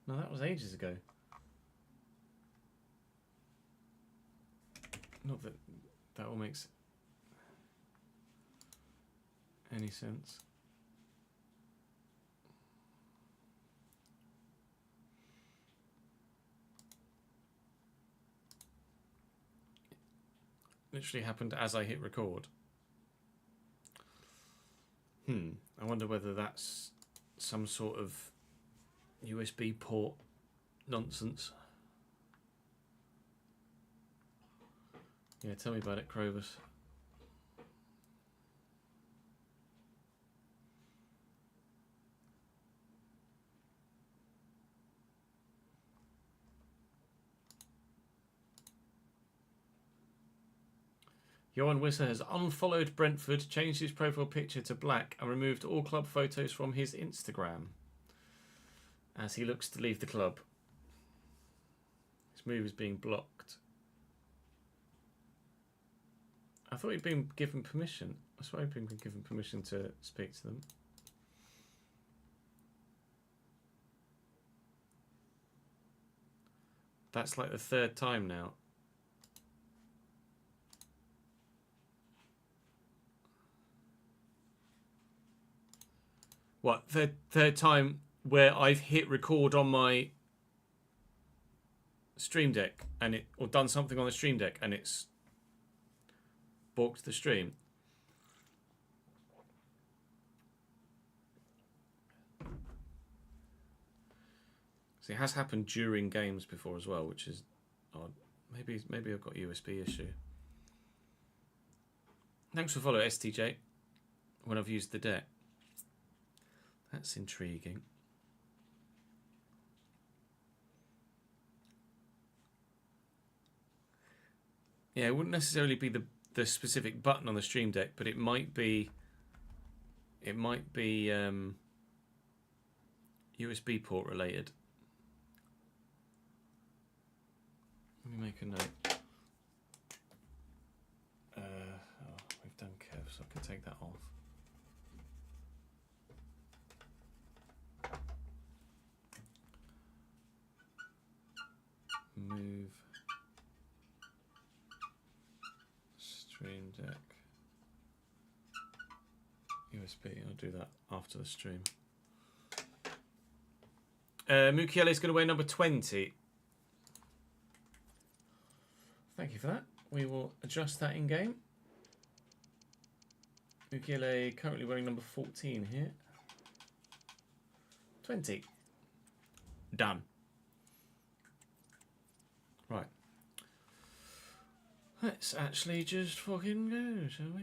No, that was ages ago. Not that that all makes any sense. Literally happened as I hit record. I wonder whether that's some sort of USB port nonsense. Yeah, tell me about it, Crovus. Johan Wisser has unfollowed Brentford, changed his profile picture to black and removed all club photos from his Instagram as he looks to leave the club. His move is being blocked. I thought he'd been given permission. I swear he'd been given permission to speak to them. That's like the third time now. What, third time where I've hit record on my Stream Deck and or done something on the Stream Deck and it's balked the stream. See, it has happened during games before as well, which is odd. Maybe I've got a USB issue. Thanks for following, STJ, when I've used the deck. That's intriguing. Yeah, it wouldn't necessarily be the specific button on the Stream Deck, but it might be USB port related. Let me make a note. We've done Kev, so I can take that off. Move Stream Deck USB. I'll do that after the stream. Mukiele is going to wear number 20. Thank you for that. We will adjust that in game. Mukiele currently wearing number 14 here. 20. Done. Right. Let's actually just fucking go, shall we?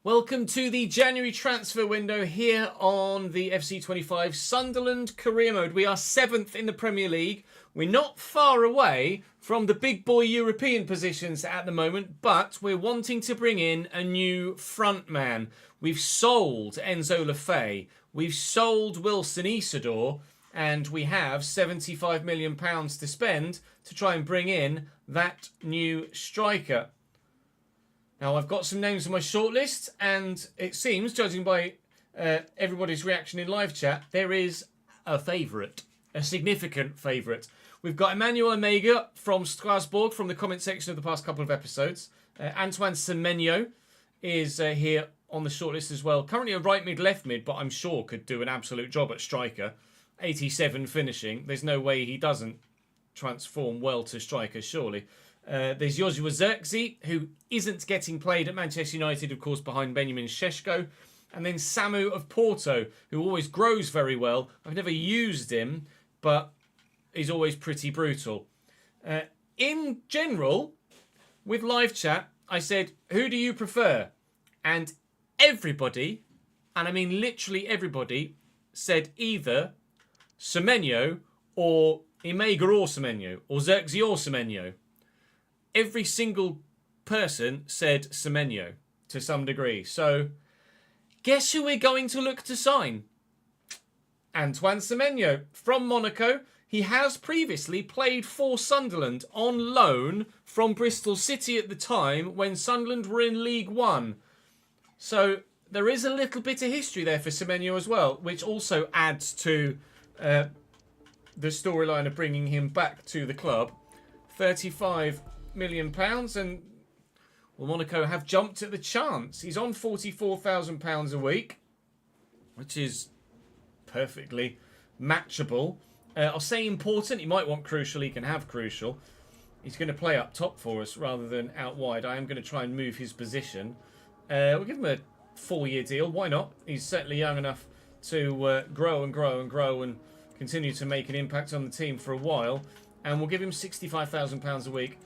Welcome to the January transfer window here on the FC25 Sunderland Career Mode. We are 7th in the Premier League. We're not far away from the big boy European positions at the moment, but we're wanting to bring in a new front man. We've sold Enzo Lefebvre, we've sold Wilson Isidore, and we have £75 million to spend to try and bring in that new striker. Now, I've got some names on my shortlist, and it seems, judging by everybody's reaction in live chat, there is a favourite, a significant favourite. We've got Emmanuel Omega from Strasbourg from the comment section of the past couple of episodes. Antoine Semenyo is here on the shortlist as well. Currently a right mid, left mid, but I'm sure could do an absolute job at striker. 87 finishing. There's no way he doesn't transform well to striker, surely. There's Joshua Zirkzee, who isn't getting played at Manchester United, of course, behind Benjamin Šeško. And then Samu of Porto, who always grows very well. I've never used him, but he's always pretty brutal. In general, with live chat, I said, who do you prefer? And everybody, and I mean literally everybody, said either Semenyo or Imega or Semenyo, or Zirkzee or Semenyo. Every single person said Semenyo to some degree. So, guess who we're going to look to sign? Antoine Semenyo from Monaco. He has previously played for Sunderland on loan from Bristol City at the time when Sunderland were in League One. So there is a little bit of history there for Semenyo as well, which also adds to the storyline of bringing him back to the club. £35 million, and well, Monaco have jumped at the chance. He's on £44,000 a week, which is perfectly matchable. I'll say important. He might want crucial. He can have crucial. He's going to play up top for us rather than out wide. I am going to try and move his position. We'll give him a 4-year deal. Why not? He's certainly young enough to grow and grow and grow and continue to make an impact on the team for a while. And we'll give him £65,000 a week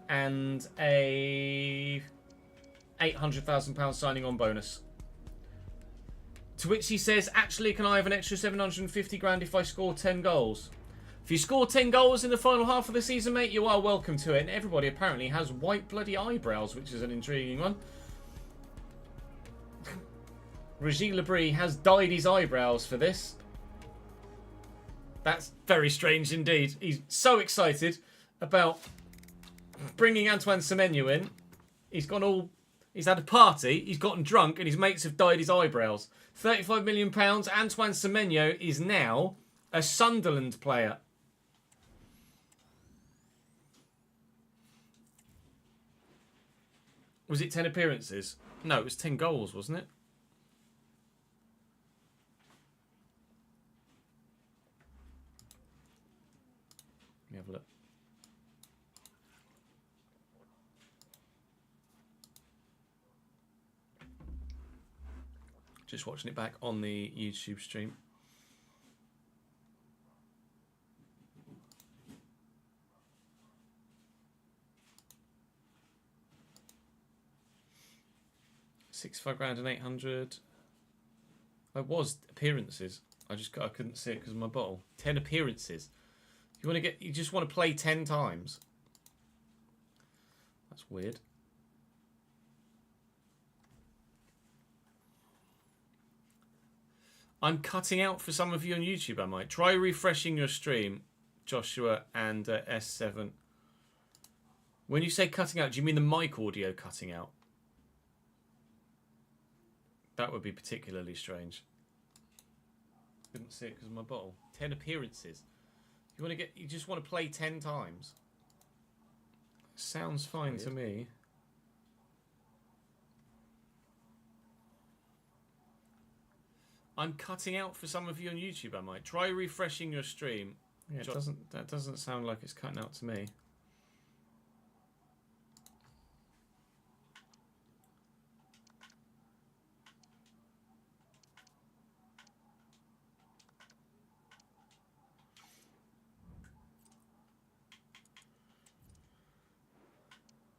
and a £800,000 signing on bonus. To which he says, actually, can I have an extra 750 grand if I score 10 goals? If you score 10 goals in the final half of the season, mate, you are welcome to it. And everybody apparently has white bloody eyebrows, which is an intriguing one. Regis Lebris has dyed his eyebrows for this. That's very strange indeed. He's so excited about bringing Antoine Semenyo in. He's had a party, he's gotten drunk, and his mates have dyed his eyebrows. £35 million. Antoine Semenyo is now a Sunderland player. Was it 10 appearances? No, it was 10 goals, wasn't it? Let me have a look. Just watching it back on the YouTube stream. £65 grand and 800. I was appearances. I couldn't see it because of my bottle. 10 appearances. You just want to play 10 times. That's weird. I'm cutting out for some of you on YouTube, I might. Try refreshing your stream, Joshua and S7. When you say cutting out, do you mean the mic audio cutting out? That would be particularly strange. Couldn't see it because of my bottle. 10 appearances. You just want to play 10 times. Sounds fine weird to me. I'm cutting out for some of you on YouTube, I might. Try refreshing your stream. Yeah, that doesn't sound like it's cutting out to me.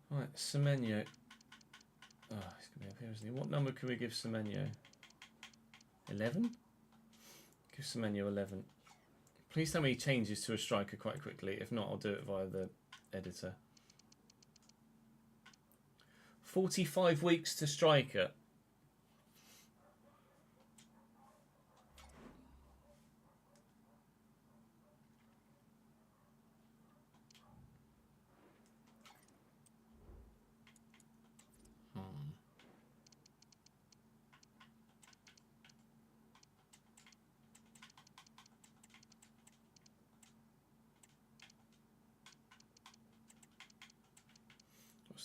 Right, Semenyo. Oh, he's going to be up here, isn't he? What number can we give Semenyo? 11? Give Semenyo 11. Please tell me he changes to a striker quite quickly. If not, I'll do it via the editor. 45 weeks to striker.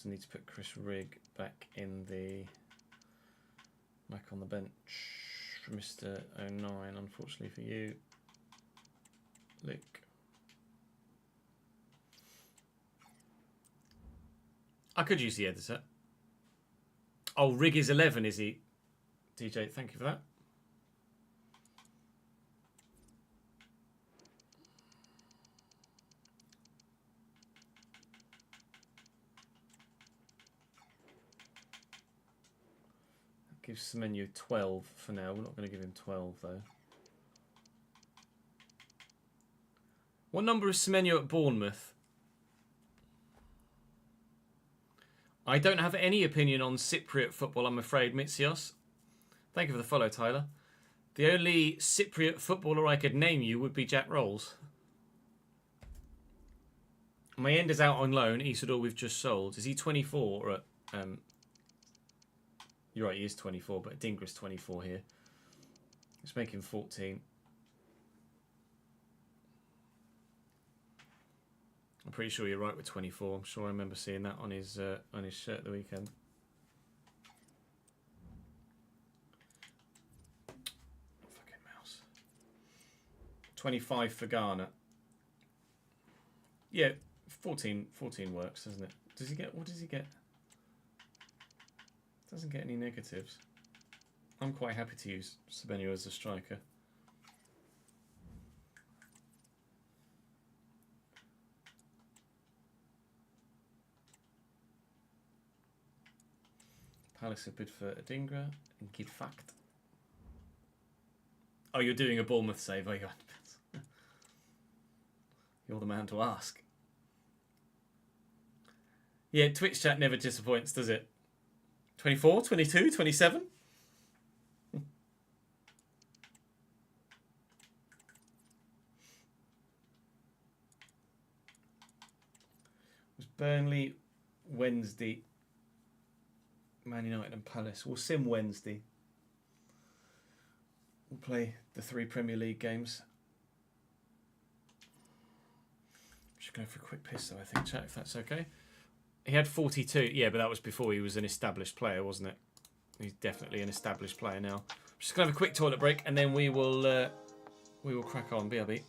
Need to put Chris Rigg back on the bench for Mr. 09, unfortunately for you. Lick. I could use the editor. Oh, Rigg is 11, is he? DJ, thank you for that. Give Semenyo 12 for now. We're not going to give him 12 though. What number is Semenyo at Bournemouth? I don't have any opinion on Cypriot football, I'm afraid, Mitsios. Thank you for the follow, Tyler. The only Cypriot footballer I could name you would be Jack Rolls. My end is out on loan. Isidore we've just sold. Is he 24? Or you're right, he is 24, but Dingra's 24 here. Let's make him 14. I'm pretty sure you're right with 24. I'm sure I remember seeing that on his shirt at the weekend. Fucking mouse. 25 for Ghana. Yeah, 14 works, doesn't it? Does he get? What does he get? Doesn't get any negatives. I'm quite happy to use Semenyo as a striker. Palace have bid for Adingra and Gidfact. Oh, you're doing a Bournemouth save, are you? You're the man to ask. Yeah, Twitch chat never disappoints, does it? 24, 22, 27? Was Burnley Wednesday, Man United and Palace. We'll sim Wednesday. We'll play the 3 Premier League games. Just going for a quick piss though, I think, chat, if that's okay. He had 42. Yeah, but that was before he was an established player, wasn't it? He's definitely an established player now. Just going to have a quick toilet break and then we will crack on. BRB.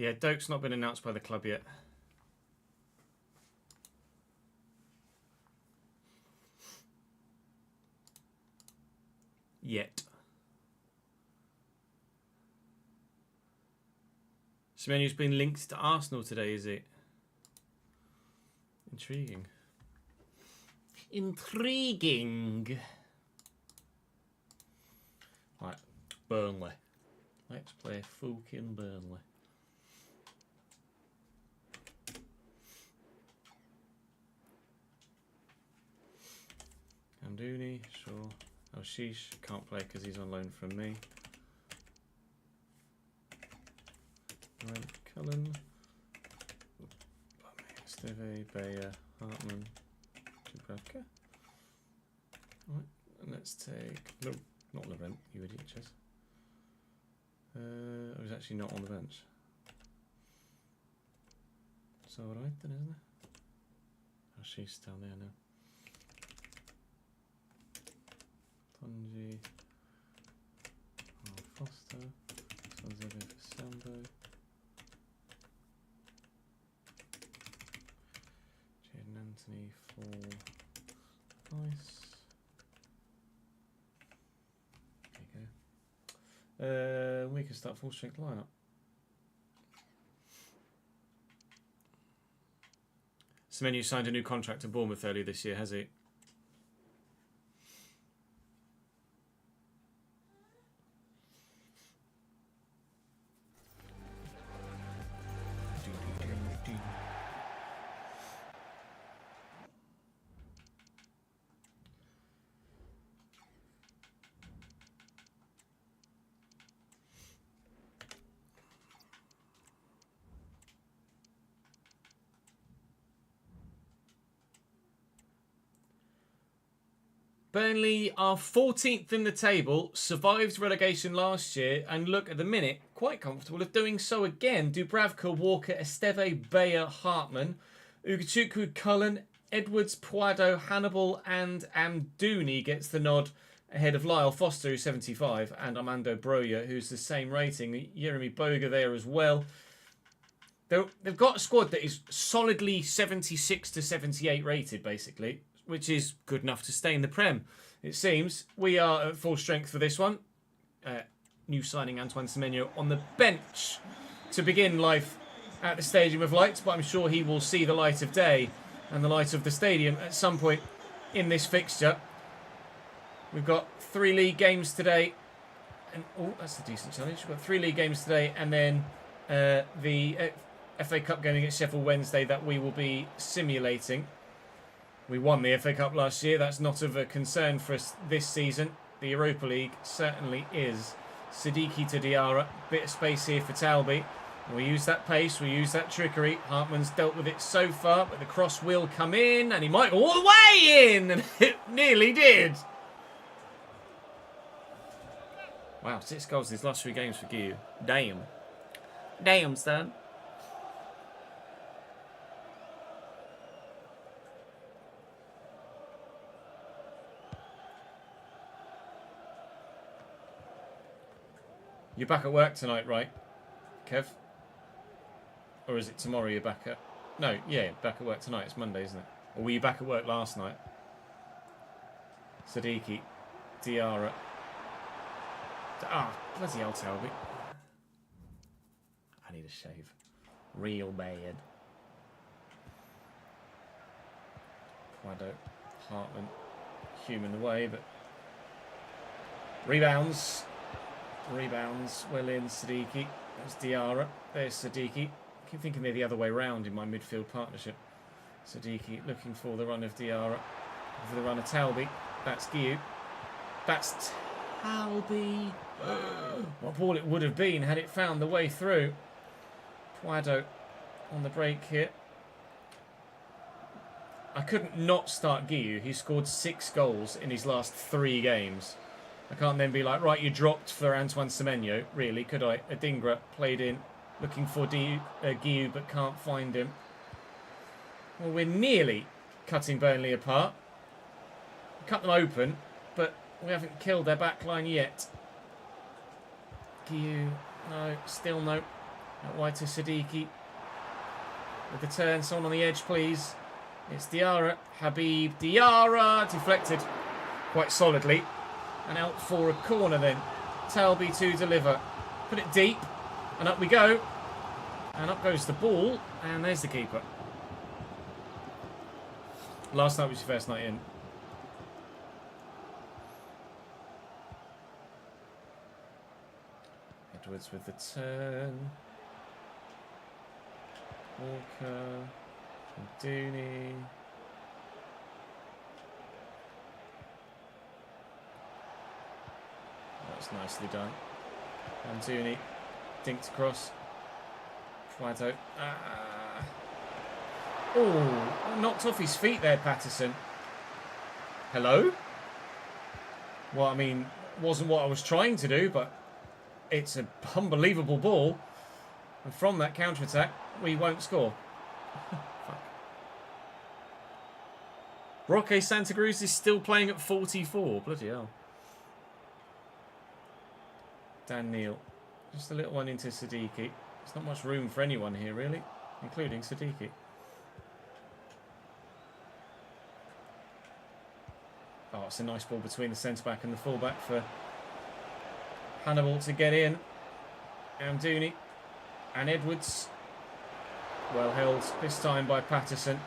Yeah, Doak's not been announced by the club yet. Yet. Semenyu's been linked to Arsenal today, is it? Intriguing. Intriguing. Right, Burnley. Let's play fucking Burnley. Amdouni, sure. Oh, Sheesh can't play because he's on loan from me. Right, Cullen. Steve, Bayer, Hartman, Dubravka. Right, and let's take. No, not Laurent, you idiot, Chess. I was actually not on the bench. So alright then, isn't it? Oh, she's down there now. Tonji. Oh, Foster. Sonzebe for Sambo. Jaden Anthony for Nice. There you go. We can start full strength lineup. Semenya signed a new contract to Bournemouth earlier this year, has he? Burnley are 14th in the table, survived relegation last year, and look at the minute, quite comfortable of doing so again. Dubravka, Walker, Esteve, Bayer, Hartman, Ugochukwu, Cullen, Edwards, Puado, Hannibal, and Amdouni gets the nod ahead of Lyle Foster, who's 75, and Armando Broja, who's the same rating. Jeremy Boga there as well. They've got a squad that is solidly 76 to 78 rated, basically, which is good enough to stay in the Prem, it seems. We are at full strength for this one. New signing Antoine Semenyo on the bench to begin life at the Stadium of Lights, but I'm sure he will see the light of day and the light of the stadium at some point in this fixture. We've got 3 league games today. And oh, that's a decent challenge. We've got 3 league games today, and then the FA Cup game against Sheffield Wednesday that we will be simulating. We won the FA Cup last year. That's not of a concern for us this season. The Europa League certainly is. Siddiqui to Diarra. Bit of space here for Talby. We use that pace. We use that trickery. Hartman's dealt with it so far, but the cross will come in, and he might go all the way in, and it nearly did. Wow, 6 goals in his last 3 games for Guillaume. Damn. Damn, Stan. You're back at work tonight, right, Kev? Or is it tomorrow you're back at... No, yeah, back at work tonight. It's Monday, isn't it? Or were you back at work last night? Siddiqui. Diarra. Ah, bloody hell, Talby. I need a shave. Real bad. Puado. Hartman. Human away, but... Rebounds. Rebounds, well in, Siddiqui. That's Diarra. There's Siddiqui. I keep thinking they're the other way round in my midfield partnership. Siddiqui looking for the run of Diarra. For the run of Talby. That's Guillaume. That's Talby. What ball it would have been had it found the way through. Puado on the break here. I couldn't not start Guillaume. He scored 6 goals in his last 3 games. I can't then be like, right, you dropped for Antoine Semenyo, really, could I? Adingra played in, looking for Guillaume, but can't find him. Well, we're nearly cutting Burnley apart. Cut them open, but we haven't killed their back line yet. Guillaume, no, still no. Out wide to Siddiqui. With the turn, someone on the edge, please. It's Diarra. Habib Diarra. Deflected quite solidly. And out for a corner then. Talby to deliver. Put it deep. And up we go. And up goes the ball. And there's the keeper. Last night was your first night in. Edwards with the turn. Walker. Dooney. That's nicely done. And Dooney dinked across. Flato. Oh, knocked off his feet there, Patterson. Hello? Well, I mean, wasn't what I was trying to do, but it's an unbelievable ball. And from that counter-attack, we won't score. Fuck. Roque Santa Cruz is still playing at 44. Bloody hell. Dan Neal. Just a little one into Siddiqui. There's not much room for anyone here, really, including Siddiqui. Oh, it's a nice ball between the centre-back and the full-back for Hannibal to get in. Amdouni and Edwards. Well held this time by Patterson.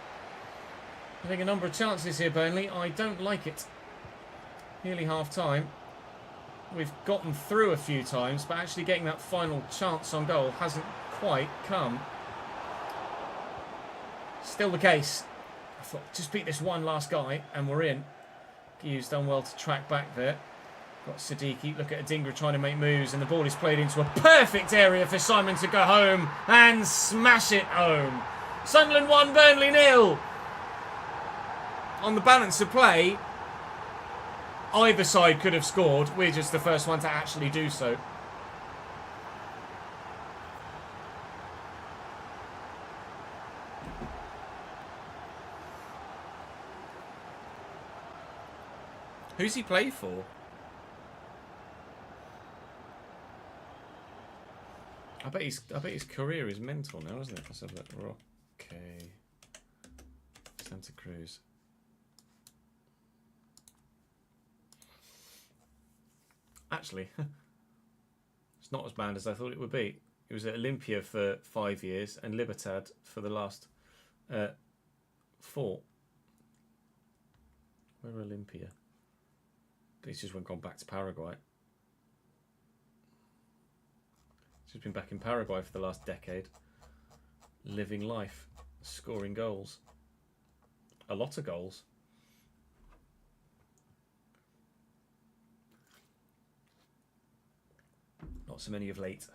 I think a number of chances here, Burnley. I don't like it. Nearly half-time. We've gotten through a few times, but actually getting that final chance on goal hasn't quite come. Still the case. I thought, just beat this one last guy, and we're in. Hughes done well to track back there. Got Siddiqui. Look at Adingra trying to make moves, and the ball is played into a perfect area for Simon to go home and smash it home. Sunderland 1, Burnley 0. On the balance of play, either side could have scored. We're just the first one to actually do so. Who's he play for? I bet his career is mental now, isn't it? Let's have a look. Okay. Santa Cruz. Actually, it's not as bad as I thought it would be. He was at Olympia for 5 years and Libertad for the last 4. Where Olympia? But he's just gone back to Paraguay. He's been back in Paraguay for the last decade. Living life. Scoring goals. A lot of goals. Not so many of late.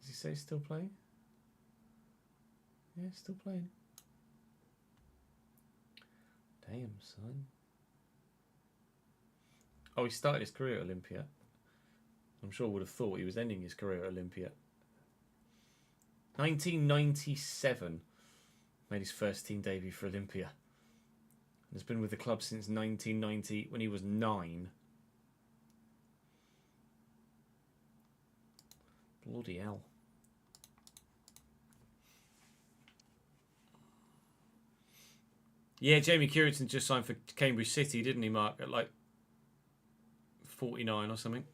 Does he say he's still playing? Yeah, still playing. Damn, son. Oh, he started his career at Olympia. I'm sure would have thought he was ending his career at Olympia. 1997. Made his first team debut for Olympia. Has been with the club since 1990 when he was 9. Bloody hell. Yeah, Jamie Currington just signed for Cambridge City, didn't he, Mark? At like 49 or something.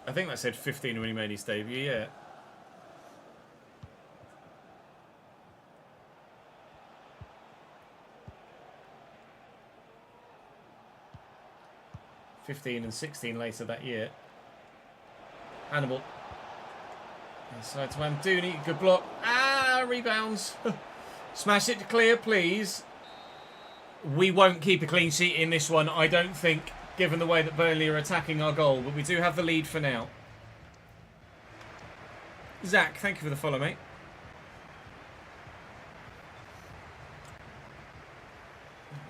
I think that said 15 when he made his debut, yeah. '15 and 16 later that year. Hannibal. Inside to Amdouni. Good block. Ah, rebounds. Smash it to clear, please. We won't keep a clean sheet in this one, I don't think, given the way that Burnley are attacking our goal. But we do have the lead for now. Zach, thank you for the follow, mate.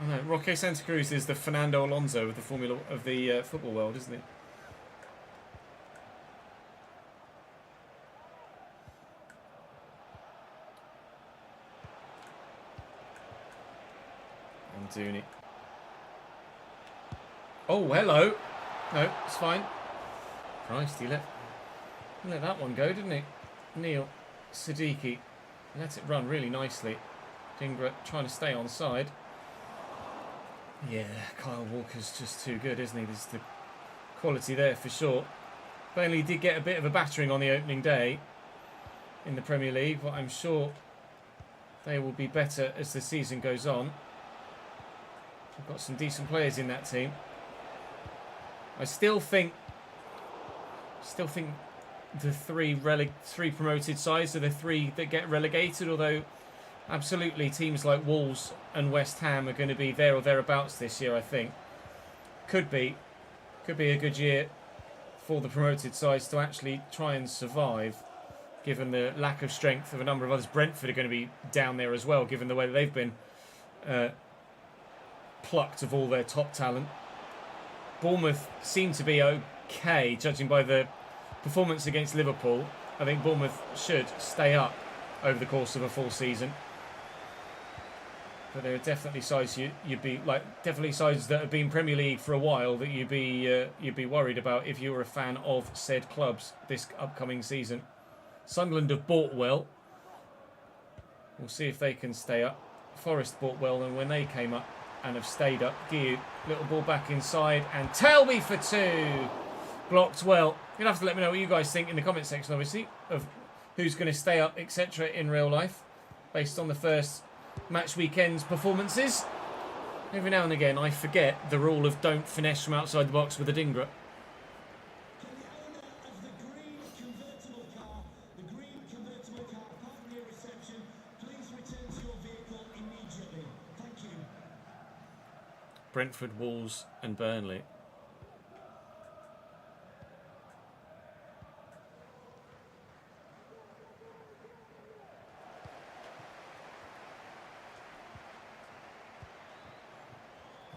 I know, Roque Santa Cruz is the Fernando Alonso of the football world, isn't he? Dooney. Oh, hello. No, it's fine. Christ, he let that one go, didn't he? Neil Siddiqui let it run really nicely. Dingra trying to stay on side. Yeah, Kyle Walker's just too good, isn't he? There's the quality there for sure. Burnley did get a bit of a battering on the opening day in the Premier League, but I'm sure they will be better as the season goes on. We've got some decent players in that team. I still think the three promoted sides are the three that get relegated, although absolutely teams like Wolves and West Ham are going to be there or thereabouts this year, I think. Could be a good year for the promoted sides to actually try and survive, given the lack of strength of a number of others. Brentford are going to be down there as well, given the way that they've been plucked of all their top talent. Bournemouth seem to be okay, judging by the performance against Liverpool. I think Bournemouth should stay up over the course of a full season. But there are definitely sides you'd be like, definitely sides that have been Premier League for a while that you'd be worried about if you were a fan of said clubs this upcoming season. Sunderland have bought well. We'll see if they can stay up. Forest bought well, and when they came up and have stayed up. Guiu, little ball back inside, and Telby for 2. Blocked well. You'll have to let me know what you guys think in the comment section, obviously, of who's going to stay up, etc. in real life, based on the first match weekend's performances. Every now and again, I forget the rule of don't finesse from outside the box with a Dingra. Brentford, Wolves and Burnley.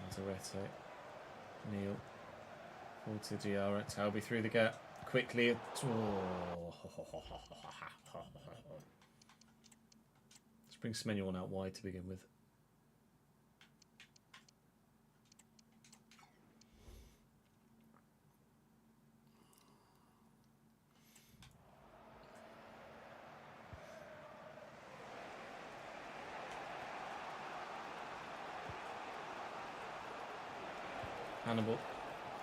Alderete, Neil, forward to Diarra, Talby through the gap, quickly. Oh. Let's bring Semenyo out wide to begin with. Hannibal,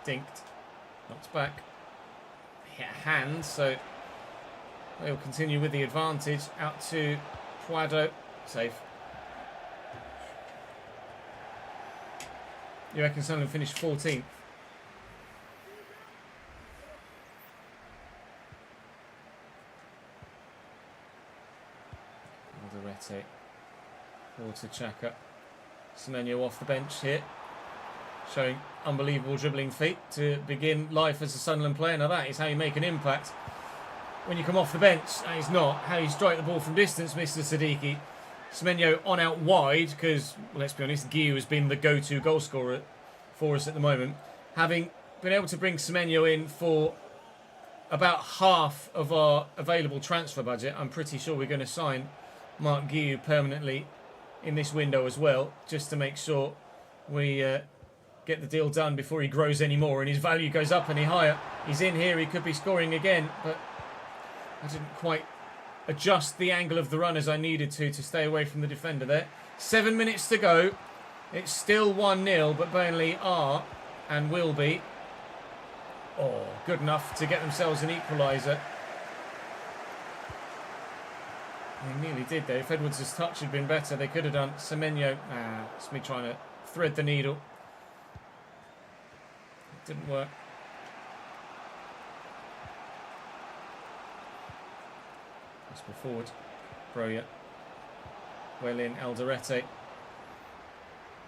dinked, knocked back, hit a hand, so they'll continue with the advantage. Out to Puado, safe. You reckon Sunderland finished 14th? Alderete, forward to Xhaka. Semenyo off the bench here, showing unbelievable dribbling feet to begin life as a Sunderland player. Now that is how you make an impact when you come off the bench. That is not how you strike the ball from distance, Mr. Siddiqui. Semenyo on out wide because, well, let's be honest, Guiu has been the go-to goal scorer for us at the moment. Having been able to bring Semenyo in for about half of our available transfer budget, I'm pretty sure we're going to sign Mark Guiu permanently in this window as well, just to make sure we get the deal done before he grows any more and his value goes up any higher. He's in here, he could be scoring again, but I didn't quite adjust the angle of the run as I needed to stay away from the defender there. 7 minutes to go. It's still 1-0, but Burnley are and will be good enough to get themselves an equaliser. They nearly did though. If Edwards' touch had been better, they could have done. Semenyo, it's me trying to thread the needle. Didn't work. Possible forward. Broya. Well in, Alderete.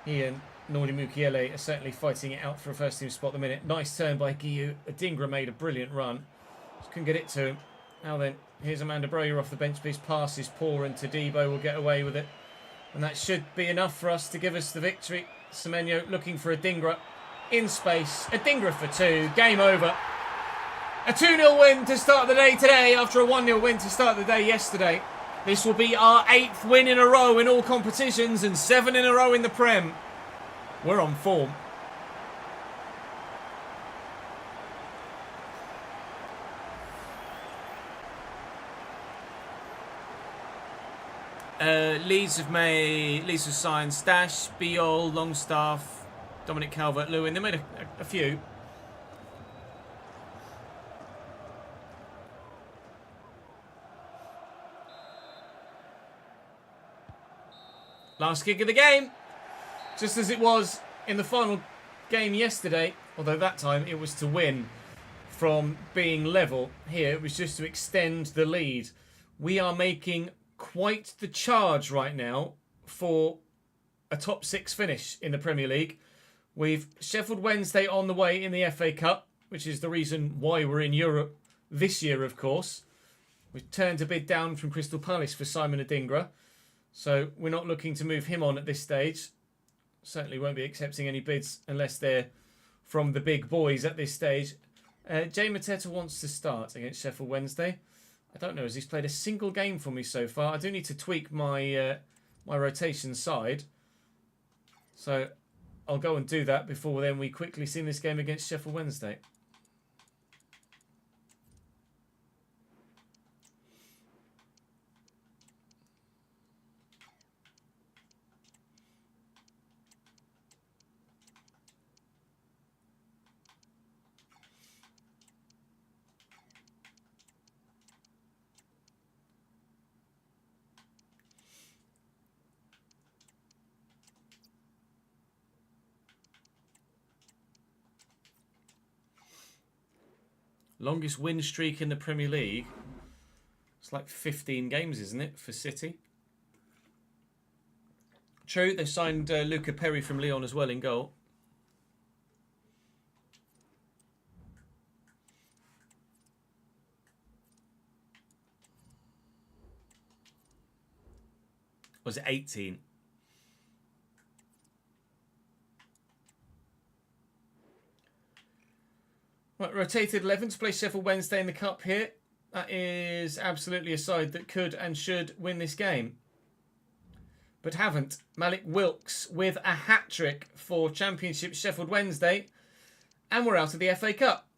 He and Nordi Mukiele are certainly fighting it out for a first team spot at the minute. Nice turn by Guiu. Adingra made a brilliant run. Just couldn't get it to him. Now then, here's Amanda Broya off the bench. His pass is poor and Todibo will get away with it. And that should be enough for us to give us the victory. Semenyo looking for Adingra. In space, Adingra for 2, game over. A 2-0 win to start the day today after a 1-0 win to start the day yesterday. This will be our 8th win in a row in all competitions and 7 in a row in the Prem. We're on form. Leeds have signed Stash, Biol, Longstaff, Dominic Calvert-Lewin. They made a few. Last kick of the game. Just as it was in the final game yesterday. Although that time it was to win from being level. Here it was just to extend the lead. We are making quite the charge right now for a top 6 finish in the Premier League. We've Sheffield Wednesday on the way in the FA Cup, which is the reason why we're in Europe this year, of course. We've turned a bid down from Crystal Palace for Simon Adingra, so we're not looking to move him on at this stage. Certainly won't be accepting any bids unless they're from the big boys at this stage. Jay Mateta wants to start against Sheffield Wednesday. I don't know, as he's played a single game for me so far. I do need to tweak my my rotation side. So I'll go and do that before then we quickly see this game against Sheffield Wednesday. Longest win streak in the Premier League. It's like 15 games, isn't it, for City? True, they signed Luca Perry from Lyon as well in goal. Was it 18? Right, rotated 11 to play Sheffield Wednesday in the Cup here. That is absolutely a side that could and should win this game. But haven't. Malik Wilks with a hat-trick for Championship Sheffield Wednesday. And we're out of the FA Cup.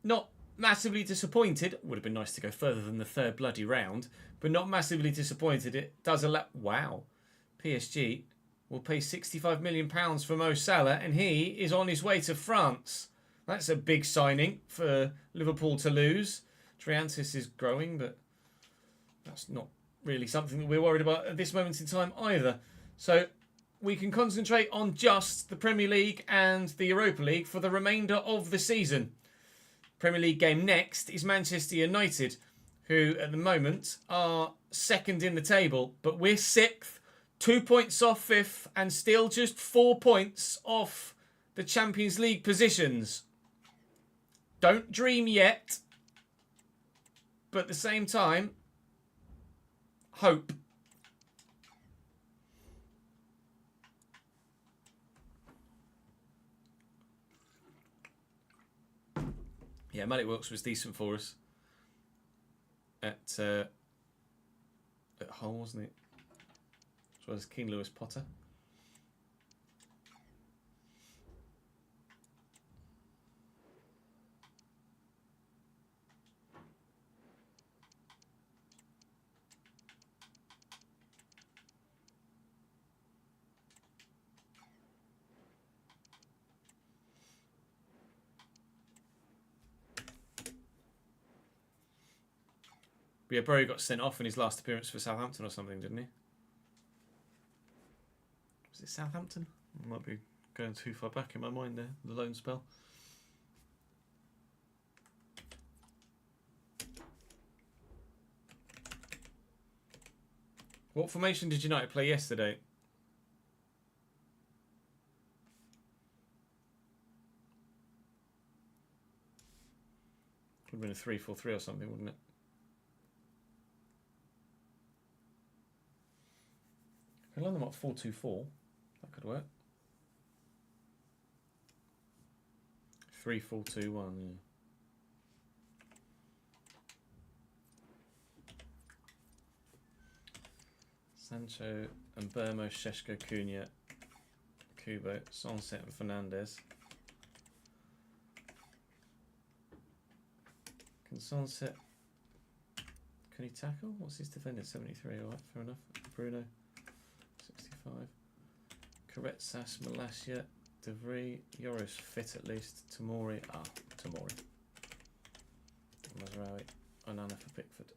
Not massively disappointed. Would have been nice to go further than the third bloody round. But not massively disappointed. It does allow... Wow. PSG will pay £65 million for Mo Salah. And he is on his way to France. That's a big signing for Liverpool to lose. Triantis is growing, but that's not really something that we're worried about at this moment in time either. So we can concentrate on just the Premier League and the Europa League for the remainder of the season. Premier League game next is Manchester United, who at the moment are second in the table, but we're 6th, 2 points off 5th, and still just 4 points off the Champions League positions. Don't dream yet, but at the same time, hope. Yeah, Malik Wilks was decent for us at Hull, wasn't it? As well as King Lewis Potter. But yeah, Burrow got sent off in his last appearance for Southampton or something, didn't he? Was it Southampton? I might be going too far back in my mind there, the loan spell. What formation did United play yesterday? Would have been a 3-4-3 or something, wouldn't it? I line them up 4-2-4. That could work. 3-4-2-1, yeah. Sancho and Burmo, Šeško, Cunha, Kubo, Sunset and Fernandez. Can Sunset... Can he tackle? What's his defender? 73, alright, fair enough. Bruno, 65. Karetsas, Malasia, De Vries, Yoro's fit at least. Tamori, Tamori. Mazraoui, Onana for Pickford.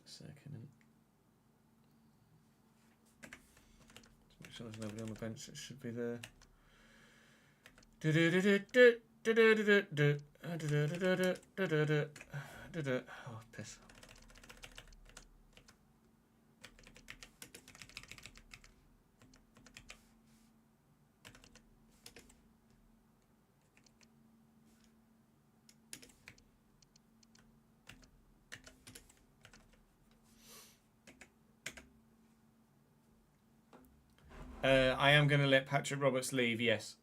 Second. Just make sure there's nobody on the bench that should be there. Oh, piss. I am going to let Patrick Roberts leave, yes.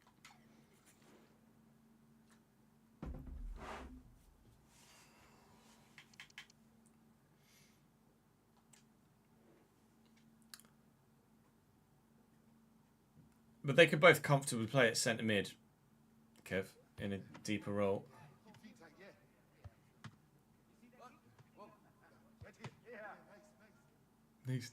But they could both comfortably play at centre mid, Kev, in a deeper role. Nice.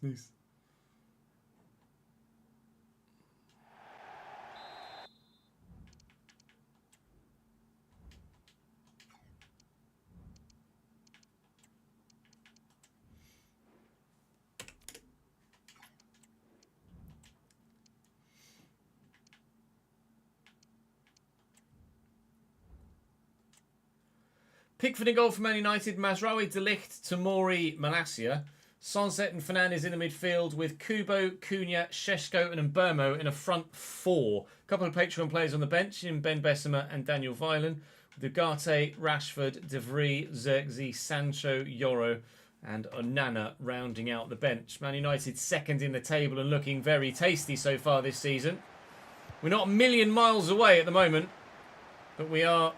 Pickford in goal for Man United. Mazraoui, De Ligt, Tamori, Malasia. Sunset and Fernandez in the midfield with Kubo, Cunha, Šeško and Mbermo in a front four. A couple of Patreon players on the bench in Ben Bessemer and Daniel Weiland. With Ugarte, Rashford, De Vries, Xerxes, Sancho, Yoro and Onana rounding out the bench. Man United second in the table and looking very tasty so far this season. We're not a million miles away at the moment, but we are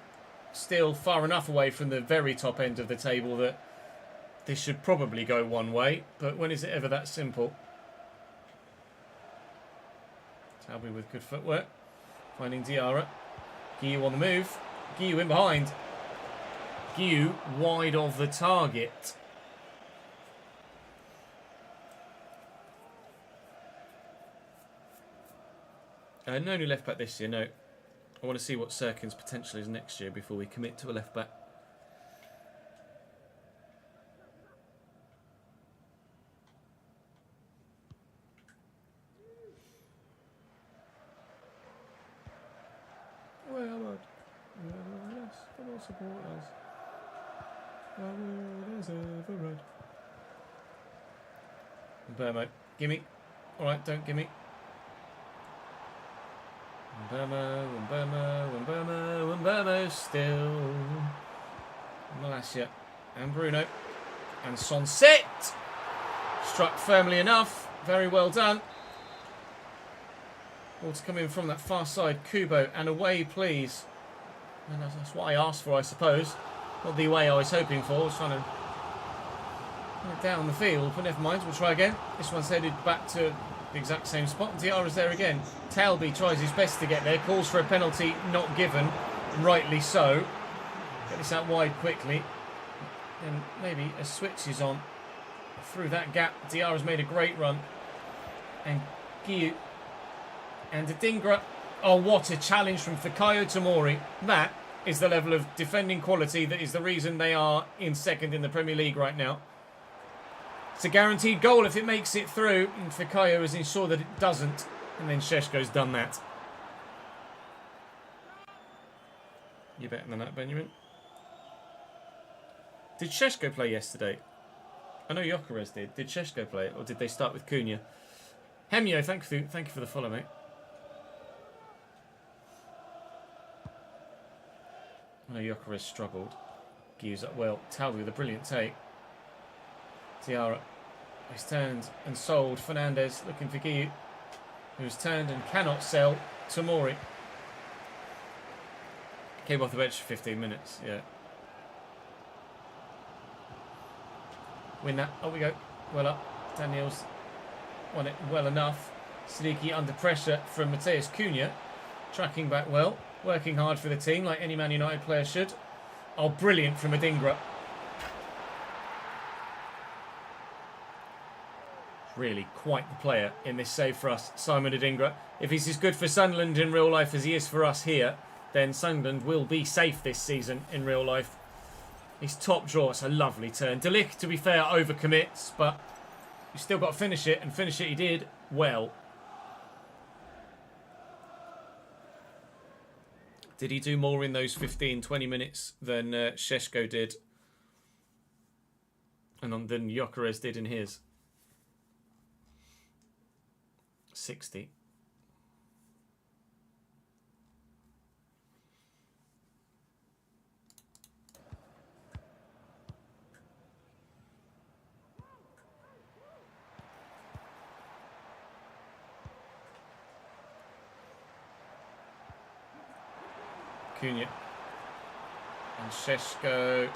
still far enough away from the very top end of the table that this should probably go one way, but when is it ever that simple? Talby with good footwork, finding Diarra. Guiu on the move. Guiu in behind. Guiu wide of the target. No new left back this year, no. I want to see what Sirkin's potential is next year before we commit to a left back. Mbermo, gimme. Alright, don't gimme. Mbermo still. Malasia and Bruno. And Sunset. Struck firmly enough. Very well done. Ball to come in from that far side. Kubo and away, please. And that's what I asked for, I suppose. Not the way I was hoping for. I was trying to get it down the field, but never mind. We'll try again. This one's headed back to the exact same spot. And Diarra's there again. Talby tries his best to get there. Calls for a penalty, not given. Rightly so. Get this out wide quickly. And maybe a switch is on through that gap. Diarra's made a great run. And Guiu. And Adingra. Oh, what a challenge from Fikayo Tomori. That is the level of defending quality that is the reason they are in second in the Premier League right now. It's a guaranteed goal if it makes it through, and Fikayo has ensured that it doesn't, and then Šeško's done that. You're better than that, Benjamin. Did Šeško play yesterday? I know Gyökeres did. Did Šeško play it, or did they start with Cunha? Hemio, thank you for the follow, mate. I know Gyökeres struggled. Guiu's up well. Talby with a brilliant take. Diarra. He's turned and sold. Fernandez looking for Guiu, who's turned and cannot sell. Tomori. Came off the bench for 15 minutes, yeah. Win that. Oh, we go. Well up. Daniels. won it well enough. Siddiqui under pressure from Matheus Cunha. Tracking back well. Working hard for the team like any Man United player should. Oh, brilliant from Adingra. Really quite the player in this save for us, Simon Adingra. If he's as good for Sunderland in real life as he is for us here, then Sunderland will be safe this season in real life. He's top draw. It's a lovely turn. De Ligt, to be fair, overcommits, but you still got to finish it, and finish it he did well. Did he do more in those 15, 20 minutes than Šeško did? And than Gyökeres did in his? 60. Cunha and Šeško.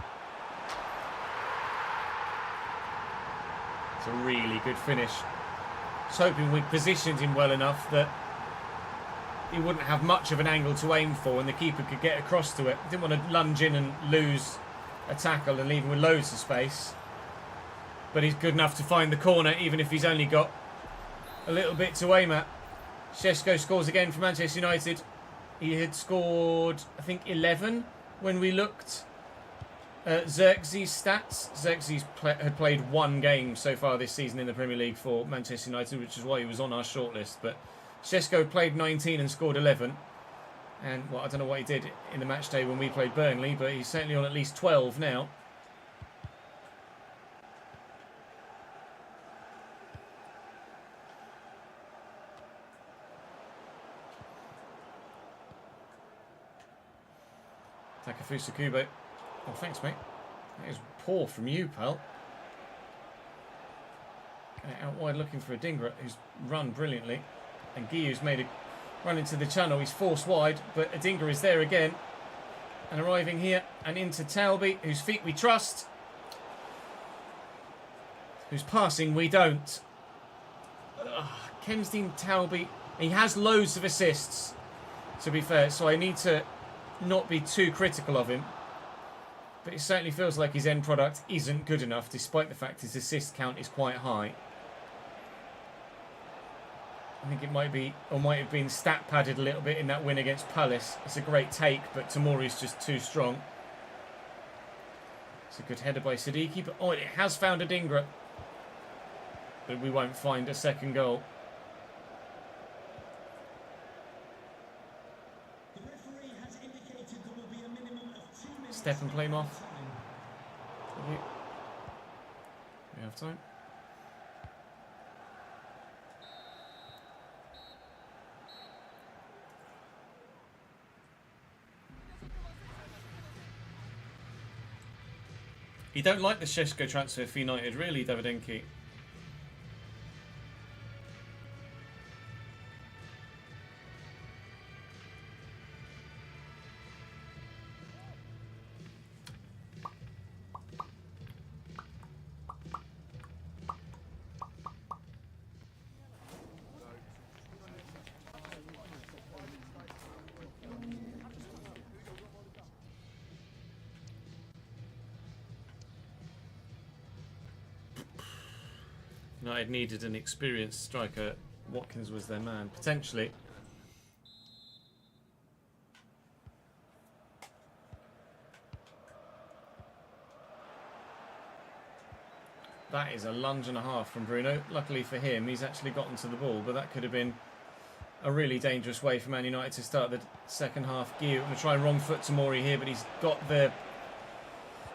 It's a really good finish. I was hoping we positioned him well enough that he wouldn't have much of an angle to aim for and the keeper could get across to it. Didn't want to lunge in and lose a tackle and leave him with loads of space. But he's good enough to find the corner even if he's only got a little bit to aim at. Šeško scores again for Manchester United. He had scored, I think, 11 when we looked at Xerxes' stats. Xerxes had played one game so far this season in the Premier League for Manchester United, which is why he was on our shortlist. But Šeško played 19 and scored 11. And, well, I don't know what he did in the match day when we played Burnley, but he's certainly on at least 12 now. Takefusa Kubo. Oh, thanks, mate. That is poor from you, pal. Out wide looking for Adingra, who's run brilliantly. And Guiu's made a run into the channel. He's forced wide, but Adingra is there again. And arriving here and into Talby, whose feet we trust. Whose passing we don't. Kensdine Talby. He has loads of assists, to be fair, so I need to not be too critical of him, but it certainly feels like his end product isn't good enough despite the fact his assist count is quite high. I think it might be, or might have been stat padded a little bit in that win against Palace. It's a great take, but Tomori's just too strong. It's a good header by Siddiqui, but it has found Adingra, but we won't find a second goal. Step and play him off. We have time. You don't like the Šeško transfer for United, really, Davidenki? United needed an experienced striker. Watkins was their man, potentially. That is a lunge and a half from Bruno. Luckily for him, he's actually gotten to the ball, but that could have been a really dangerous way for Man United to start the second half. Guiu going to try and wrong foot Tomori here, but he's got the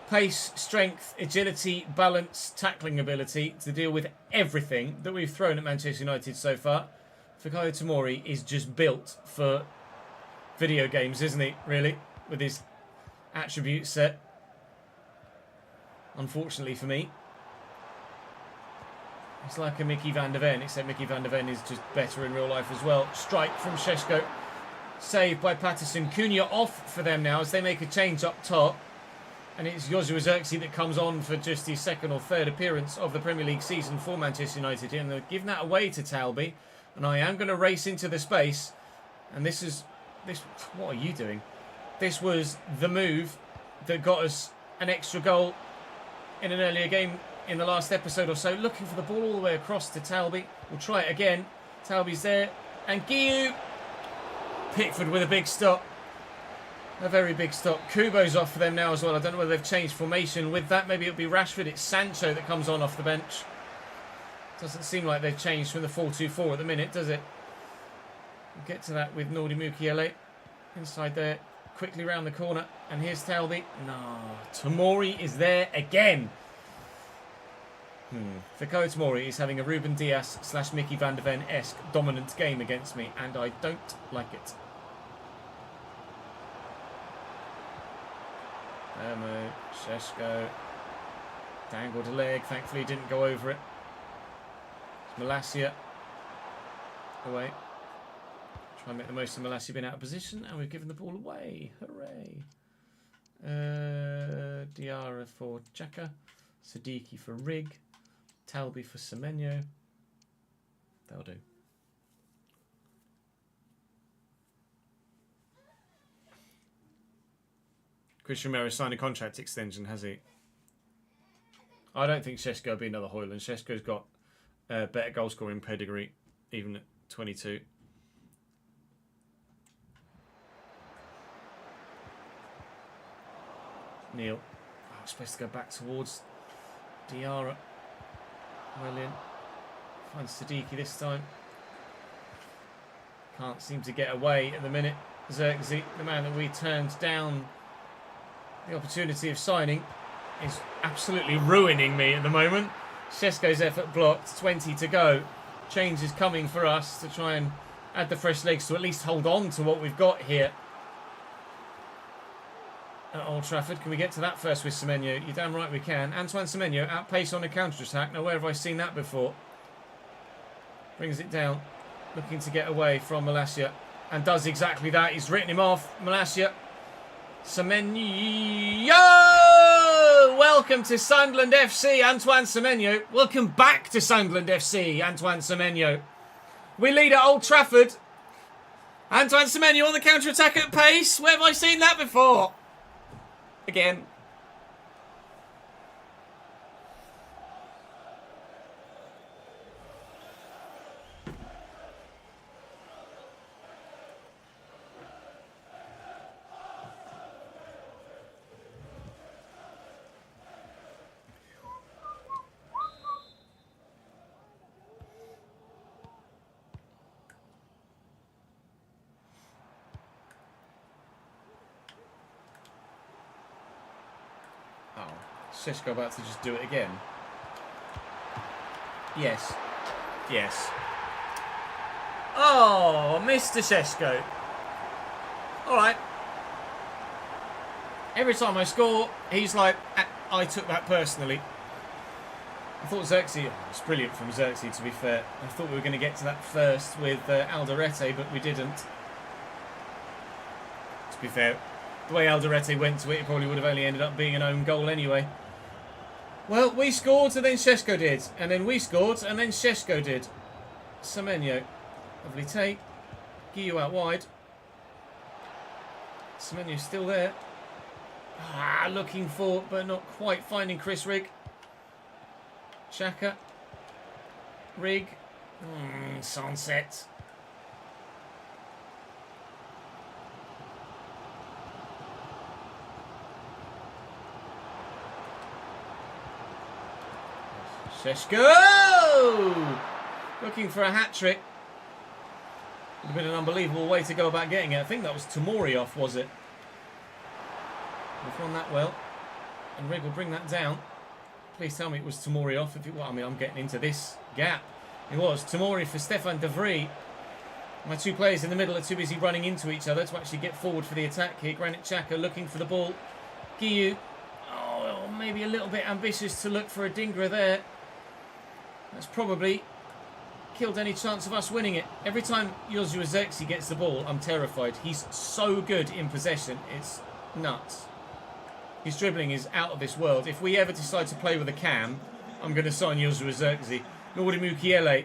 pace, strength, agility, balance, tackling ability to deal with everything that we've thrown at Manchester United so far. Fikayo Tomori is just built for video games, isn't he, really? With his attribute set. Unfortunately for me. It's like a Mickey van der Ven, except Mickey van der Ven is just better in real life as well. Strike from Šeško. Saved by Patterson. Cunha off for them now as they make a change up top. And it's Joshua Zirkzee that comes on for just his second or third appearance of the Premier League season for Manchester United. And they're giving that away to Talby. And I am going to race into the space. And this is... What are you doing? This was the move that got us an extra goal in an earlier game in the last episode or so. Looking for the ball all the way across to Talby. We'll try it again. Talby's there. And Guiu. Pickford with a big stop. A very big stop. Kubo's off for them now as well. I don't know whether they've changed formation with that. Maybe it'll be Rashford. It's Sancho that comes on off the bench. Doesn't seem like they've changed from the 4-2-4 at the minute, does it? We'll get to that with Nordi Mukiele. Inside there. Quickly round the corner. And here's Talby. No. Tomori is there again. Fikayo Tomori is having a Ruben Dias / Mickey van der Ven-esque dominant game against me. And I don't like it. Šeško dangled a leg, thankfully didn't go over it. It's Malacia away. Try and make the most of Malacia being out of position, and we've given the ball away. Hooray! Diarra for Xhaka, Siddiqui for Rig, Talby for Semenyo. That'll do. Christian Romero signed a contract extension, has he? I don't think Šeško will be another Højlund. Šeško's got a better goal scoring pedigree, even at 22. Neil. Oh, I'm supposed to go back towards Diarra. Well in. Finds Siddiqui this time. Can't seem to get away at the minute. Zirkzee, the man that we turned down the opportunity of signing, is absolutely ruining me at the moment. Šeško's effort blocked, 20 to go. Change is coming for us to try and add the fresh legs to at least hold on to what we've got here at Old Trafford. Can we get to that first with Semenyo? You're damn right we can. Antoine Semenyo, outpace on a counter-attack. Now, where have I seen that before? Brings it down, looking to get away from Malacia, and does exactly that. He's written him off. Malacia. Semenyo! Welcome to Sunderland FC, Antoine Semenyo. Welcome back to Sunderland FC, Antoine Semenyo. We lead at Old Trafford. Antoine Semenyo on the counter-attack at pace. Where have I seen that before? Again. Šeško about to just do it again. Yes. Yes. Oh, Mr. Šeško. Alright. Every time I score, he's like, I took that personally. I thought Zirkzee, it's brilliant from Zirkzee to be fair. I thought we were going to get to that first with Alderete, but we didn't. To be fair, the way Alderete went to it, it probably would have only ended up being an own goal anyway. Well, we scored and then Šeško did. And then we scored and then Šeško did. Semenyo. Lovely take. Guiu out wide. Semenyo's still there. Looking for, but not quite finding Chris Rig. Xhaka. Rig. Sunset. Šeško! Looking for a hat-trick. Would have been an unbelievable way to go about getting it. I think that was Tomori off, was it? We've won that well. And Rig will bring that down. Please tell me it was Tomori off. If it, well, I mean, I'm getting into this gap. It was Tomori for Stefan de Vrij. My two players in the middle are too busy running into each other to actually get forward for the attack here. Granit Xhaka looking for the ball. Guiu. Oh, maybe a little bit ambitious to look for a Dingra there. That's probably killed any chance of us winning it. Every time Joshua Zirkzee gets the ball, I'm terrified. He's so good in possession. It's nuts. His dribbling is out of this world. If we ever decide to play with a cam, I'm going to sign Yozua Zirkzee. Nordi Mukiele.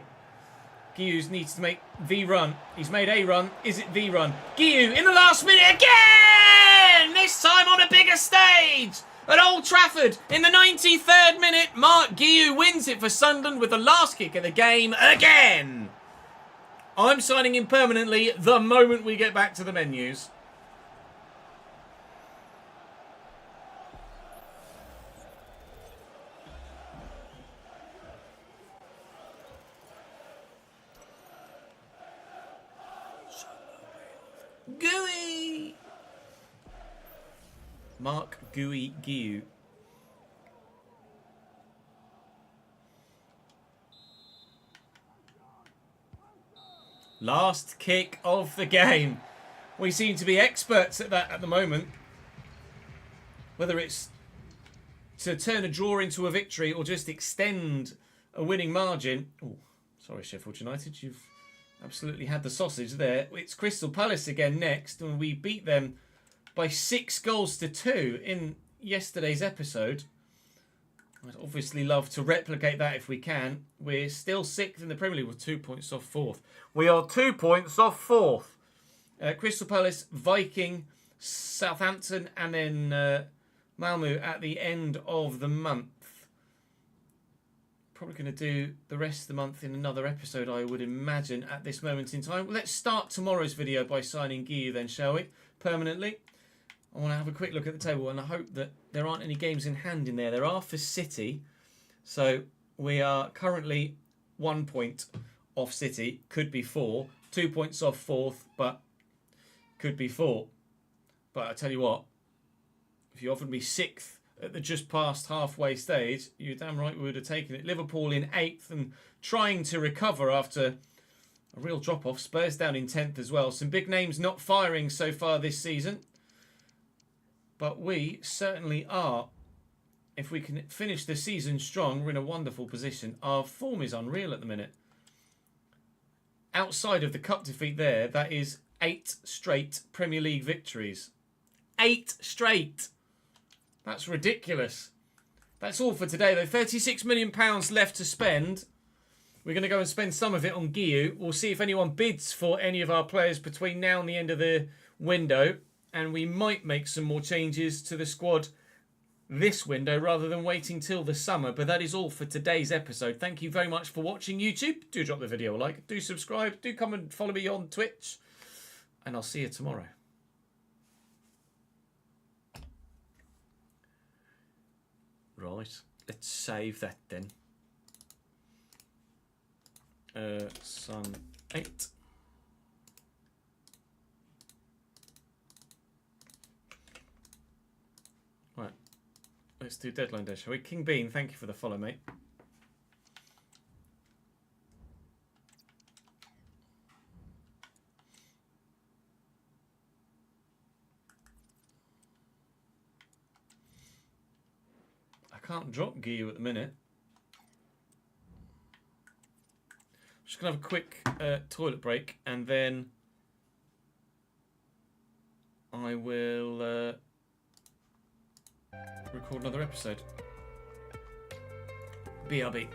Guiu needs to make the run. He's made a run. Is it the run? Guiu in the last minute again! This time on a bigger stage! At Old Trafford in the 93rd minute, Mark Guiu wins it for Sunderland with the last kick of the game again. I'm signing him permanently the moment we get back to the menus. Gooey! Mark Gooey Guiu. Last kick of the game. We seem to be experts at that at the moment. Whether it's to turn a draw into a victory or just extend a winning margin. Oh, sorry, Sheffield United. You've absolutely had the sausage there. It's Crystal Palace again next, and we beat them by 6-2 in yesterday's episode. I'd obviously love to replicate that if we can. We're still 6th in the Premier League with 2 points off 4th. We are 2 points off 4th. Crystal Palace, Viking, Southampton, and then Malmo at the end of the month. Probably going to do the rest of the month in another episode, I would imagine, at this moment in time. Let's start tomorrow's video by signing Guiu then, shall we? Permanently. I want to have a quick look at the table, and I hope that there aren't any games in hand in there. There are for City. So we are currently 1 point off City. Could be 4. 2 points off 4th, but could be 4. But I tell you what, if you offered me 6th at the just past halfway stage, you're damn right we would have taken it. Liverpool in 8th and trying to recover after a real drop-off. Spurs down in 10th as well. Some big names not firing so far this season. But we certainly are. If we can finish the season strong, we're in a wonderful position. Our form is unreal at the minute. Outside of the cup defeat there, that is 8 straight Premier League victories. 8 straight. That's ridiculous. That's all for today, though. £36 million left to spend. We're going to go and spend some of it on Guiu. We'll see if anyone bids for any of our players between now and the end of the window. And we might make some more changes to the squad this window rather than waiting till the summer. But that is all for today's episode. Thank you very much for watching YouTube. Do drop the video a like. Do subscribe. Do come and follow me on Twitch. And I'll see you tomorrow. Right. Let's save that then. Sun 8. Right. Let's do deadline day, shall we? King Bean, thank you for the follow, mate. I can't drop Guiu at the minute. Just going to have a quick toilet break and then I will record another episode. BRB.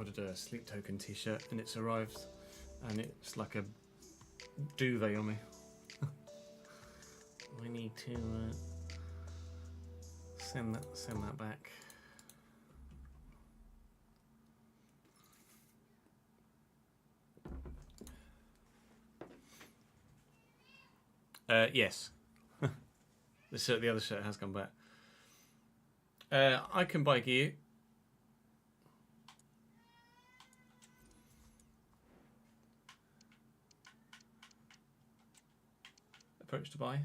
ordered a sleep token t-shirt and it's arrived and it's like a duvet on me. We need to send that back. Yes. The other shirt has come back. I can buy gear. Approach to buy.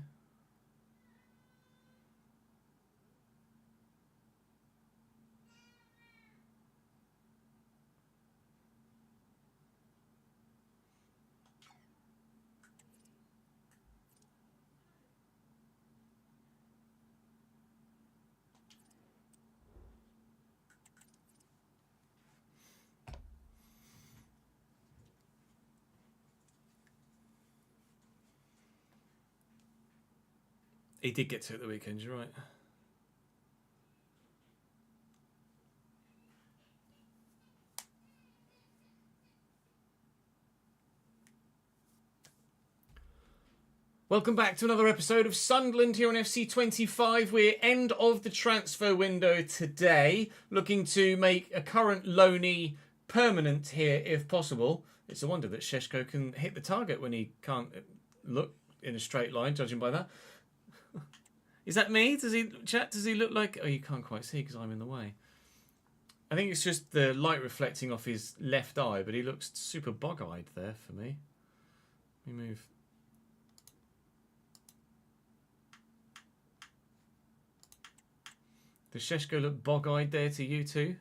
He did get to it at the weekend, you're right. Welcome back to another episode of Sunderland here on FC25. We're end of the transfer window today, looking to make a current loanee permanent here if possible. It's a wonder that Šeško can hit the target when he can't look in a straight line, judging by that. Is that me? Does he look like... Oh, you can't quite see because I'm in the way. I think it's just the light reflecting off his left eye, but he looks super bog-eyed there for me. Let me move. Does Šeško look bog-eyed there to you too?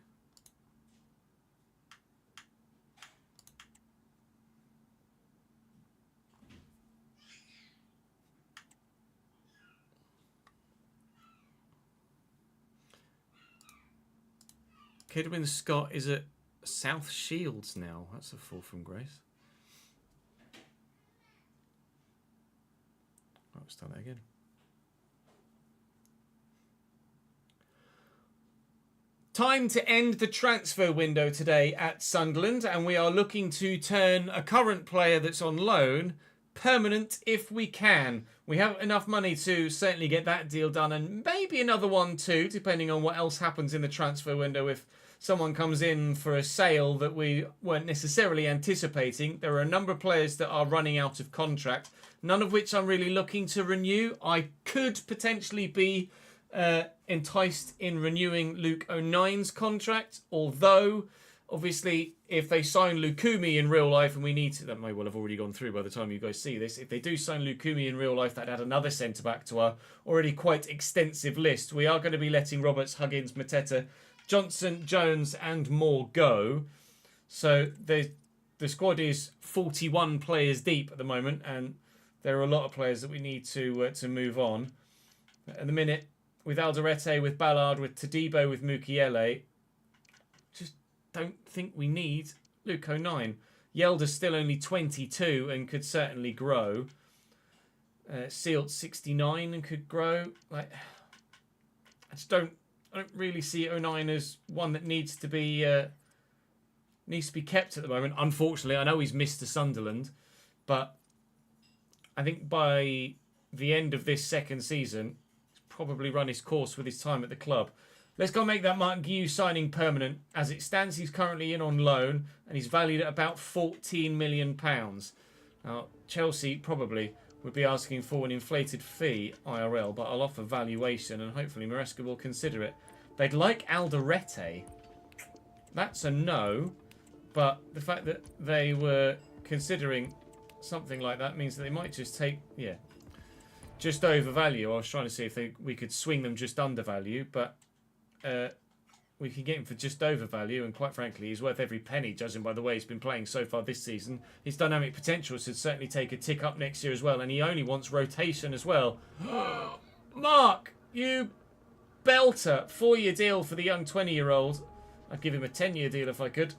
Kidwin Scott is at South Shields now. That's a fall from grace. Oh, let's start that again. Time to end the transfer window today at Sunderland, and we are looking to turn a current player that's on loan permanent if we can. We have enough money to certainly get that deal done, and maybe another one too, depending on what else happens in the transfer window. If someone comes in for a sale that we weren't necessarily anticipating. There are a number of players that are running out of contract, none of which I'm really looking to renew. I could potentially be enticed in renewing Luke O'Nine's contract, although obviously if they sign Lukumi in real life, and we need to, that may well have already gone through by the time you guys see this, if they do sign Lukumi in real life, that'd add another centre-back to our already quite extensive list. We are going to be letting Roberts, Huggins, Mateta, Johnson, Jones and more go. So the squad is 41 players deep at the moment, and there are a lot of players that we need to move on. At the minute, with Alderete, with Ballard, with Todibo, with Mukiele, just don't think we need Luke O'Nine. Yelder's still only 22 and could certainly grow. Sealt 69 and could grow. Like, I don't really see O'Nine as one that needs to be kept at the moment. Unfortunately, I know he's missed to Sunderland, but I think by the end of this second season, he's probably run his course with his time at the club. Let's go make that Mark Guiu signing permanent. As it stands, he's currently in on loan, and he's valued at about £14 million. Now, Chelsea probably would be asking for an inflated fee, IRL, but I'll offer valuation, and hopefully Maresca will consider it. They'd like Alderete. That's a no, but the fact that they were considering something like that means that they might just take, just over value. I was trying to see if we could swing them just under value, but we can get him for just over value, and quite frankly, he's worth every penny, judging by the way he's been playing so far this season. His dynamic potential should certainly take a tick up next year as well, and he only wants rotation as well. Mark, you belter. 4-year deal for the young 20-year-old. I'd give him a 10-year deal if I could.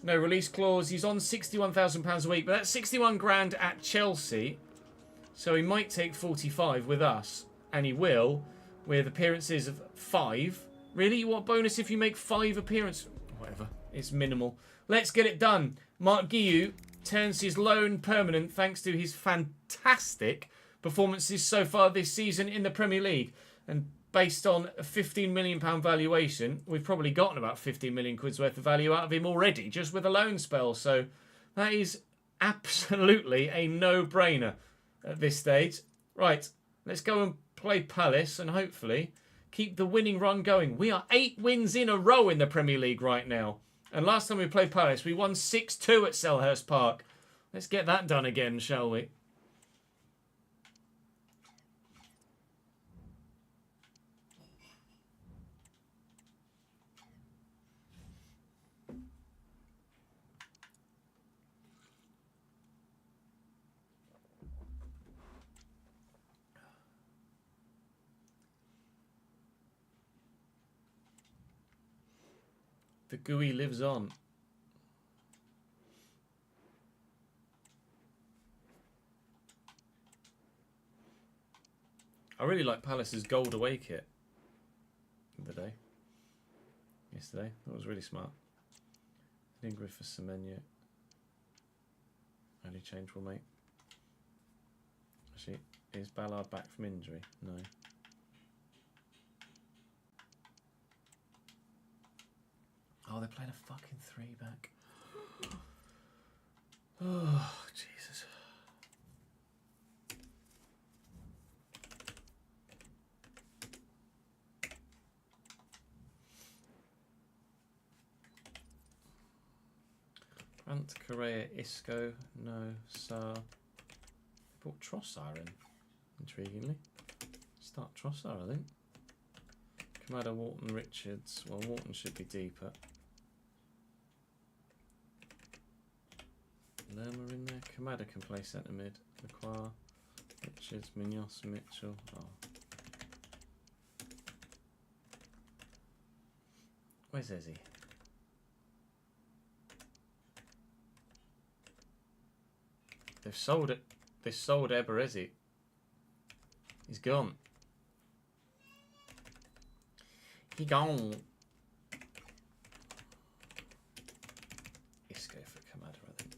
No release clause. He's on £61,000 a week, but that's 61 grand at Chelsea. So he might take 45 with us, and he will, with appearances of 5. Really? You want bonus if you make 5 appearances? Whatever. It's minimal. Let's get it done. Mark Guiu turns his loan permanent thanks to his fantastic performances so far this season in the Premier League. And based on a £15 million valuation, we've probably gotten about 15 million quid's worth of value out of him already, just with a loan spell. So that is absolutely a no-brainer at this stage. Right, let's go and play Palace and hopefully keep the winning run going. We are 8 wins in a row in the Premier League right now. And last time we played Palace, we won 6-2 at Selhurst Park. Let's get that done again, shall we? The GUI lives on. I really like Palace's gold away kit of the day. Yesterday. That was really smart. Ingrid for Semenyo. Only change we'll make. Actually, is Ballard back from injury? No. Oh, they're playing a fucking 3-back. Oh, Jesus. Grant, Correa, Isco, no, Sarr. They brought Trossard in, intriguingly. Start Trossard, I think. Kamada, Wharton, Richards. Well, Wharton should be deeper. Lerma in there. Kamada can play centre mid. Lacroix, Richards, Munoz, Mitchell. Oh. Where's Ezzy? They've sold it. They sold Eberezi. He's gone. He gone. Isco for Kamada, I think.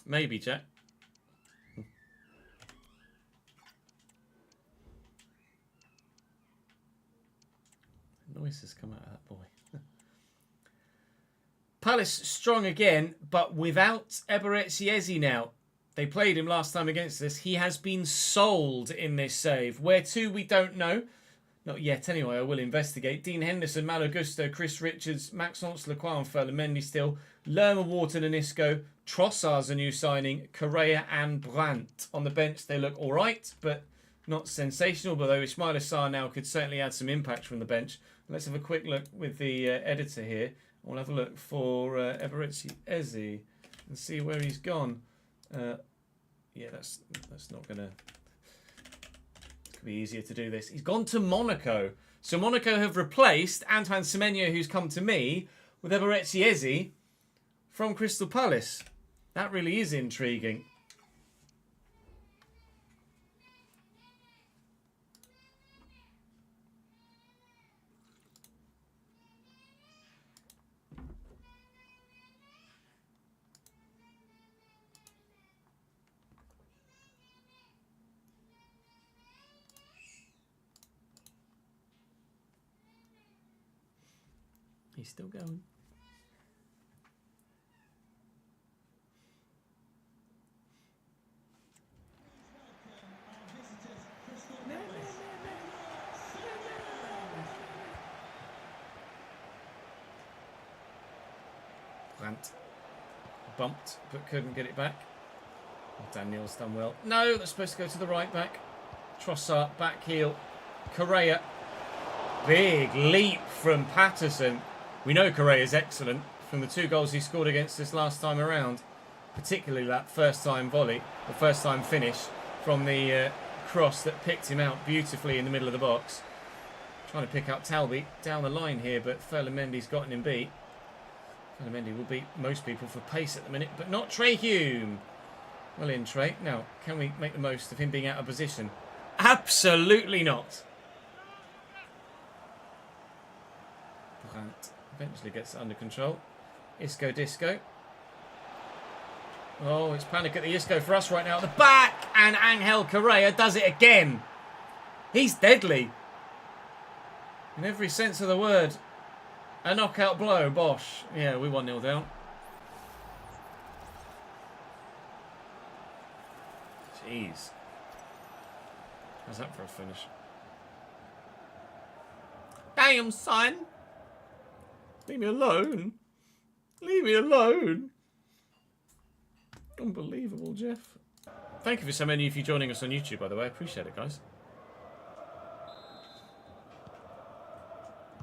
Maybe, Jack. Noises come out of that boy. Palace strong again, but without Eberechiezi now. They played him last time against us. He has been sold in this save. Where to, we don't know. Not yet, anyway. I will investigate. Dean Henderson, Malo Gusto, Chris Richards, Maxence Lacroix and Ferland still. Lerma, Wharton and Isco. Trossard's a new signing. Correa and Brandt. On the bench, they look all right, but not sensational. But though Ismaila Sarr now could certainly add some impact from the bench. Let's have a quick look with the editor here. We'll have a look for Eberechiezi and see where he's gone. Yeah, that's not going to... It could be easier to do this. He's gone to Monaco. So Monaco have replaced Antoine Semenyo, who's come to me, with Eberechiezi from Crystal Palace. That really is intriguing. He's still going. Brandt bumped, but couldn't get it back. Daniel's done well. No, that's supposed to go to the right back. Trossard, back heel. Correa. Big leap from Patterson. We know Correa's excellent from the 2 goals he scored against us last time around. Particularly that first time volley, the first time finish from the cross that picked him out beautifully in the middle of the box. Trying to pick up Talby down the line here, but Ferland-Mendy's gotten him beat. Ferland-Mendy will beat most people for pace at the minute, but not Trey Hume. Well in, Trey. Now, can we make the most of him being out of position? Absolutely not. Brandt eventually gets it under control. Isco Disco. Oh, it's panic at the Isco for us right now at the back. And Angel Correa does it again. He's deadly. In every sense of the word. A knockout blow, Bosch. Yeah, we 1-0 down. Jeez. How's that for a finish? Damn, son. Leave me alone. Leave me alone. Unbelievable, Jeff. Thank you for so many of you joining us on YouTube, by the way. I appreciate it, guys.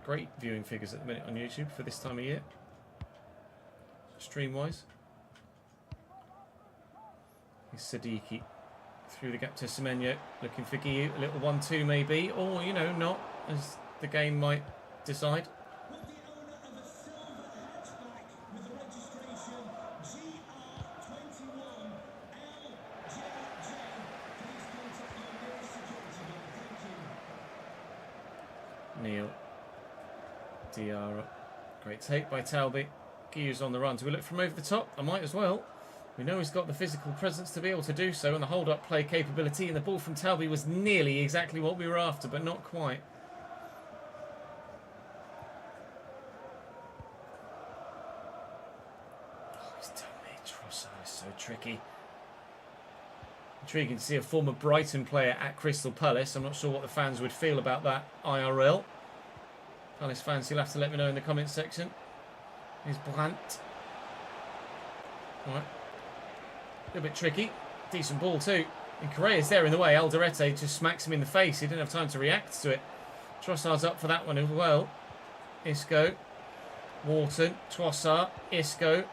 Great viewing figures at the minute on YouTube for this time of year. Stream-wise. Here's Sadiki. Through the gap to Semenyo. Looking for Guiu. A little 1-2 maybe. Or, you know, not. As the game might decide. Neil. Diarra. Great take by Talby. Guiu's on the run. Do we look from over the top? I might as well. We know he's got the physical presence to be able to do so, and the hold-up play capability, and the ball from Talby was nearly exactly what we were after, but not quite. Oh, he's done me. Trossard is so tricky. Intriguing to see a former Brighton player at Crystal Palace. I'm not sure what the fans would feel about that IRL. Palace fans, you'll have to let me know in the comments section. Here's Brandt. Alright. A little bit tricky. Decent ball too. And Correa's there in the way. Alderete just smacks him in the face. He didn't have time to react to it. Trossard's up for that one as well. Isco. Wharton. Trossard. Isco.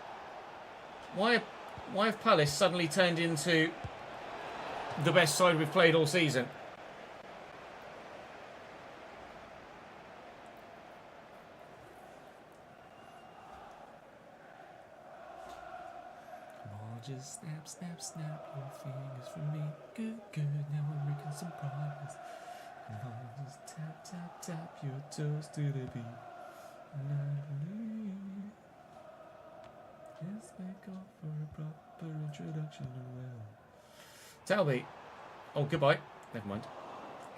Why have Palace suddenly turned into the best side we've played all season? Just snap, snap, snap your fingers for me. Good, good, now we're making some progress. Come on, just tap, tap, tap your toes to the beat. And I believe. Let's make off for a proper introduction to well. Talby. Oh, goodbye. Never mind.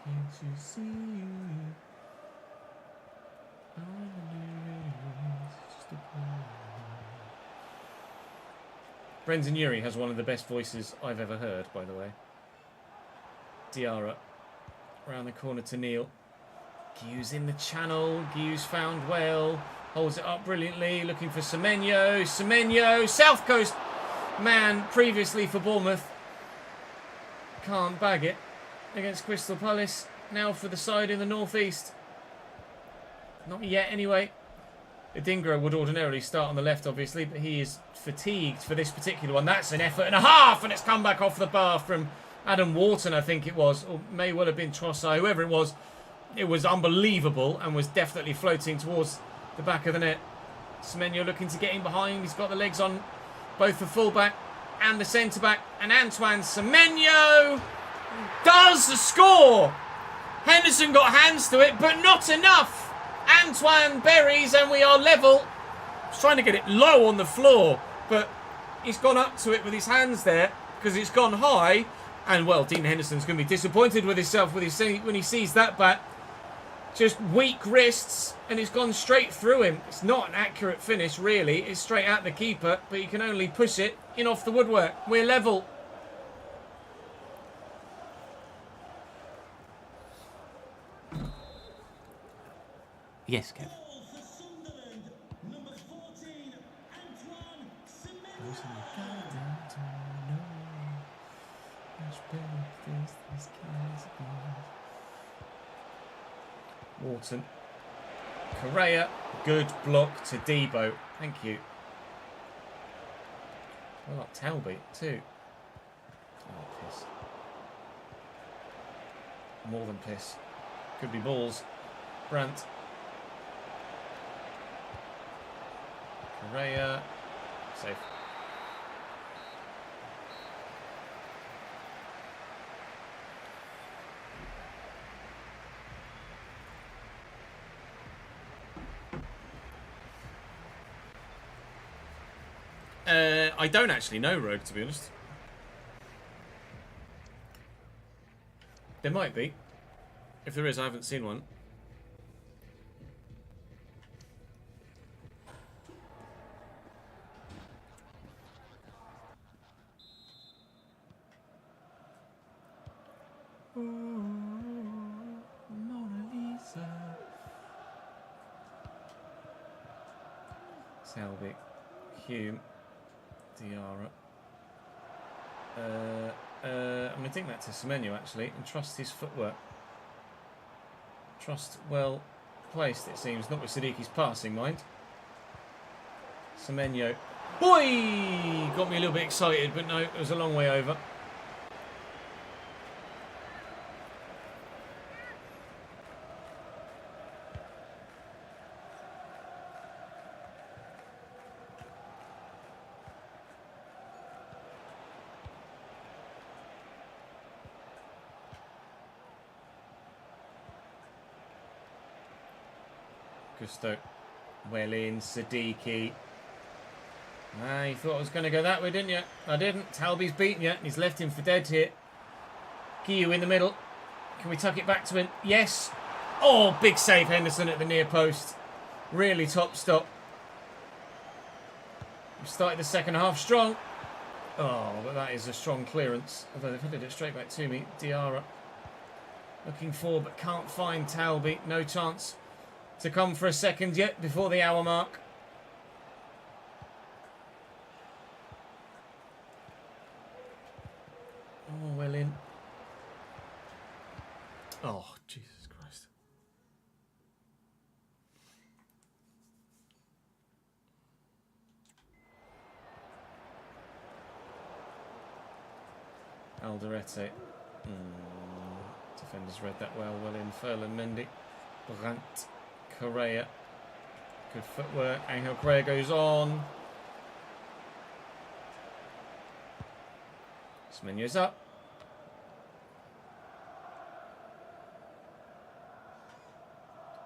Can't you see? It's just a plan. Brendan Urie has one of the best voices I've ever heard, by the way. Diarra. Around the corner to Neil. Guiu's in the channel. Guiu's found well. Holds it up brilliantly. Looking for Semenyo. Semenyo. South Coast man previously for Bournemouth. Can't bag it against Crystal Palace. Now for the side in the northeast. Not yet anyway. Adingra would ordinarily start on the left, obviously, but he is fatigued for this particular one. That's an effort and a half, and it's come back off the bar from Adam Wharton, I think it was, or may well have been Trossard, whoever it was. It was unbelievable and was definitely floating towards the back of the net. Semenyo looking to get in behind. He's got the legs on both the fullback and the centre-back. And Antoine Semenyo does score! Henderson got hands to it, but not enough! Antoine buries and we are level. He's trying to get it low on the floor, but he's gone up to it with his hands there because it's gone high. And, well, Dean Henderson's going to be disappointed with himself when he sees that bat. Just weak wrists, and it's gone straight through him. It's not an accurate finish, really. It's straight at the keeper, but he can only push it in off the woodwork. We're level. Yes, Kev. Wharton. Correa. Good block to Debo. Thank you. Well, like Talby, too. Oh, piss. More than piss. Could be balls. Brandt. Correa. Safe. I don't actually know Rogue, to be honest. There might be. If there is, I haven't seen one. Mona Lisa. Selby. Hume. Diarra. I'm going to think that to Semenyo, actually, and trust his footwork. Trust well placed, it seems, not with Sadiqi's passing, mind. Semenyo. Boy! Got me a little bit excited, but no, it was a long way over. Gusto. Well in, Sadiqi. Ah, you thought I was going to go that way, didn't you? I didn't. Talby's beaten you, and he's left him for dead here. Guiu in the middle. Can we tuck it back to him? Yes. Oh, big save, Henderson at the near post. Really top stop. We've started the second half strong. Oh, but that is a strong clearance. Although they've headed it straight back to me. Diarra. Looking forward, but can't find Talby. No chance to come for a second yet before the hour mark. Oh, well in. Oh, Jesus Christ. Alderete. Defenders read that well in. Ferland Mendy. Brandt. Correa. Good footwork. Angel Correa goes on. Semenyo's up.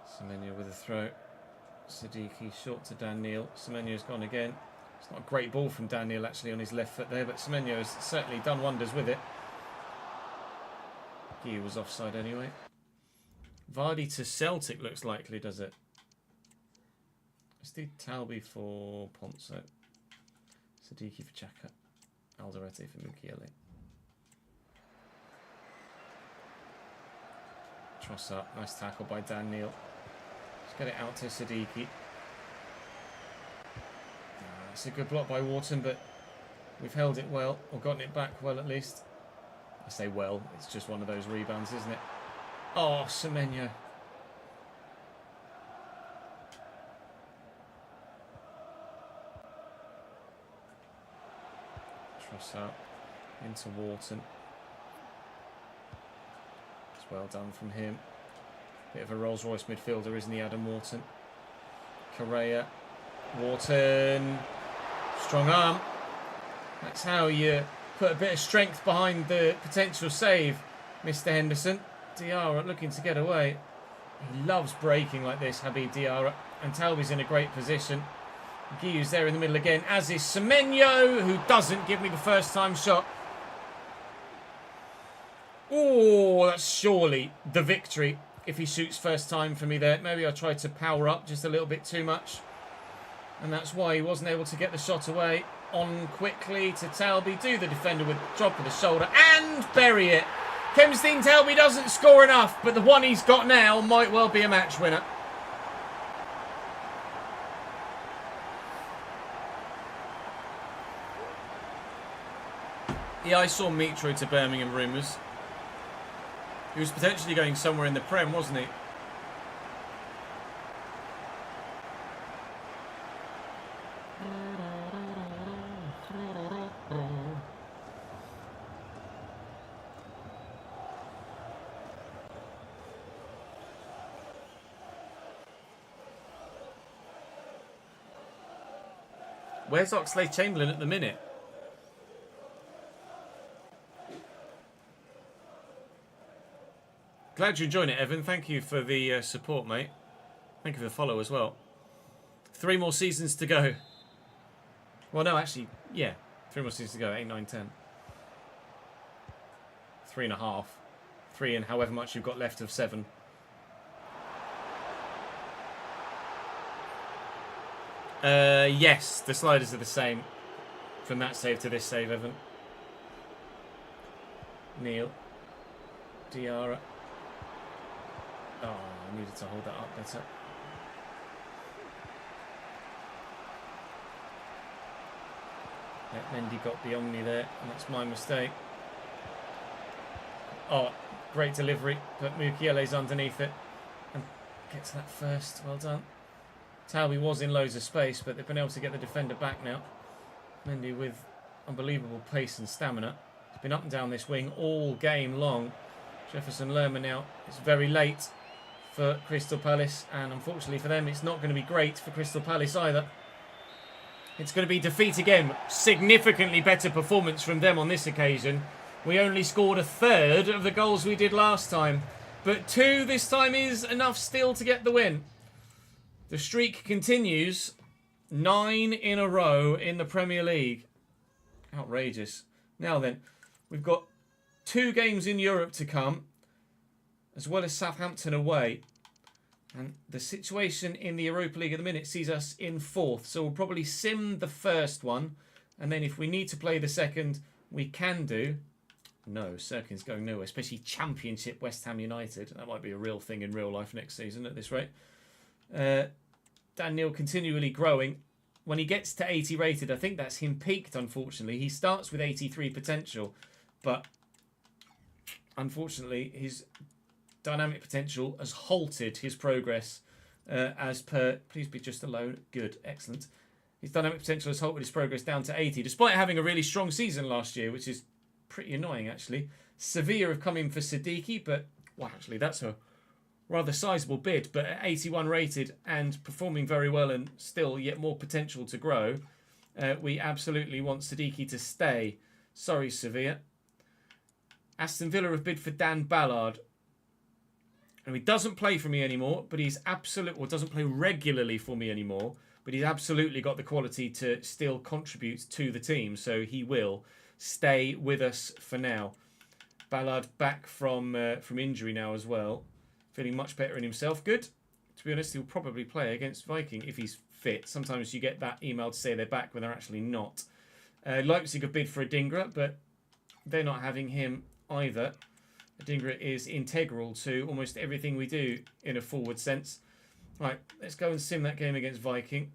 Semenyo with a throw. Sadiqi short to Dan Neil. Semenyo's gone again. It's not a great ball from Dan Neil actually on his left foot there, but Semenyo has certainly done wonders with it. He was offside anyway. Vardy to Celtic looks likely, does it? Let's do Talby for Ponzo. Sadiqi for Xhaka. Alderete for Mukiele. Tross up. Nice tackle by Dan Neil. Let's get it out to Sadiqi. It's a good block by Wharton, but we've held it well, or gotten it back well at least. I say well, it's just one of those rebounds, isn't it? Oh, Semenyo. Tross out into Wharton. It's well done from him. Bit of a Rolls Royce midfielder, isn't he, Adam Wharton? Correa. Wharton. Strong arm. That's how you put a bit of strength behind the potential save, Mr. Henderson. Diarra looking to get away. He loves breaking like this, Habib Diarra. And Talby's in a great position. Guiu's there in the middle again, as is Semenyo, who doesn't give me the first time shot. Oh, that's surely the victory if he shoots first time for me there. Maybe I tried to power up just a little bit too much. And that's why he wasn't able to get the shot away. On quickly to Talby. Do the defender with a drop of the shoulder and bury it. Kemstein Talby doesn't score enough, but the one he's got now might well be a match winner. Yeah, I saw Mitro to Birmingham rumours. He was potentially going somewhere in the Prem, wasn't he? Where's Oxlade-Chamberlain at the minute? Glad you're enjoying it, Evan. Thank you for the support, mate. Thank you for the follow as well. 3 more seasons to go. Well, no, actually, yeah. 3 more seasons to go. 8, 9, 10. 3.5. 3 and however much you've got left of 7. Yes, the sliders are the same from that save to this save, Evan. Neil. Diarra. Oh, I needed to hold that up better. Yeah, Mendy got the Omni there, and that's my mistake. Oh, great delivery, but Mukiele's underneath it. And gets that first, well done. Tawi was in loads of space, but they've been able to get the defender back now. Mendy with unbelievable pace and stamina. He's been up and down this wing all game long. Jefferson Lerma now, it's very late for Crystal Palace, and unfortunately for them, it's not going to be great for Crystal Palace either. It's going to be defeat again. Significantly better performance from them on this occasion. We only scored 1/3 of the goals we did last time, but 2 this time is enough still to get the win. The streak continues. 9 in a row in the Premier League. Outrageous. Now then, we've got 2 games in Europe to come, as well as Southampton away. And the situation in the Europa League at the minute sees us in 4th. So we'll probably sim the first one. And then if we need to play the second, we can do. No, Serkin's going nowhere, especially Championship West Ham United. That might be a real thing in real life next season at this rate. Dan Neil continually growing. When he gets to 80 rated, I think that's him peaked, unfortunately. He starts with 83 potential, but unfortunately his dynamic potential has halted his progress as per... Please be just alone. Good. Excellent. His dynamic potential has halted his progress down to 80, despite having a really strong season last year, which is pretty annoying, actually. Sevilla have come in for Siddiqui, but... Well, actually, that's a rather sizable bid, but at 81 rated and performing very well and still yet more potential to grow, we absolutely want Siddiqui to stay. Sorry, Sevilla. Aston Villa have bid for Dan Ballard. And he doesn't play for me anymore, but he's absolutely... Well, doesn't play regularly for me anymore, but he's absolutely got the quality to still contribute to the team, so he will stay with us for now. Ballard back from injury now as well. Feeling much better in himself. Good. To be honest, he'll probably play against Viking if he's fit. Sometimes you get that email to say they're back when they're actually not. Leipzig have bid for Adingra, but they're not having him either. Adingra is integral to almost everything we do in a forward sense. Right, let's go and sim that game against Viking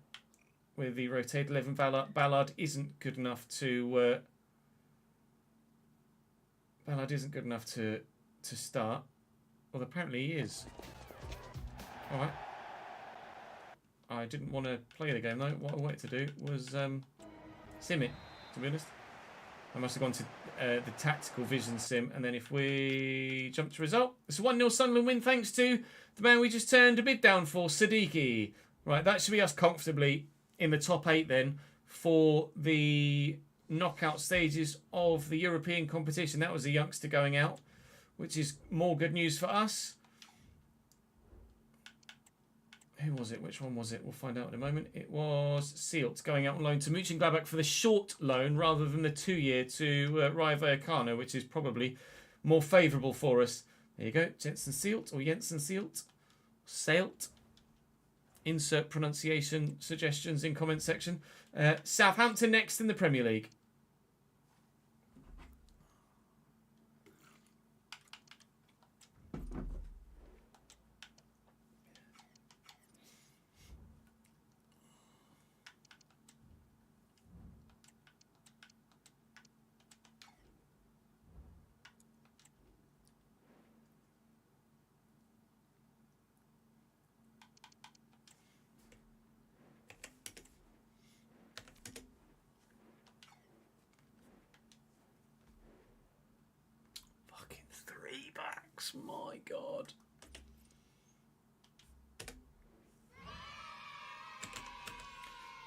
with the rotate 11. Ballard isn't good enough to... Ballard isn't good enough to start. Well, apparently he is. Alright. I didn't want to play the game though. What I wanted to do was sim it, to be honest. I must have gone to the tactical vision sim, and then if we jump to result, it's a 1-0 Sunderland win thanks to the man we just turned a bid down for, Siddiqui. Right, that should be us comfortably in the top 8 then for the knockout stages of the European competition. That was a youngster going out, which is more good news for us. Who was it? Which one was it? We'll find out in a moment. It was Sealt going out on loan to Mönchengladbach for the short loan rather than the 2-year to Rayo Vallecano, which is probably more favourable for us. There you go. Jensen Sealt or Jensen Sealt. Sealt. Insert pronunciation suggestions in comment section. Southampton next in the Premier League. 6. My God.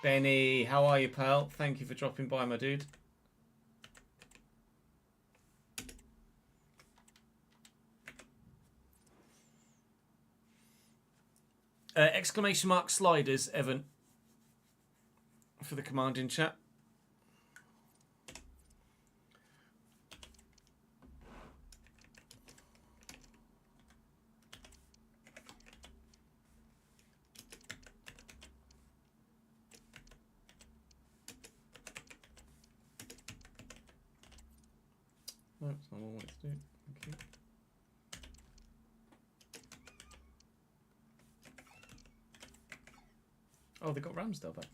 Benny, how are you, pal? Thank you for dropping by, my dude. Exclamation mark sliders, Evan, for the command in chat. No, that's not what I wanted to do. Thank you. Oh, they got Ramsdale back.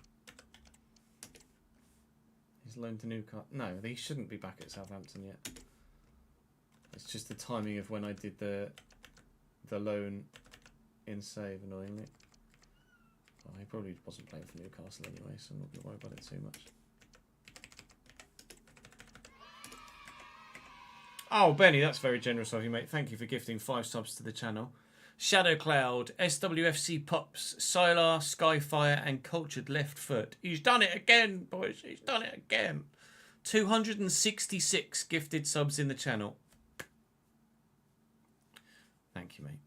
He's loaned to Newcastle. No, they shouldn't be back at Southampton yet. It's just the timing of when I did the loan in save, annoyingly. Oh, he probably wasn't playing for Newcastle anyway, so I'm not going to worry about it too much. Oh, Benny, that's very generous of you, mate. Thank you for gifting 5 subs to the channel. Shadow Cloud, SWFC Pops, Sylar, Skyfire, and Cultured Left Foot. He's done it again, boys. He's done it again. 266 gifted subs in the channel. Thank you, mate.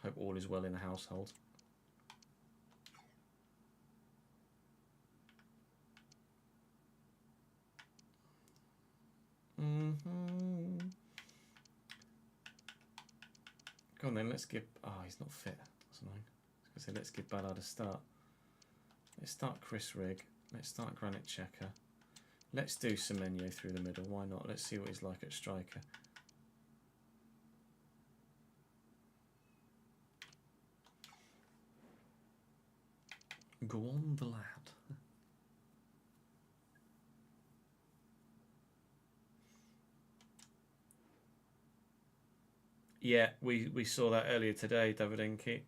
Hope all is well in the household. Go on then, let's give... Oh, he's not fit. That's annoying. I was going to say, let's give Ballard a start. Let's start Chris Rigg. Let's start Granit Xhaka. Let's do Semenyo through the middle. Why not? Let's see what he's like at striker. Go on, the lad. Yeah, we saw that earlier today, Davidenki.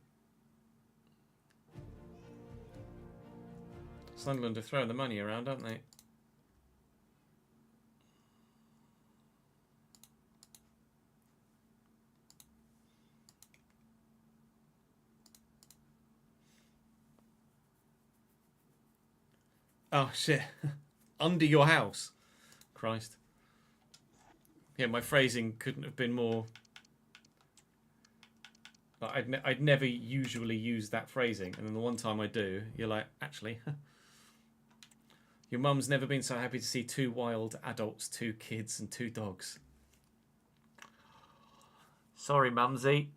Sunderland are throwing the money around, aren't they? Oh, shit. Under your house. Christ. Yeah, my phrasing couldn't have been more... I'd never usually use that phrasing, and then the one time I do, you're like, actually, your mum's never been so happy to see 2 wild adults, 2 kids, and 2 dogs. Sorry, Mumsy.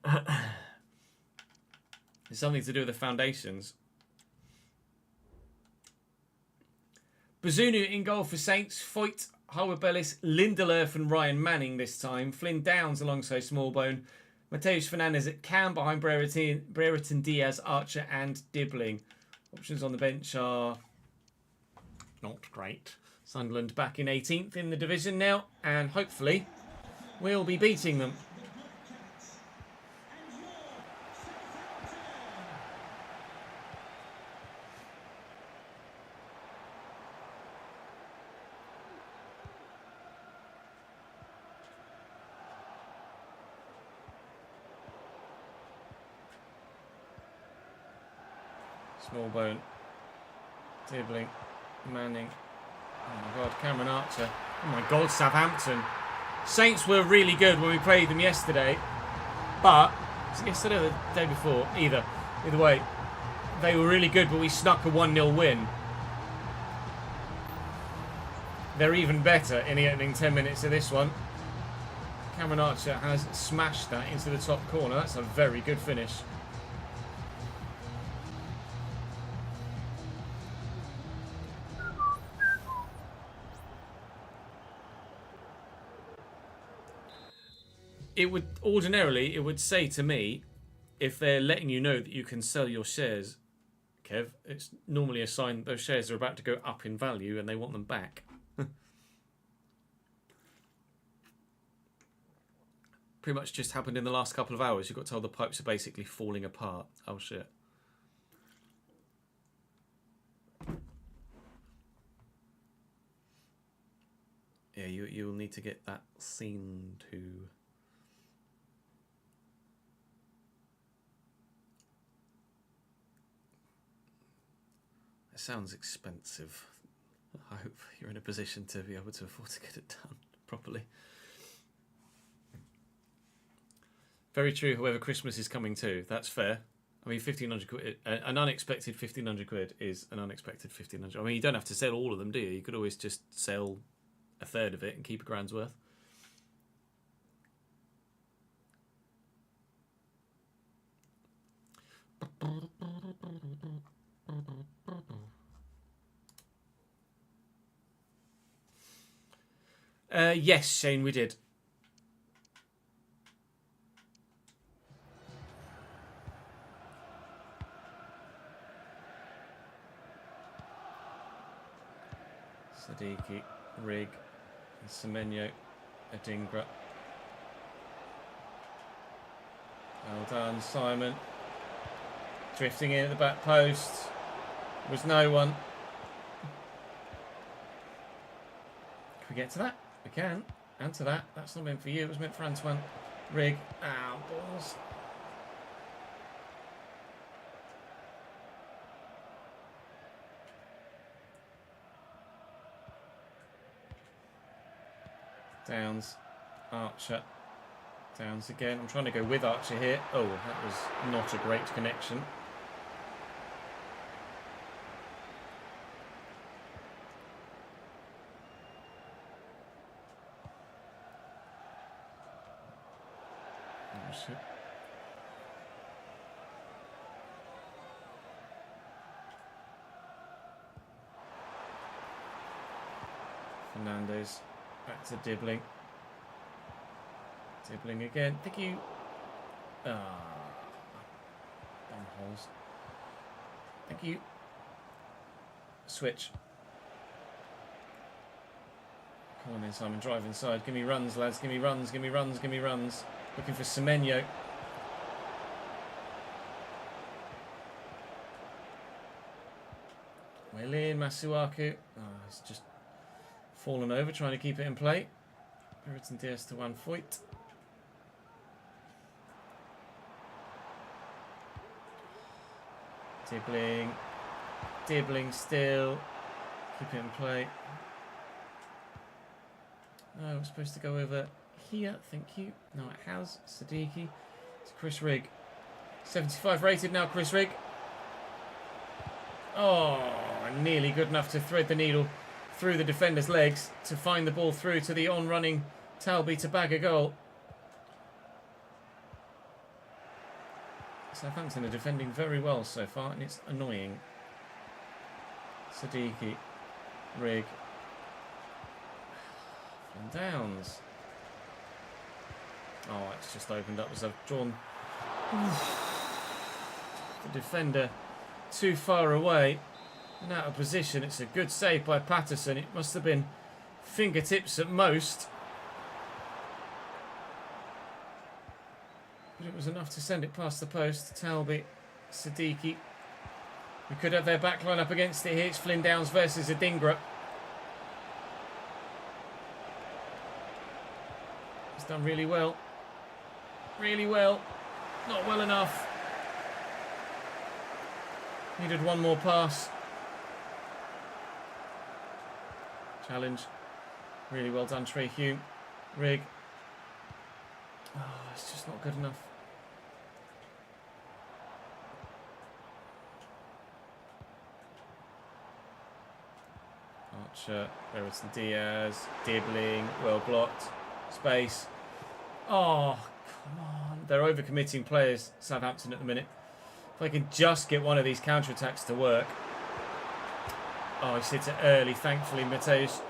It's something to do with the foundations. Bazunu in goal for Saints. Foyt, Howard-Bellis, Lindelöf, and Ryan Manning this time. Flynn Downs alongside Smallbone. Mateus Fernandes at cam behind Brereton, Diaz, Archer, and Dibbling. Options on the bench are not great. Sunderland back in 18th in the division now, and hopefully we'll be beating them. Smallbone, Dibbling, Manning. Oh my God, Cameron Archer. Oh my God, Southampton. Saints were really good when we played them yesterday, but was it yesterday or the day before? Either way, they were really good, but we snuck a 1-0 win. They're even better in the opening 10 minutes of this one. Cameron Archer has smashed that into the top corner. That's a very good finish. It would ordinarily, it would say to me, if they're letting you know that you can sell your shares, Kev, it's normally a sign that those shares are about to go up in value and they want them back. Pretty much just happened in the last couple of hours. You got told the pipes are basically falling apart. Oh shit. Yeah, you'll need to get that seen to. sounds expensive. I hope you're in a position to be able to afford to get it done properly. Very true, however, Christmas is coming too. That's fair. I mean, 1,500 quid, an unexpected 1,500 quid is an unexpected 1,500. I mean, you don't have to sell all of them, do you? You could always just sell a third of it and keep a grand's worth. Yes, Shane, we did. Sadiki, Rig, Semenyo, Adingra. Well done, Simon. Drifting in at the back post. Was no one. Can we get to that? We can. And to that. That's not meant for you. It was meant for Antoine. Rig. Ow, balls. Downs. Archer. Downs again. I'm trying to go with Archer here. Oh, that was not a great connection. Fernandez. Back to Dibbling. Dibbling again. Thank you. Bum holes. Thank you. Switch. Come on in, Simon. Drive inside. Give me runs, lads. Give me runs. Give me runs. Give me runs. Looking for Semenyo. Well in, Masuaku. Oh, he's just fallen over, trying to keep it in play. Everton Diaz to 1 foot. Dibbling. Dibbling still. Keep it in play. No, it's supposed to go over here, thank you. No, it has. Sadiki. It's Chris Rigg. 75 rated now, Chris Rigg. Oh, nearly good enough to thread the needle through the defender's legs to find the ball through to the on-running Talby to bag a goal. Southampton are defending very well so far, and it's annoying. Sadiki, Rigg, and Downs. Oh, it's just opened up as I've drawn the defender too far away and out of position. It's a good save by Patterson. It must have been fingertips at most, but it was enough to send it past the post. Talby, Sadiki. We could have their backline up against it here. It's Flynn Downs versus Adingra. He's done really well. Really well. Not well enough. Needed one more pass. Challenge. Really well done, Trey Hume. Rigg. Oh, it's just not good enough. Archer, Everton Diaz, Dibbling, well blocked, space. Oh, come on. They're overcommitting players, Southampton, at the minute. If I can just get one of these counter-attacks to work. Oh, he hit it early, thankfully, Mateus.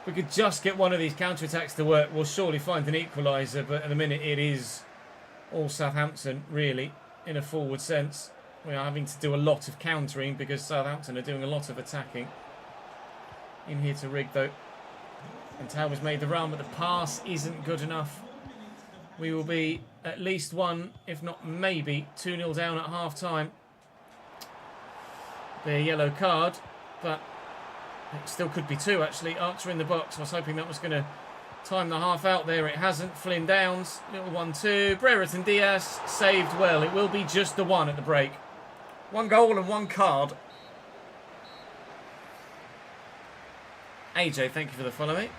If we could just get one of these counter-attacks to work, we'll surely find an equaliser, but at the minute it is all Southampton, really, in a forward sense. We are having to do a lot of countering because Southampton are doing a lot of attacking. In here to Rigg, though. And Towers made the run, but the pass isn't good enough. We will be at least one, if not maybe, 2-0 down at half-time. Their yellow card, but it still could be 2, actually. Archer in the box. I was hoping that was going to time the half out there. It hasn't. Flynn Downs, little 1-2. Brereton Diaz saved well. It will be just the 1 at the break. 1 goal and 1 card. AJ, thank you for the follow, mate.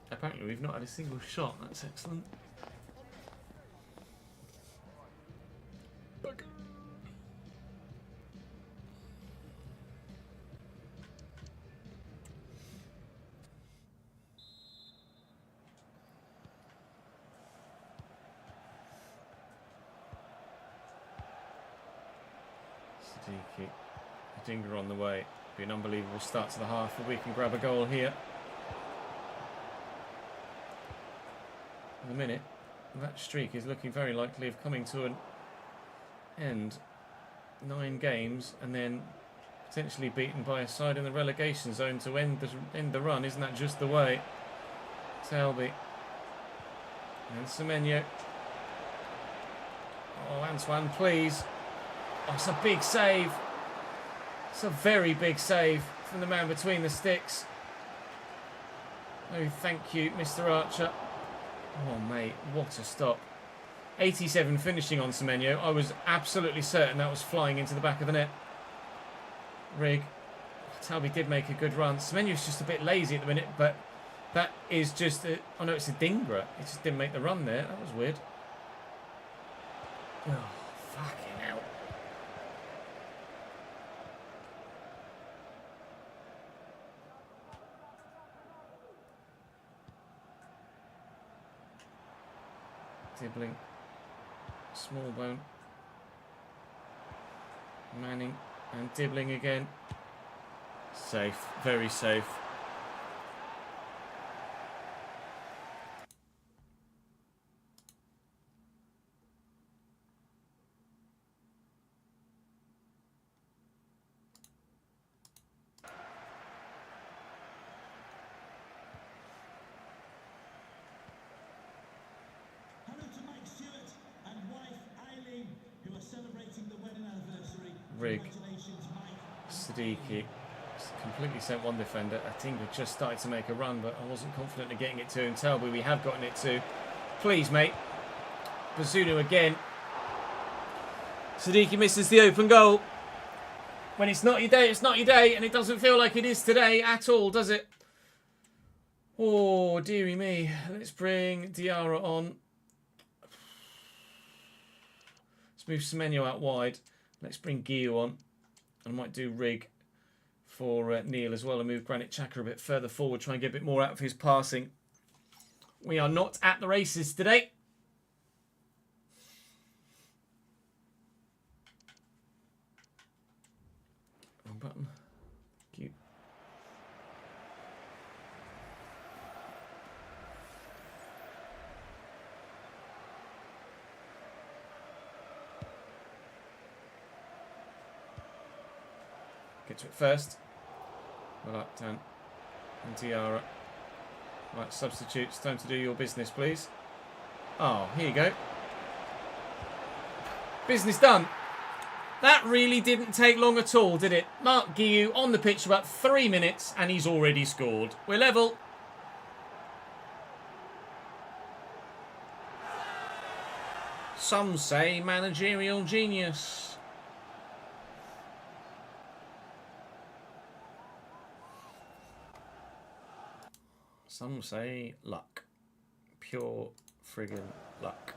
Apparently we've not had a single shot. That's excellent. Siddiqui. Dinger on the way. Be an unbelievable start to the half if we can grab a goal here. At the minute, that streak is looking very likely of coming to an end. 9 games and then potentially beaten by a side in the relegation zone to end the run. Isn't that just the way? Selby and Semenyo. Oh, Antoine, please. Oh, it's a big save. It's a very big save from the man between the sticks. Oh, thank you, Mr. Archer. Oh, mate, what a stop. 87 finishing on Semenyo. I was absolutely certain that was flying into the back of the net. Rig. Talby did make a good run. Semenyo's just a bit lazy at the minute, but that is just... oh, no, it's a Dingra. He just didn't make the run there. That was weird. Oh, fucking hell. Dibbling. Smallbone. Manning and Dibbling again. Safe. Very safe. Rig. Siddiqui. Completely sent one defender. Atinga just started to make a run, but I wasn't confident of getting it to him. Talby, we have gotten it to. Please, mate. Bazunu again. Siddiqui misses the open goal. When it's not your day, it's not your day, and it doesn't feel like it is today at all, does it? Oh, dearie me. Let's bring Diarra on. Let's move Semenyo out wide. Let's bring Guillou on. I might do Rig for Neil as well and move Granit Xhaka a bit further forward, try and get a bit more out of his passing. We are not at the races today. Wrong button. Cute. Get to it first. Well up, Dan. And Diarra. Right, substitutes. Time to do your business, please. Oh, here you go. Business done. That really didn't take long at all, did it? Mark Guillou on the pitch for about 3 minutes and he's already scored. We're level. Some say managerial genius. Some say luck. Pure friggin' luck.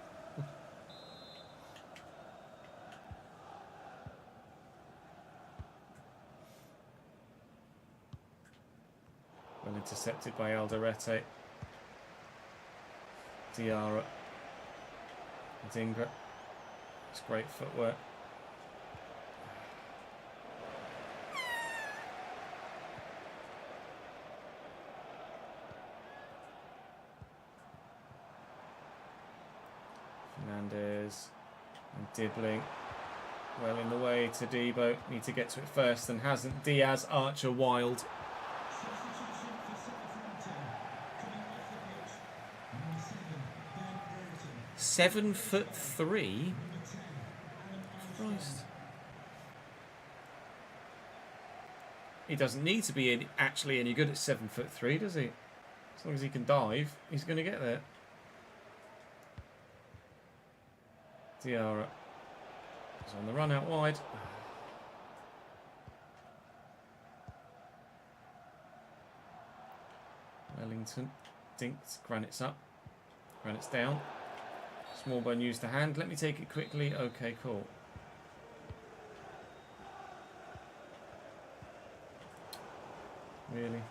Well intercepted by Alderete. Diarra. Dingra. It's great footwork. Fernandez and Dibbling. Well in the way to Debo. Need to get to it first and hasn't. Diaz, Archer, Wild. 7'3". Christ. He doesn't need to be actually any good at 7'3", does he? As long as he can dive, he's going to get there. Diarra is on the run out wide. Wellington dinks. Granite's up. Granite's down. Smallbone used the hand. Let me take it quickly. Okay, cool. Really?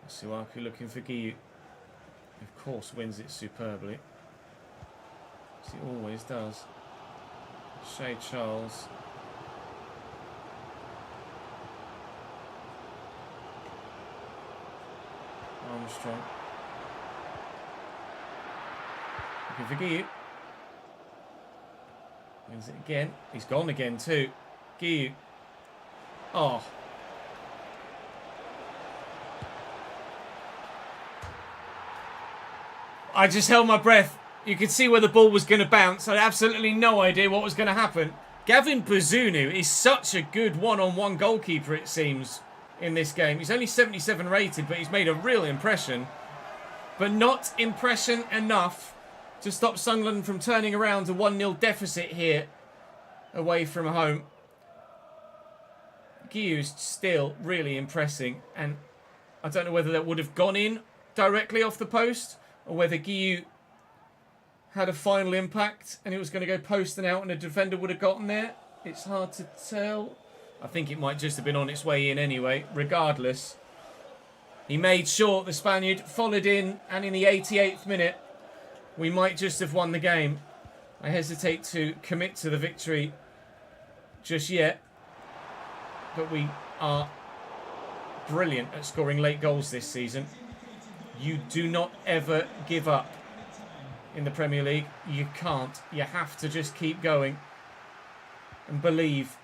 Suaku looking for Giyu. Of course wins it superbly. As he always does. Shea Charles. Armstrong. Looking for Giyu. Wins it again. He's gone again too. Giyu. Oh. I just held my breath. You could see where the ball was going to bounce. I had absolutely no idea what was going to happen. Gavin Bazunu is such a good one-on-one goalkeeper, it seems, in this game. He's only 77 rated, but he's made a real impression. But not impression enough to stop Sunderland from turning around a 1-0 deficit here away from home. Giyu's still really impressing, and I don't know whether that would have gone in directly off the post or whether Giyu had a final impact and it was going to go post and out and a defender would have gotten there. It's hard to tell. I think it might just have been on its way in anyway. Regardless, he made sure the Spaniard followed in, and in the 88th minute, we might just have won the game. I hesitate to commit to the victory just yet, but we are brilliant at scoring late goals this season. You do not ever give up in the Premier League. You can't. You have to just keep going and believe.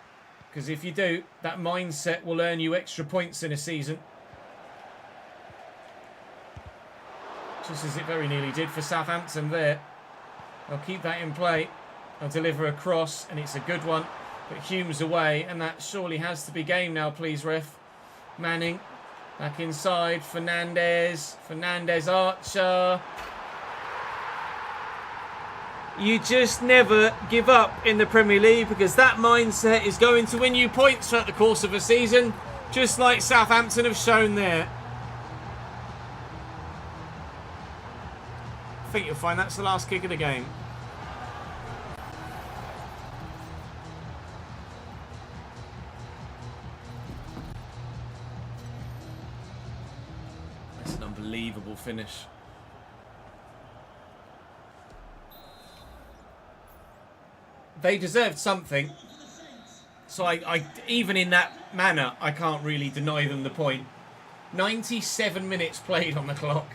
Because if you do, that mindset will earn you extra points in a season. Just as it very nearly did for Southampton there. They'll keep that in play. They'll deliver a cross, and it's a good one. But Hume's away, and that surely has to be game now, please, ref. Manning. Back inside, Fernandez Archer. You just never give up in the Premier League, because that mindset is going to win you points throughout the course of a season, just like Southampton have shown there. I think you'll find that's the last kick of the game. Unbelievable finish. They deserved something. So I even in that manner, I can't really deny them the point. 97 minutes played on the clock.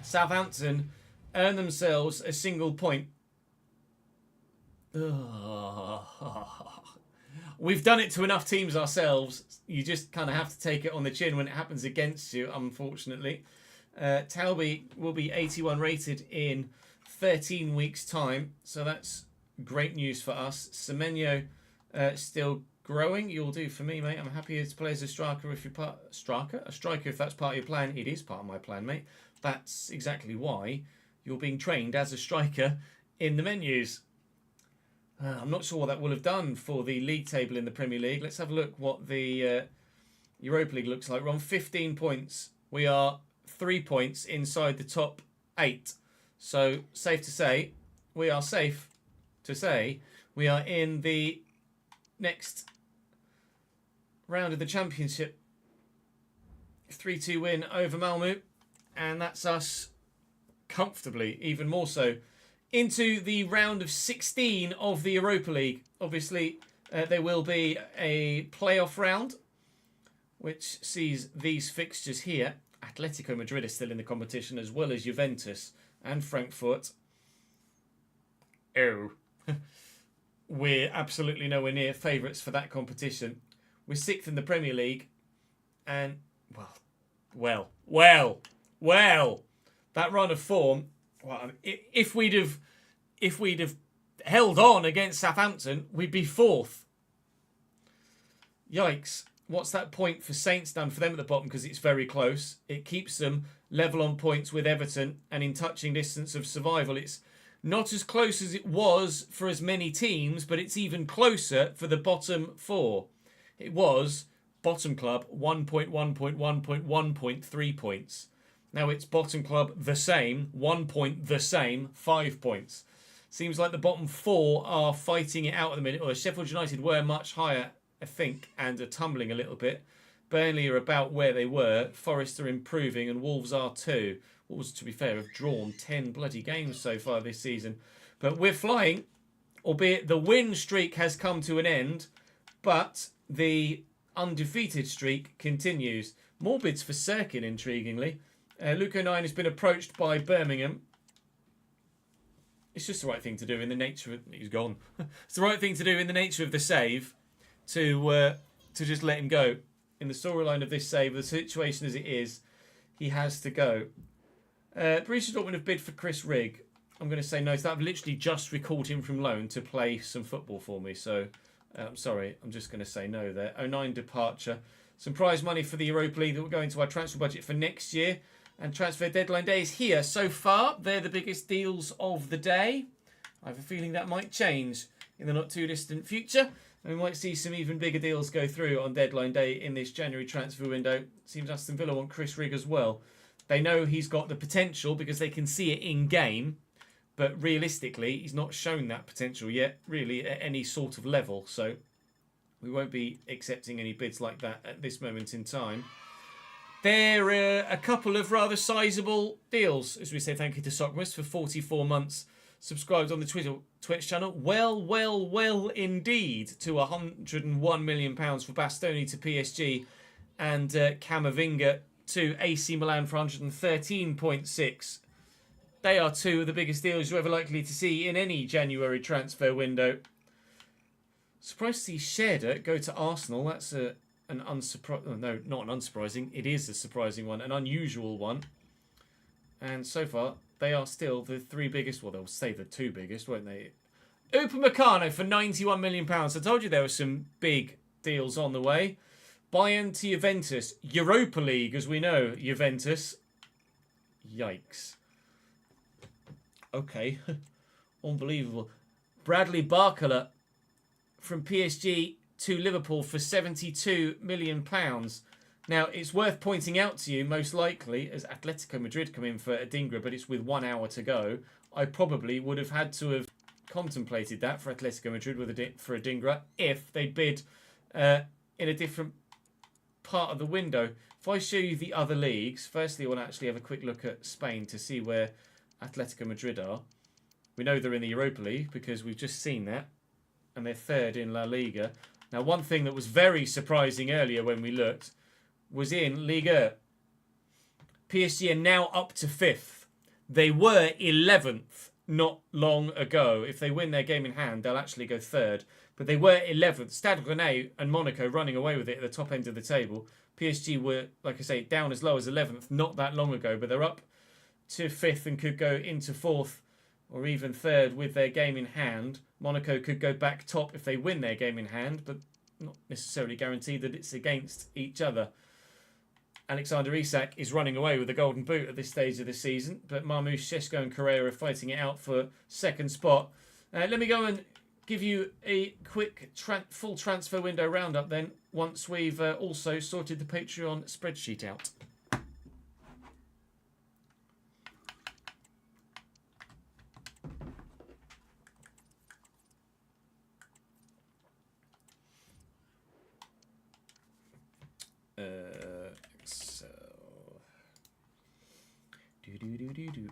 Southampton earn themselves a single point. We've done it to enough teams ourselves. You just kind of have to take it on the chin when it happens against you, unfortunately. Talby will be 81 rated in 13 weeks' time, so that's great news for us. Semenyo still growing. You'll do for me, mate. I'm happy to play as a striker if you're a striker if that's part of your plan. It is part of my plan, mate. That's exactly why you're being trained as a striker in the menus. I'm not sure what that will have done for the league table in the Premier League. Let's have a look what the Europa League looks like. We're on 15 points. We are 3 points inside the top 8. So, safe to say, we are in the next round of the Championship. 3-2 win over Malmö. And that's us comfortably, even more so, into the round of 16 of the Europa League. Obviously, there will be a playoff round, which sees these fixtures here. Atletico Madrid is still in the competition, as well as Juventus and Frankfurt. Oh. We're absolutely nowhere near favourites for that competition. We're 6th in the Premier League. And, well, Well. That run of form. Well, if we'd have held on against Southampton, we'd be 4th. Yikes. What's that point for Saints done for them at the bottom? Because it's very close. It keeps them level on points with Everton and in touching distance of survival. It's not as close as it was for as many teams, but it's even closer for the bottom 4. It was bottom club 1.1.1.1.3 points. Now it's bottom club the same, 1 point the same, 5 points. Seems like the bottom 4 are fighting it out at the minute. Or Sheffield United were much higher, I think, and are tumbling a little bit. Burnley are about where they were. Forest are improving, and Wolves are too. Wolves, to be fair, have drawn 10 bloody games so far this season. But we're flying, albeit the win streak has come to an end, but the undefeated streak continues. More bids for Sirkin, intriguingly. Luke O'Nien has been approached by Birmingham. It's just the right thing to do in the nature of... He's gone. It's the right thing to do in the nature of the save to just let him go. In the storyline of this save, the situation as it is, he has to go. Borussia Dortmund have bid for Chris Rigg. I'm going to say no to that. I've literally just recalled him from loan to play some football for me. So, I'm sorry. I'm just going to say no there. 09 departure. Some prize money for the Europa League that will go into our transfer budget for next year. And transfer deadline day is here. So far, they're the biggest deals of the day. I have a feeling that might change in the not too distant future. And we might see some even bigger deals go through on deadline day in this January transfer window. Seems Aston Villa want Chris Rigg as well. They know he's got the potential because they can see it in game. But realistically, he's not shown that potential yet, really, at any sort of level. So we won't be accepting any bids like that at this moment in time. There are a couple of rather sizable deals. As we say, thank you to Sockmas for 44 months subscribed on the Twitch channel. Well indeed to £101 million for Bastoni to PSG and Camavinga to AC Milan for 113.6. They are two of the biggest deals you're ever likely to see in any January transfer window. Surprised to see Scherder go to Arsenal. That's an unsurprising... No, not an unsurprising. It is a surprising one, an unusual one. And so far, they are still the 3 biggest. Well, they'll say the 2 biggest, won't they? Upamecano for £91 million. I told you there were some big deals on the way. Bayern to Juventus. Europa League, as we know, Juventus. Yikes. Okay. Unbelievable. Bradley Barcola from PSG to Liverpool for £72 million. Now, it's worth pointing out to you, most likely, as Atletico Madrid come in for Adingra, but it's with 1 hour to go, I probably would have had to have contemplated that for Atletico Madrid for Adingra if they bid in a different part of the window. If I show you the other leagues, firstly, I want to actually have a quick look at Spain to see where Atletico Madrid are. We know they're in the Europa League because we've just seen that, and they're 3rd in La Liga. Now, one thing that was very surprising earlier when we looked was in Liga. PSG are now up to 5th. They were 11th not long ago. If they win their game in hand, they'll actually go 3rd. But they were 11th. Stade Rennais and Monaco running away with it at the top end of the table. PSG were, like I say, down as low as 11th not that long ago. But they're up to 5th and could go into 4th or even 3rd with their game in hand. Monaco could go back top if they win their game in hand, but not necessarily guaranteed that it's against each other. Alexander Isak is running away with the golden boot at this stage of the season, but Marmoush, Šeško and Correa are fighting it out for 2nd spot. Let me go and give you a quick full transfer window roundup then, once we've also sorted the Patreon spreadsheet out.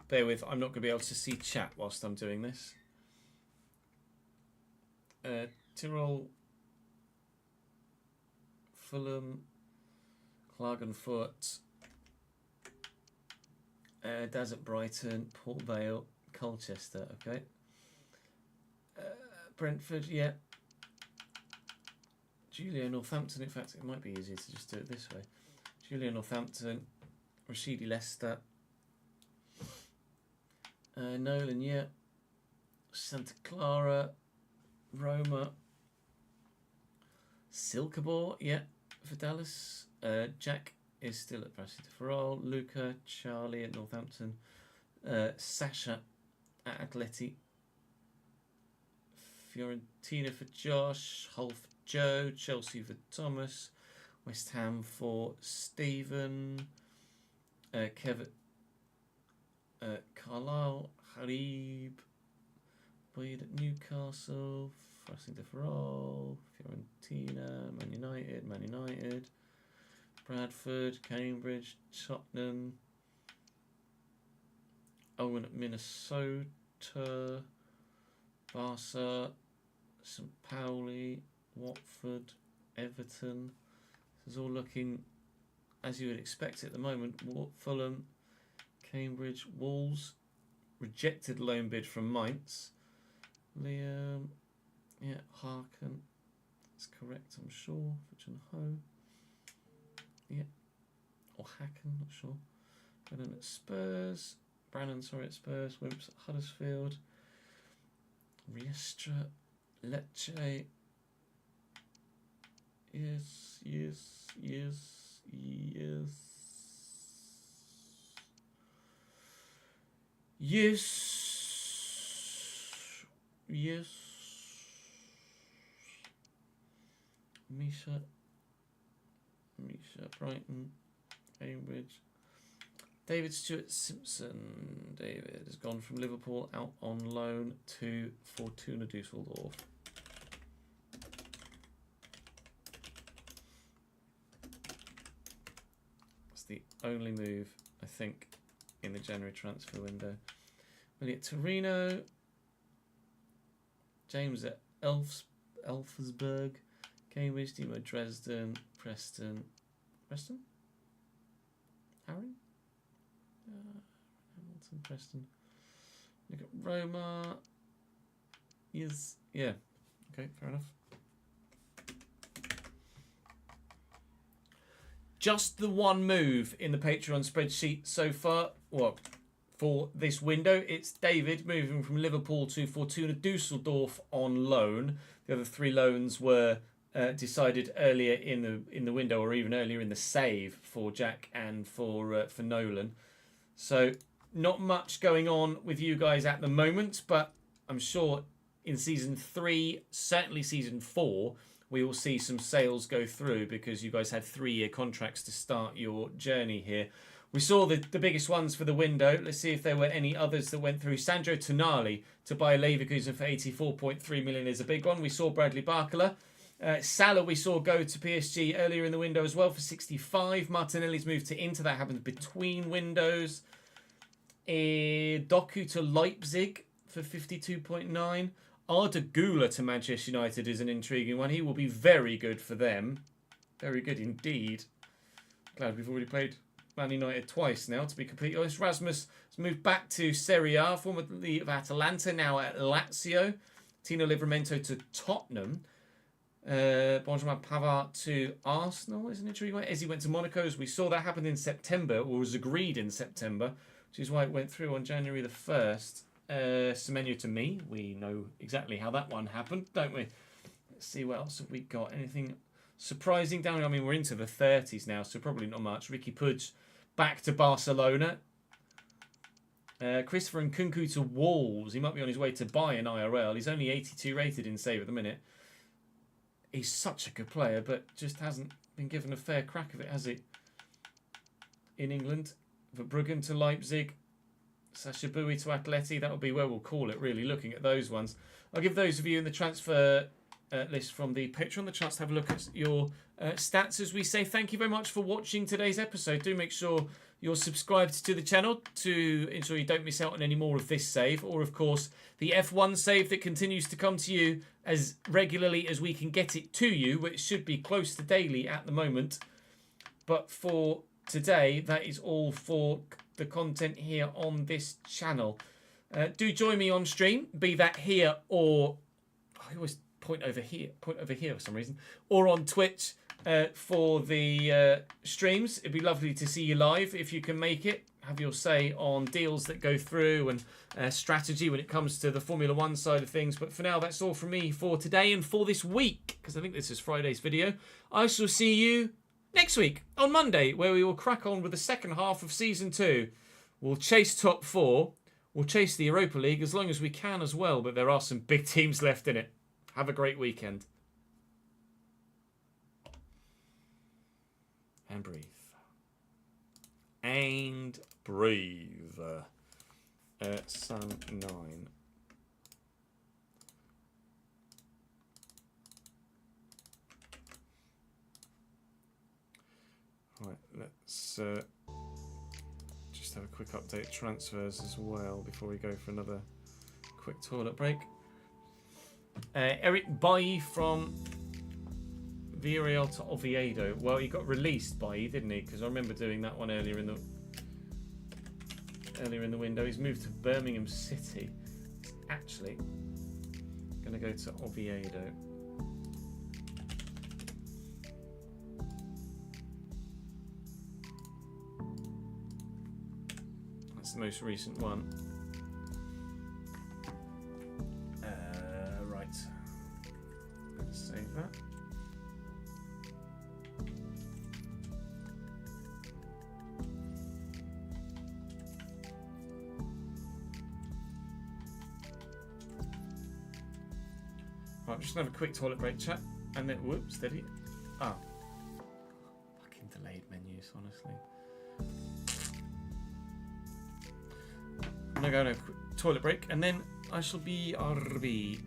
Bear with, I'm not going to be able to see chat whilst I'm doing this. Tyrol, Fulham, Klagenfurt, Daz at Brighton, Port Vale, Colchester, okay. Brentford, yeah. Julia Northampton, in fact, it might be easier to just do it this way. Julia Northampton, Rashidi Leicester. Nolan, yeah. Santa Clara. Roma. Silkeborg, yeah, for Dallas. Jack is still at Bradley de Ferrol. Luca, Charlie at Northampton. Sasha at Atleti. Fiorentina for Josh. Hull for Joe. Chelsea for Thomas. West Ham for Stephen. Kevin. Carlisle. Harib. Boyd at Newcastle. Bradley de Ferrol. Fiorentina. Man United. Bradford. Cambridge. Tottenham. Owen at Minnesota. Barca. St. Pauli. Watford. Everton. This is all looking as you would expect at the moment. Fulham. Cambridge. Wolves. Rejected loan bid from Mainz. Liam. Yeah, Harkin. That's correct, I'm sure. For John Ho. Yeah. Or Hacken, not sure. Brennan at Spurs. Sorry, at Spurs. Wimps at Huddersfield. Riestra. Lecce. Yes. Misha, Brighton, Cambridge. David Stewart Simpson. David has gone from Liverpool out on loan to Fortuna Düsseldorf. That's the only move, I think, in the January transfer window. Willie at Torino. James at Elfsberg. Cambridge, Demo Dresden, Preston. Harry? Hamilton, Preston. Look at Roma. Yes. Yeah. Okay, fair enough. Just the one move in the Patreon spreadsheet so far. Well, for this window, it's David moving from Liverpool to Fortuna Düsseldorf on loan. The other three loans were decided earlier in the window, or even earlier in the save for Jack and for Nolan. So not much going on with you guys at the moment, but I'm sure in season 3, certainly season 4, we will see some sales go through because you guys had 3-year contracts to start your journey here. We saw the biggest ones for the window. Let's see if there were any others that went through. Sandro Tonali to buy Leverkusen for 84.3 million is a big one. We saw Bradley Barcola. Salah we saw go to PSG earlier in the window as well for 65. Martinelli's moved to Inter. That happened between windows. Doku to Leipzig for 52.9. Arda Güler to Manchester United is an intriguing one. He will be very good for them. Very good indeed. Glad we've already played Man United twice now, to be completely honest. Rasmus has moved back to Serie A, formerly of Atalanta, now at Lazio. Tino Livramento to Tottenham. Benjamin Pavard to Arsenal is an intriguing one. Ezzy went to Monaco, as we saw that happened in September, or was agreed in September, which is why it went through on January the 1st. Semenyo to me. We know exactly how that one happened, don't we? Let's see what else have we got. Anything surprising down? I mean, we're into the 30s now, so probably not much. Ricky Puig back to Barcelona. Christopher Nkunku to Wolves. He might be on his way to buy an IRL. He's only 82 rated in save at the minute. He's such a good player, but just hasn't been given a fair crack of it, has he? In England. Verbruggen to Leipzig. Sasha Bowie to Atleti. That'll be where we'll call it, really, looking at those ones. I'll give those of you in the transfer list from the Patreon the chance to have a look at your stats as we say. Thank you very much for watching today's episode. Do make sure you're subscribed to the channel to ensure you don't miss out on any more of this save, or of course the F1 save that continues to come to you as regularly as we can get it to you, which should be close to daily at the moment. But for today, that is all for the content here on this channel. Do join me on stream, be that here or I always point over here for some reason, or on Twitch. for the streams. It'd be lovely to see you live if you can make it. Have your say on deals that go through and strategy when it comes to the Formula One side of things. But for now, that's all from me for today and for this week, because I think this is Friday's video. I shall see you next week on Monday, where we will crack on with the second half of Season 2. We'll chase top 4. We'll chase the Europa League as long as we can as well, but there are some big teams left in it. Have a great weekend. And breathe. And breathe. Sun 9. Right, let's just have a quick update transfers as well before we go for another quick toilet break. Eric Bailly from Villarreal to Oviedo. Well, he got released by, didn't he? Because I remember doing that one earlier in the window. He's moved to Birmingham City. He's actually going to go to Oviedo. That's the most recent one. Right. Let's save that. Right, I'm just going to have a quick toilet break chat, and then, whoops, steady. Ah. Fucking delayed menus, honestly. I'm going to go on a quick toilet break, and then I shall be RB.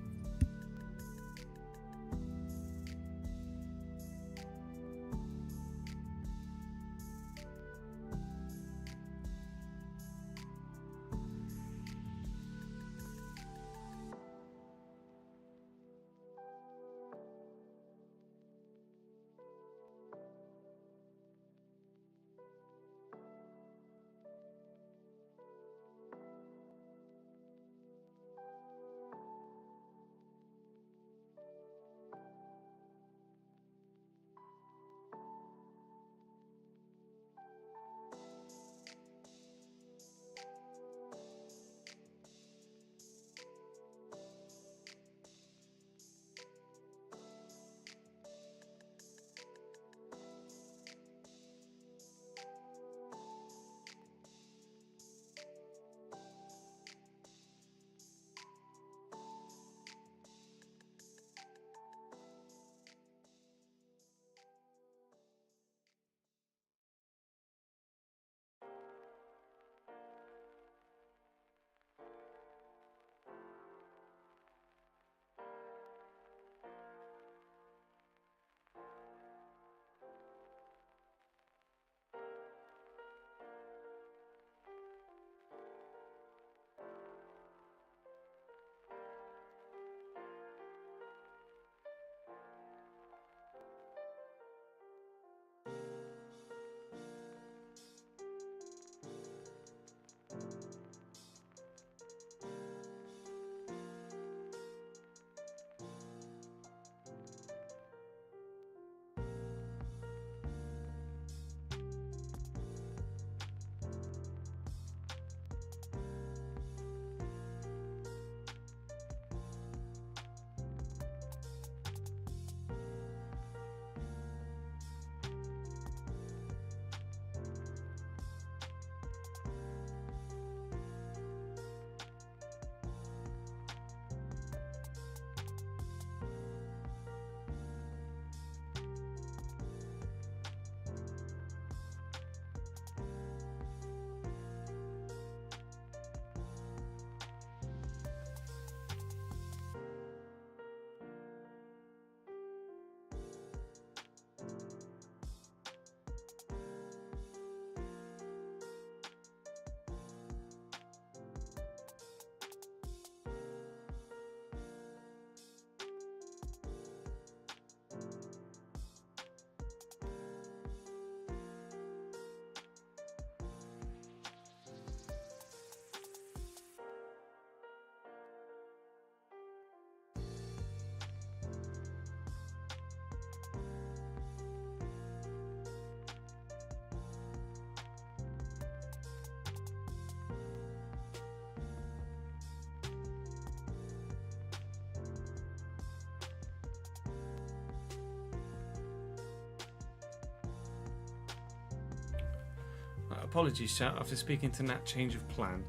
apologies, chat. After speaking to Nat, change of plan.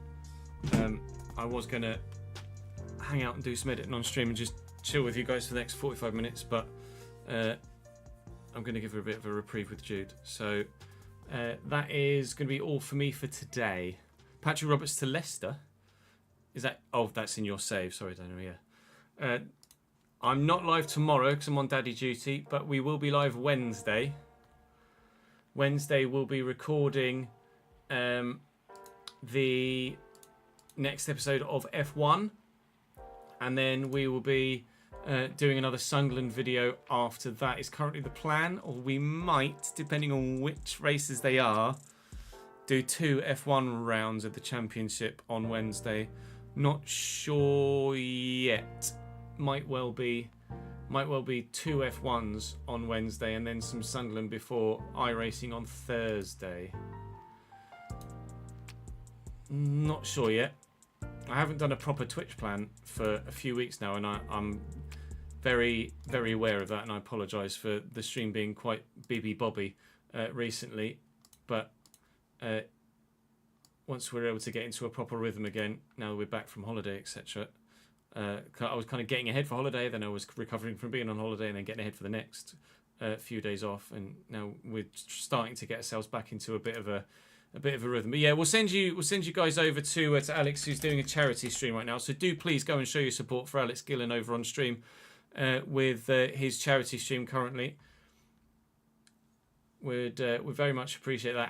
I was going to hang out and do some editing on stream and just chill with you guys for the next 45 minutes, but I'm going to give her a bit of a reprieve with Jude. So that is going to be all for me for today. Patrick Roberts to Leicester. Is that... Oh, that's in your save. Sorry, Daniel. Yeah. I'm not live tomorrow because I'm on daddy duty, but we will be live Wednesday. Wednesday we'll be recording the next episode of F1, and then we will be doing another Sunderland video after that. Is currently the plan, or we might, depending on which races they are, do 2 F1 rounds of the championship on Wednesday. Not sure yet. Might well be 2 F1s on Wednesday and then some Sunderland before iRacing on Thursday. Not sure yet. I haven't done a proper Twitch plan for a few weeks now, and I'm very, very aware of that, and I apologise for the stream being quite bibby-bobby recently. But once we're able to get into a proper rhythm again, now that we're back from holiday, etc., I was kind of getting ahead for holiday, then I was recovering from being on holiday, and then getting ahead for the next few days off, and now we're starting to get ourselves back into a bit of a rhythm. But yeah, we'll send you guys over to Alex, who's doing a charity stream right now. So do please go and show your support for Alex Gillen over on stream with his charity stream currently. We'd very much appreciate that.